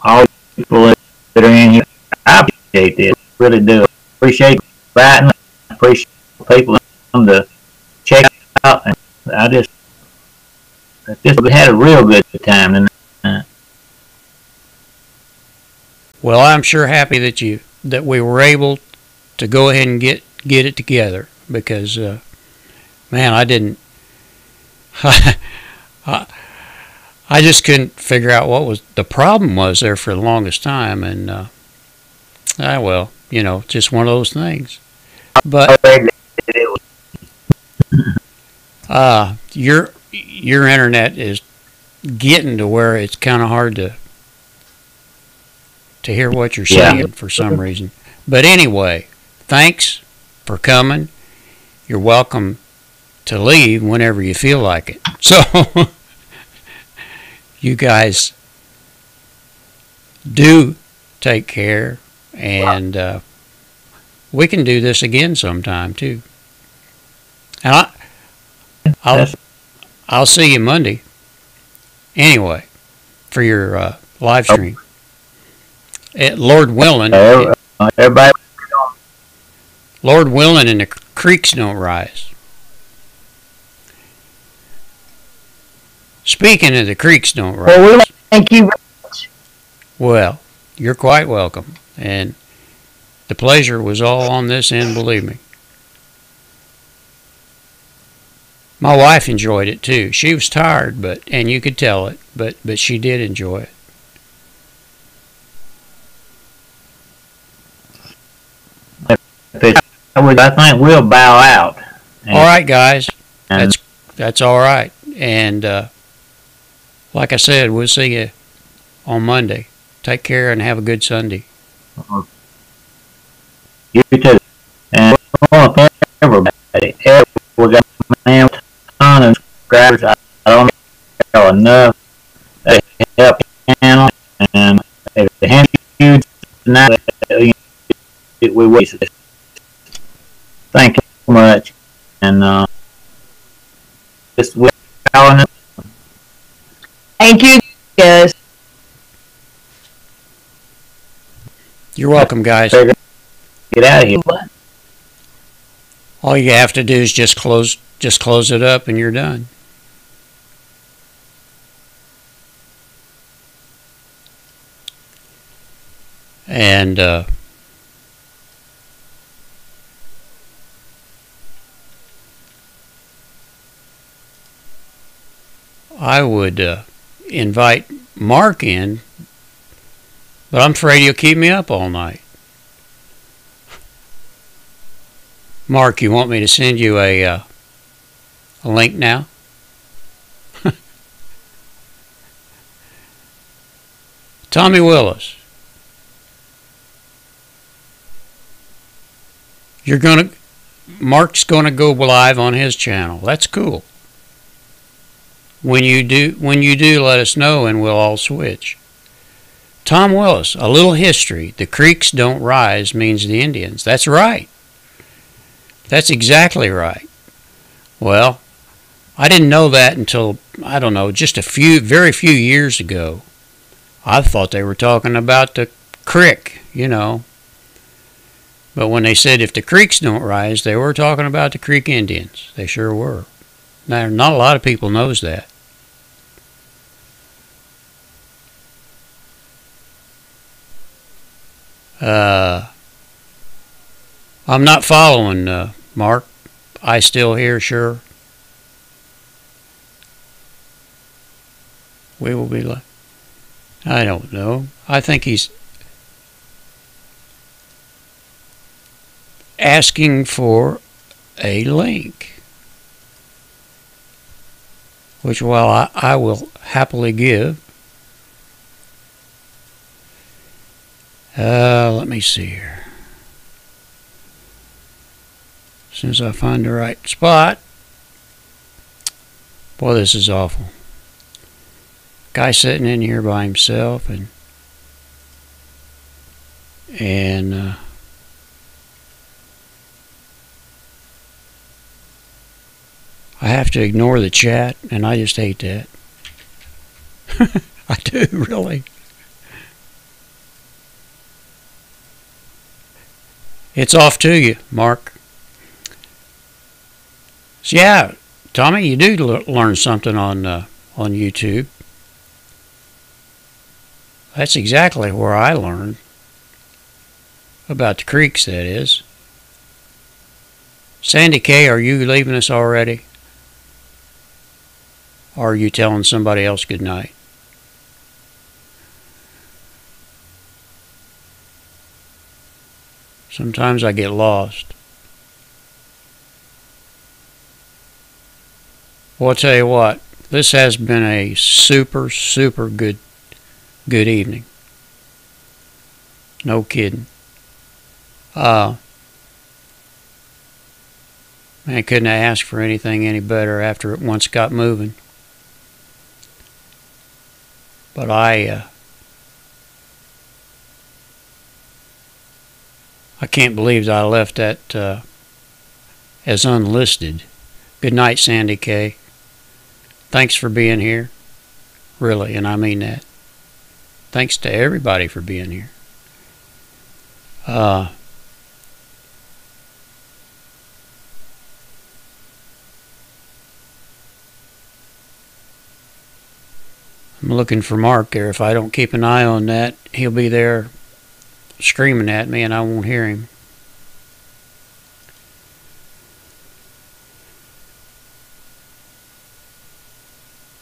all people that are in here. I appreciate this, really do. Appreciate writing. Appreciate people to check out. And I just had a real good time tonight. Well, I'm sure happy that we were able to go ahead and get it together, because man, I didn't I just couldn't figure out what was the problem was there for the longest time, and well, just one of those things. But your internet is getting to where it's kind of hard to hear what you're saying for some reason. But anyway, thanks for coming. You're welcome to leave whenever you feel like it. So you guys do take care, and we can do this again sometime too. And I'll see you Monday anyway for your live stream. Lord willing, everybody. Lord willing, and the creeks don't rise. Speaking of the creeks don't rise. Well, thank you very much. Well, you're quite welcome, and the pleasure was all on this end, believe me. My wife enjoyed it too. She was tired, and you could tell it, but she did enjoy it. I think we'll bow out. All right, guys. That's all right. And like I said, we'll see you on Monday. Take care and have a good Sunday. You too. And I want to thank everybody. We got a ton of subscribers. I don't know enough to help the channel. And if the hand you tonight, we wasted. Thank you so much. And just Thank you, guys. You're welcome, guys. Get out of here. All you have to do is just close it up, and you're done. And I would invite Mark in, but I'm afraid he'll keep me up all night. Mark, you want me to send you a link now? Tommy Willis, Mark's gonna go live on his channel. That's cool. When you do, let us know, and we'll all switch. Tom Willis, a little history. The creeks don't rise means the Indians. That's right. That's exactly right. Well, I didn't know that until, I don't know, just very few years ago. I thought they were talking about the creek, But when they said if the creeks don't rise, they were talking about the Creek Indians. They sure were. Now, not a lot of people knows that. I'm not following, Mark. I still here, sure. We will be I don't know. I think he's asking for a link, which, well, I will happily give. Let me see here. As soon as I find the right spot. Boy, this is awful. Guy sitting in here by himself, and I have to ignore the chat, and I just hate that. I do, really. It's off to you, Mark. So yeah, Tommy, you do learn something on YouTube. That's exactly where I learned about the creeks, that is. Sandy K, are you leaving us already? Or are you telling somebody else good night? Sometimes I get lost. Well, I'll tell you what, this has been a super, super good evening. No kidding. Man, couldn't have asked for anything any better after it once got moving. But I can't believe that I left that as unlisted. Good night, Sandy K. Thanks for being here. Really, and I mean that. Thanks to everybody for being here. I'm looking for Mark there. If I don't keep an eye on that, he'll be there screaming at me and I won't hear him.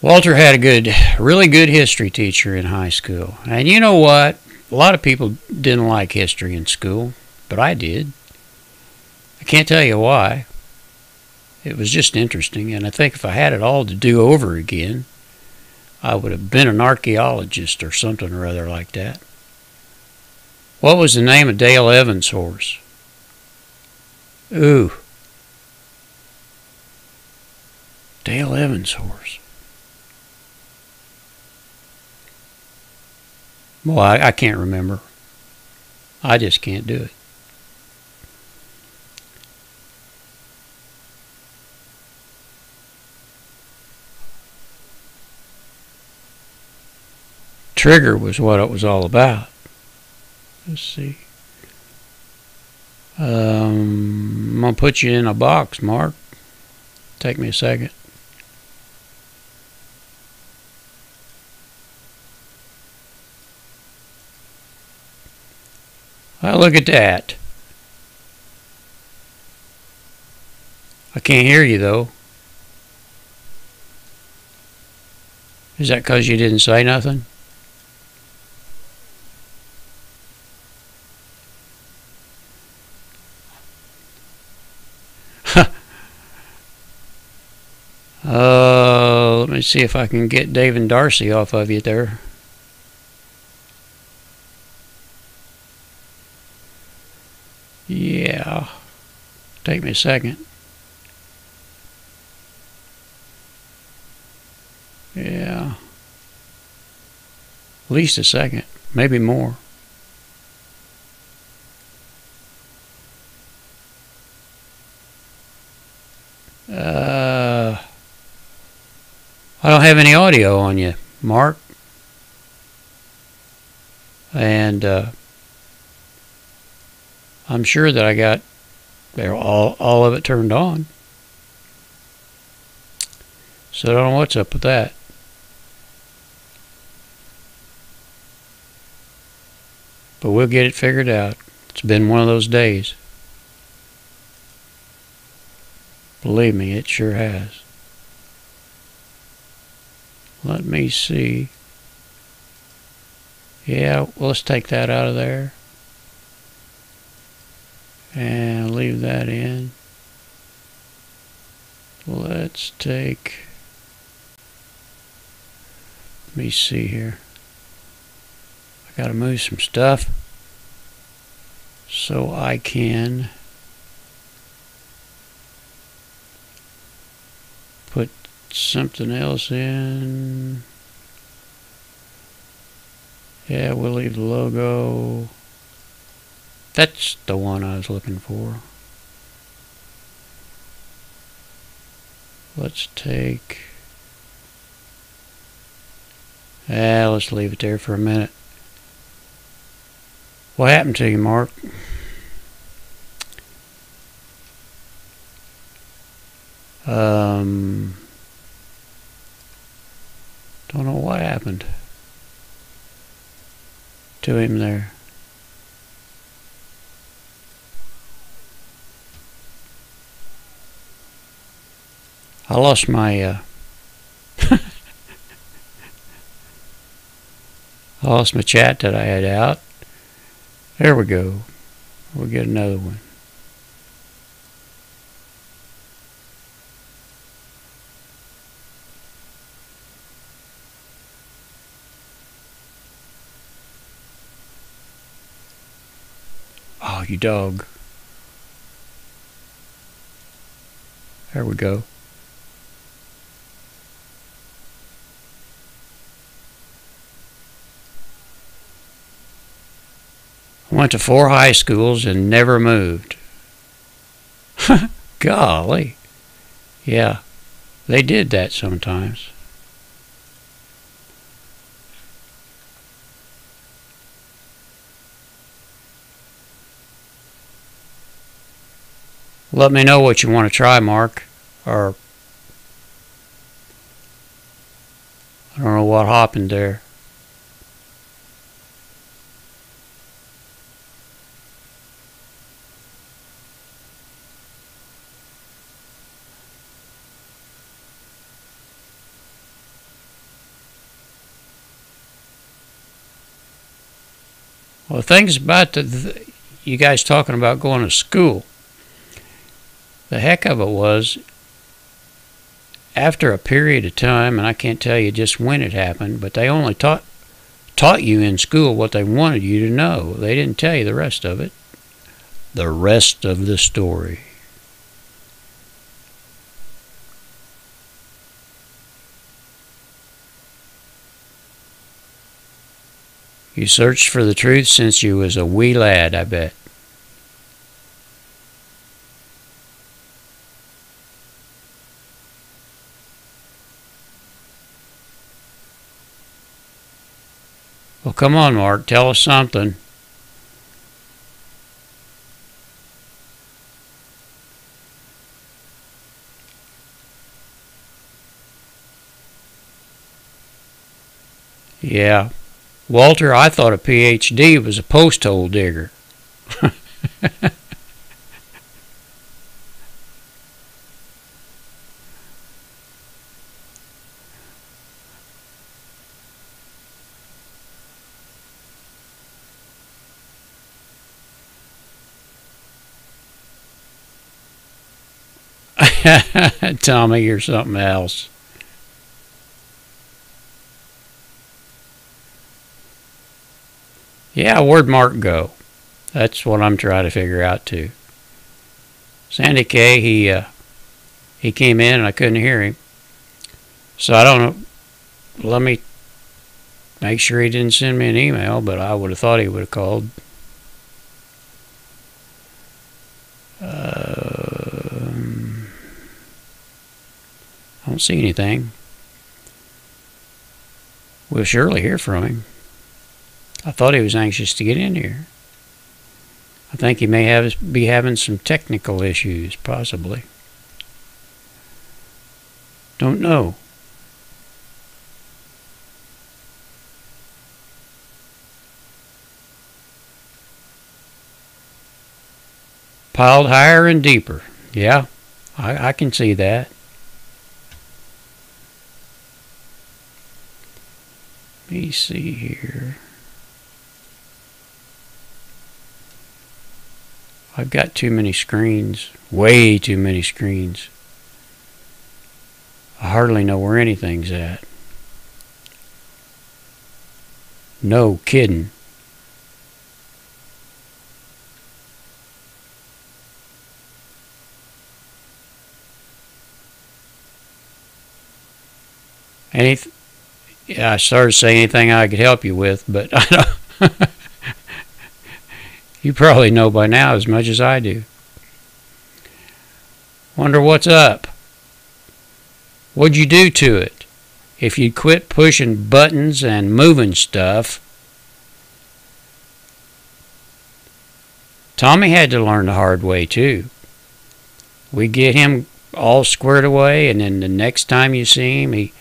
Walter had a really good history teacher in high school. And you know what? A lot of people didn't like history in school, but I did. I can't tell you why. It was just interesting, and I think if I had it all to do over again, I would have been an archaeologist or something or other like that. What was the name of Dale Evans' horse? Ooh. Dale Evans' horse. Well, I can't remember. I just can't do it. Trigger was what it was all about. Let's see. I'm going to put you in a box, Mark. Take me a second. Well, look at that. I can't hear you, though. Is that because you didn't say nothing? Let me see if I can get Dave and Darcy off of you there. Yeah. Take me a second. Yeah. At least a second. Maybe more. I don't have any audio on you, Mark. And I'm sure that I got all of it turned on. So I don't know what's up with that. But we'll get it figured out. It's been one of those days. Believe me, it sure has. Let me see. Yeah, well, let's take that out of there. And leave that in. Let's take... Let me see here. I gotta move some stuff so I can put something else in. Yeah, we'll leave the logo. That's the one I was looking for. Let's take Let's leave it there for a minute. What happened to you, Mark? Don't know what happened to him there. I lost my I lost my chat that I had out. There we go. We'll get another one. Oh, you dog. There we go. I went to 4 high schools and never moved. Golly. Yeah, they did that sometimes. Let me know what you want to try, Mark. Or I don't know what happened there. Well, the thing's about you guys talking about going to school. The heck of it was, after a period of time, and I can't tell you just when it happened, but they only taught you in school what they wanted you to know. They didn't tell you the rest of it. The rest of the story. You searched for the truth since you was a wee lad, I bet. Well, come on, Mark. Tell us something. Yeah. Walter, I thought a PhD was a post hole digger. Tommy, you're something else. Yeah, where'd Mark go? That's what I'm trying to figure out too. Sandy K, he came in and I couldn't hear him. So I don't know. Let me make sure he didn't send me an email, but I would have thought he would have called. I don't see anything. We'll surely hear from him. I thought he was anxious to get in here. I think he may be having some technical issues, possibly. Don't know. Piled higher and deeper. Yeah, I can see that. Let me see here. I've got too many screens. Way too many screens. I hardly know where anything's at. No kidding. Yeah, I started saying anything I could help you with, but I don't. You probably know by now as much as I do. Wonder what's up. What'd you do to it? if you'd quit pushing buttons and moving stuff. Tommy had to learn the hard way too. We get him all squared away, and then the next time you see him,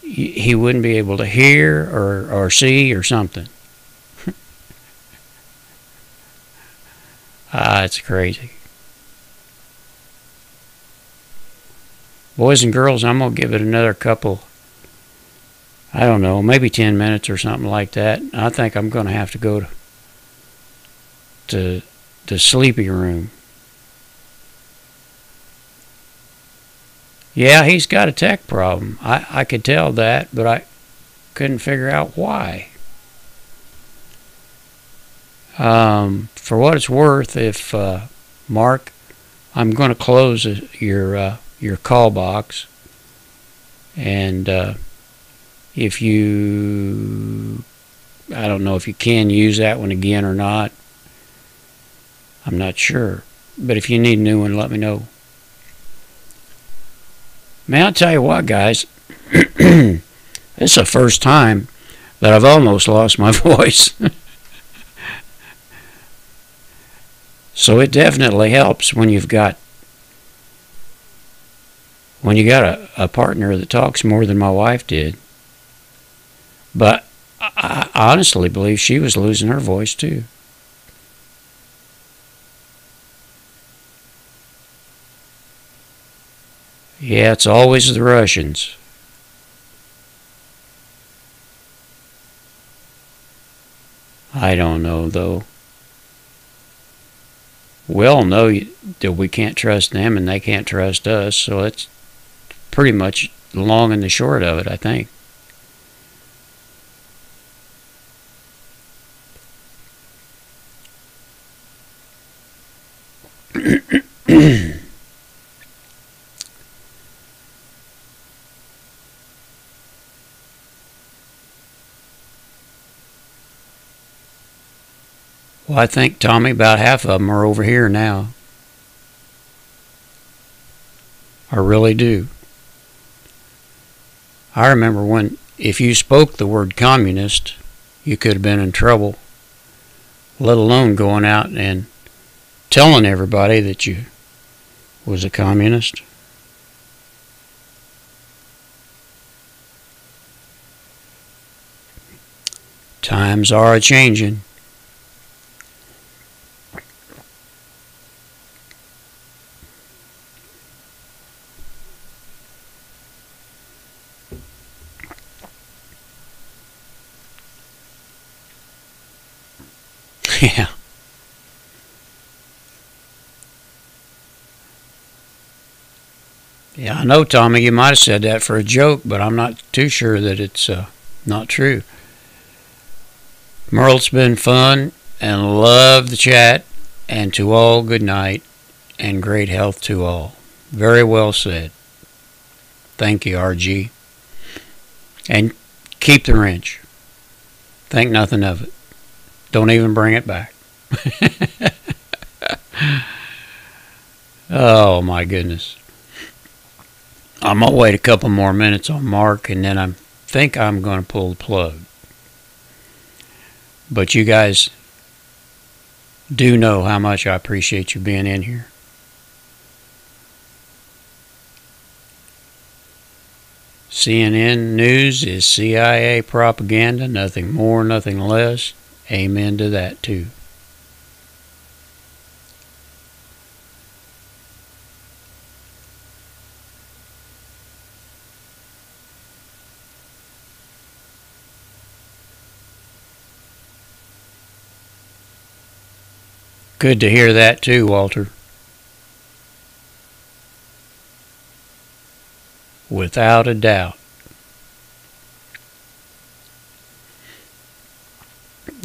he wouldn't be able to hear or see or something. It's crazy. Boys and girls, I'm going to give it another couple, I don't know, maybe 10 minutes or something like that. I think I'm going to have to go to the sleepy room. Yeah, he's got a tech problem. I could tell that, but I couldn't figure out why. For what it's worth, if Mark, I'm going to close your call box, and if you, I don't know if you can use that one again or not. I'm not sure, but if you need a new one, let me know. Man, I'll tell you what, guys, this is the first time that I've almost lost my voice. So it definitely helps when you got a partner that talks more than my wife did. But I honestly believe she was losing her voice too. Yeah, it's always the Russians. I don't know, though. We all know that we can't trust them and they can't trust us, so that's pretty much the long and the short of it, I think. Well, I think, Tommy, about half of them are over here now. I really do. I remember when, if you spoke the word communist, you could have been in trouble, let alone going out and telling everybody that you was a communist. Times are a-changing. Yeah. Yeah, I know, Tommy, you might have said that for a joke, but I'm not too sure that it's not true. Merle, it's been fun, and love the chat, and to all good night, and great health to all. Very well said. Thank you, RG. And keep the wrench. Think nothing of it. Don't even bring it back. Oh, my goodness. I'm going to wait a couple more minutes on Mark, and then I think I'm going to pull the plug. But you guys do know how much I appreciate you being in here. CNN News is CIA propaganda, nothing more, nothing less. Amen to that, too. Good to hear that, too, Walter. Without a doubt.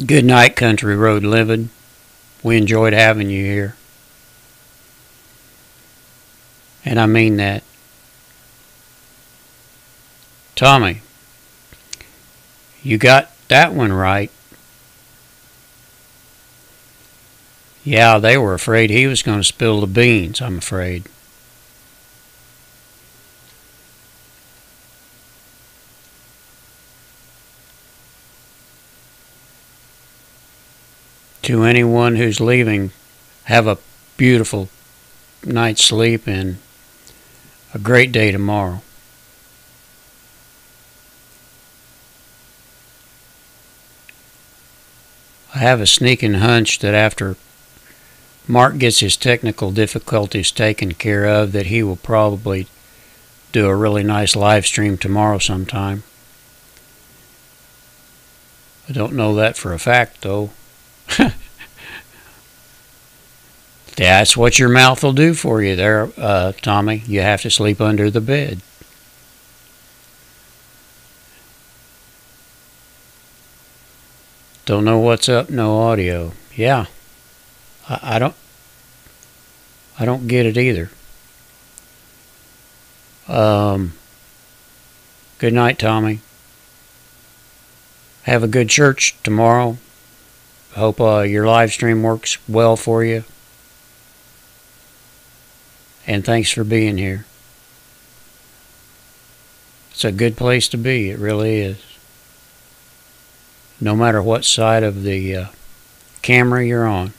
Good night, Country Road Living. We enjoyed having you here. And I mean that. Tommy, you got that one right. Yeah, they were afraid he was going to spill the beans, I'm afraid. To anyone who's leaving, have a beautiful night's sleep and a great day tomorrow. I have a sneaking hunch that after Mark gets his technical difficulties taken care of, that he will probably do a really nice live stream tomorrow sometime. I don't know that for a fact, though. That's what your mouth will do for you there, Tommy. You have to sleep under the bed. Don't know what's up, no audio. Yeah. I don't get it either. Good night, Tommy. Have a good church tomorrow. Hope your live stream works well for you. And thanks for being here. It's a good place to be. It really is. No matter what side of the camera you're on.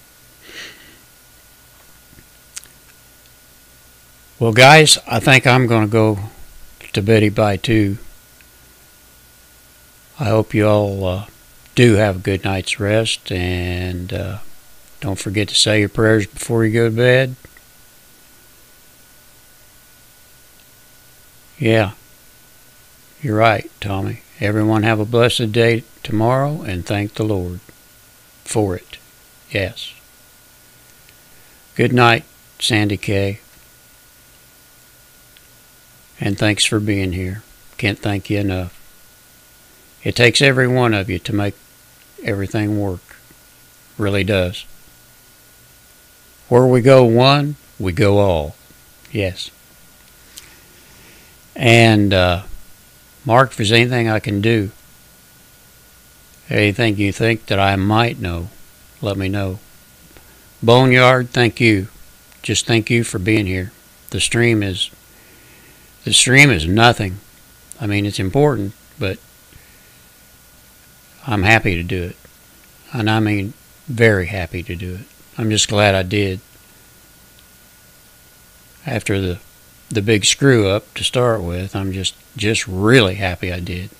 Well, guys, I think I'm going to go to beddy bye too. I hope you all do have a good night's rest, and don't forget to say your prayers before you go to bed. Yeah, you're right, Tommy. Everyone have a blessed day tomorrow, and thank the Lord for it. Yes. Good night, Sandy K. And thanks for being here. Can't thank you enough. It takes every one of you to make everything work. Really does. Where we go one, we go all. Yes. And Mark, if there's anything I can do, anything you think that I might know, let me know. Boneyard, thank you. Just thank you for being here. The stream is nothing. I mean, it's important, but I'm happy to do it. And I mean, very happy to do it. I'm just glad I did. After the big screw up to start with, I'm just really happy I did.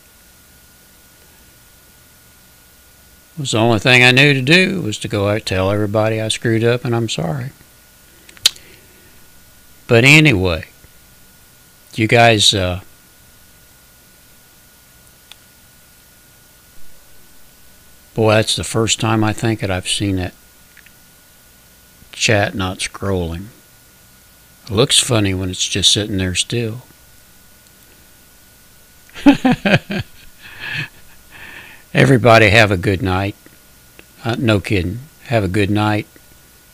It was the only thing I knew to do was to go out and tell everybody I screwed up and I'm sorry. But anyway, you guys, boy, that's the first time I think that I've seen that chat not scrolling. It looks funny when it's just sitting there still. Everybody have a good night. No kidding. Have a good night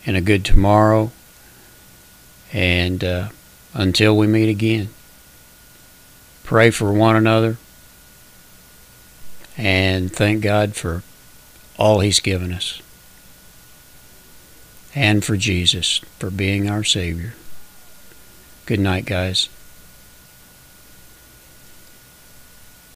and a good tomorrow. And until we meet again, pray for one another. And thank God for all He's given us. And for Jesus for being our Savior. Good night, guys.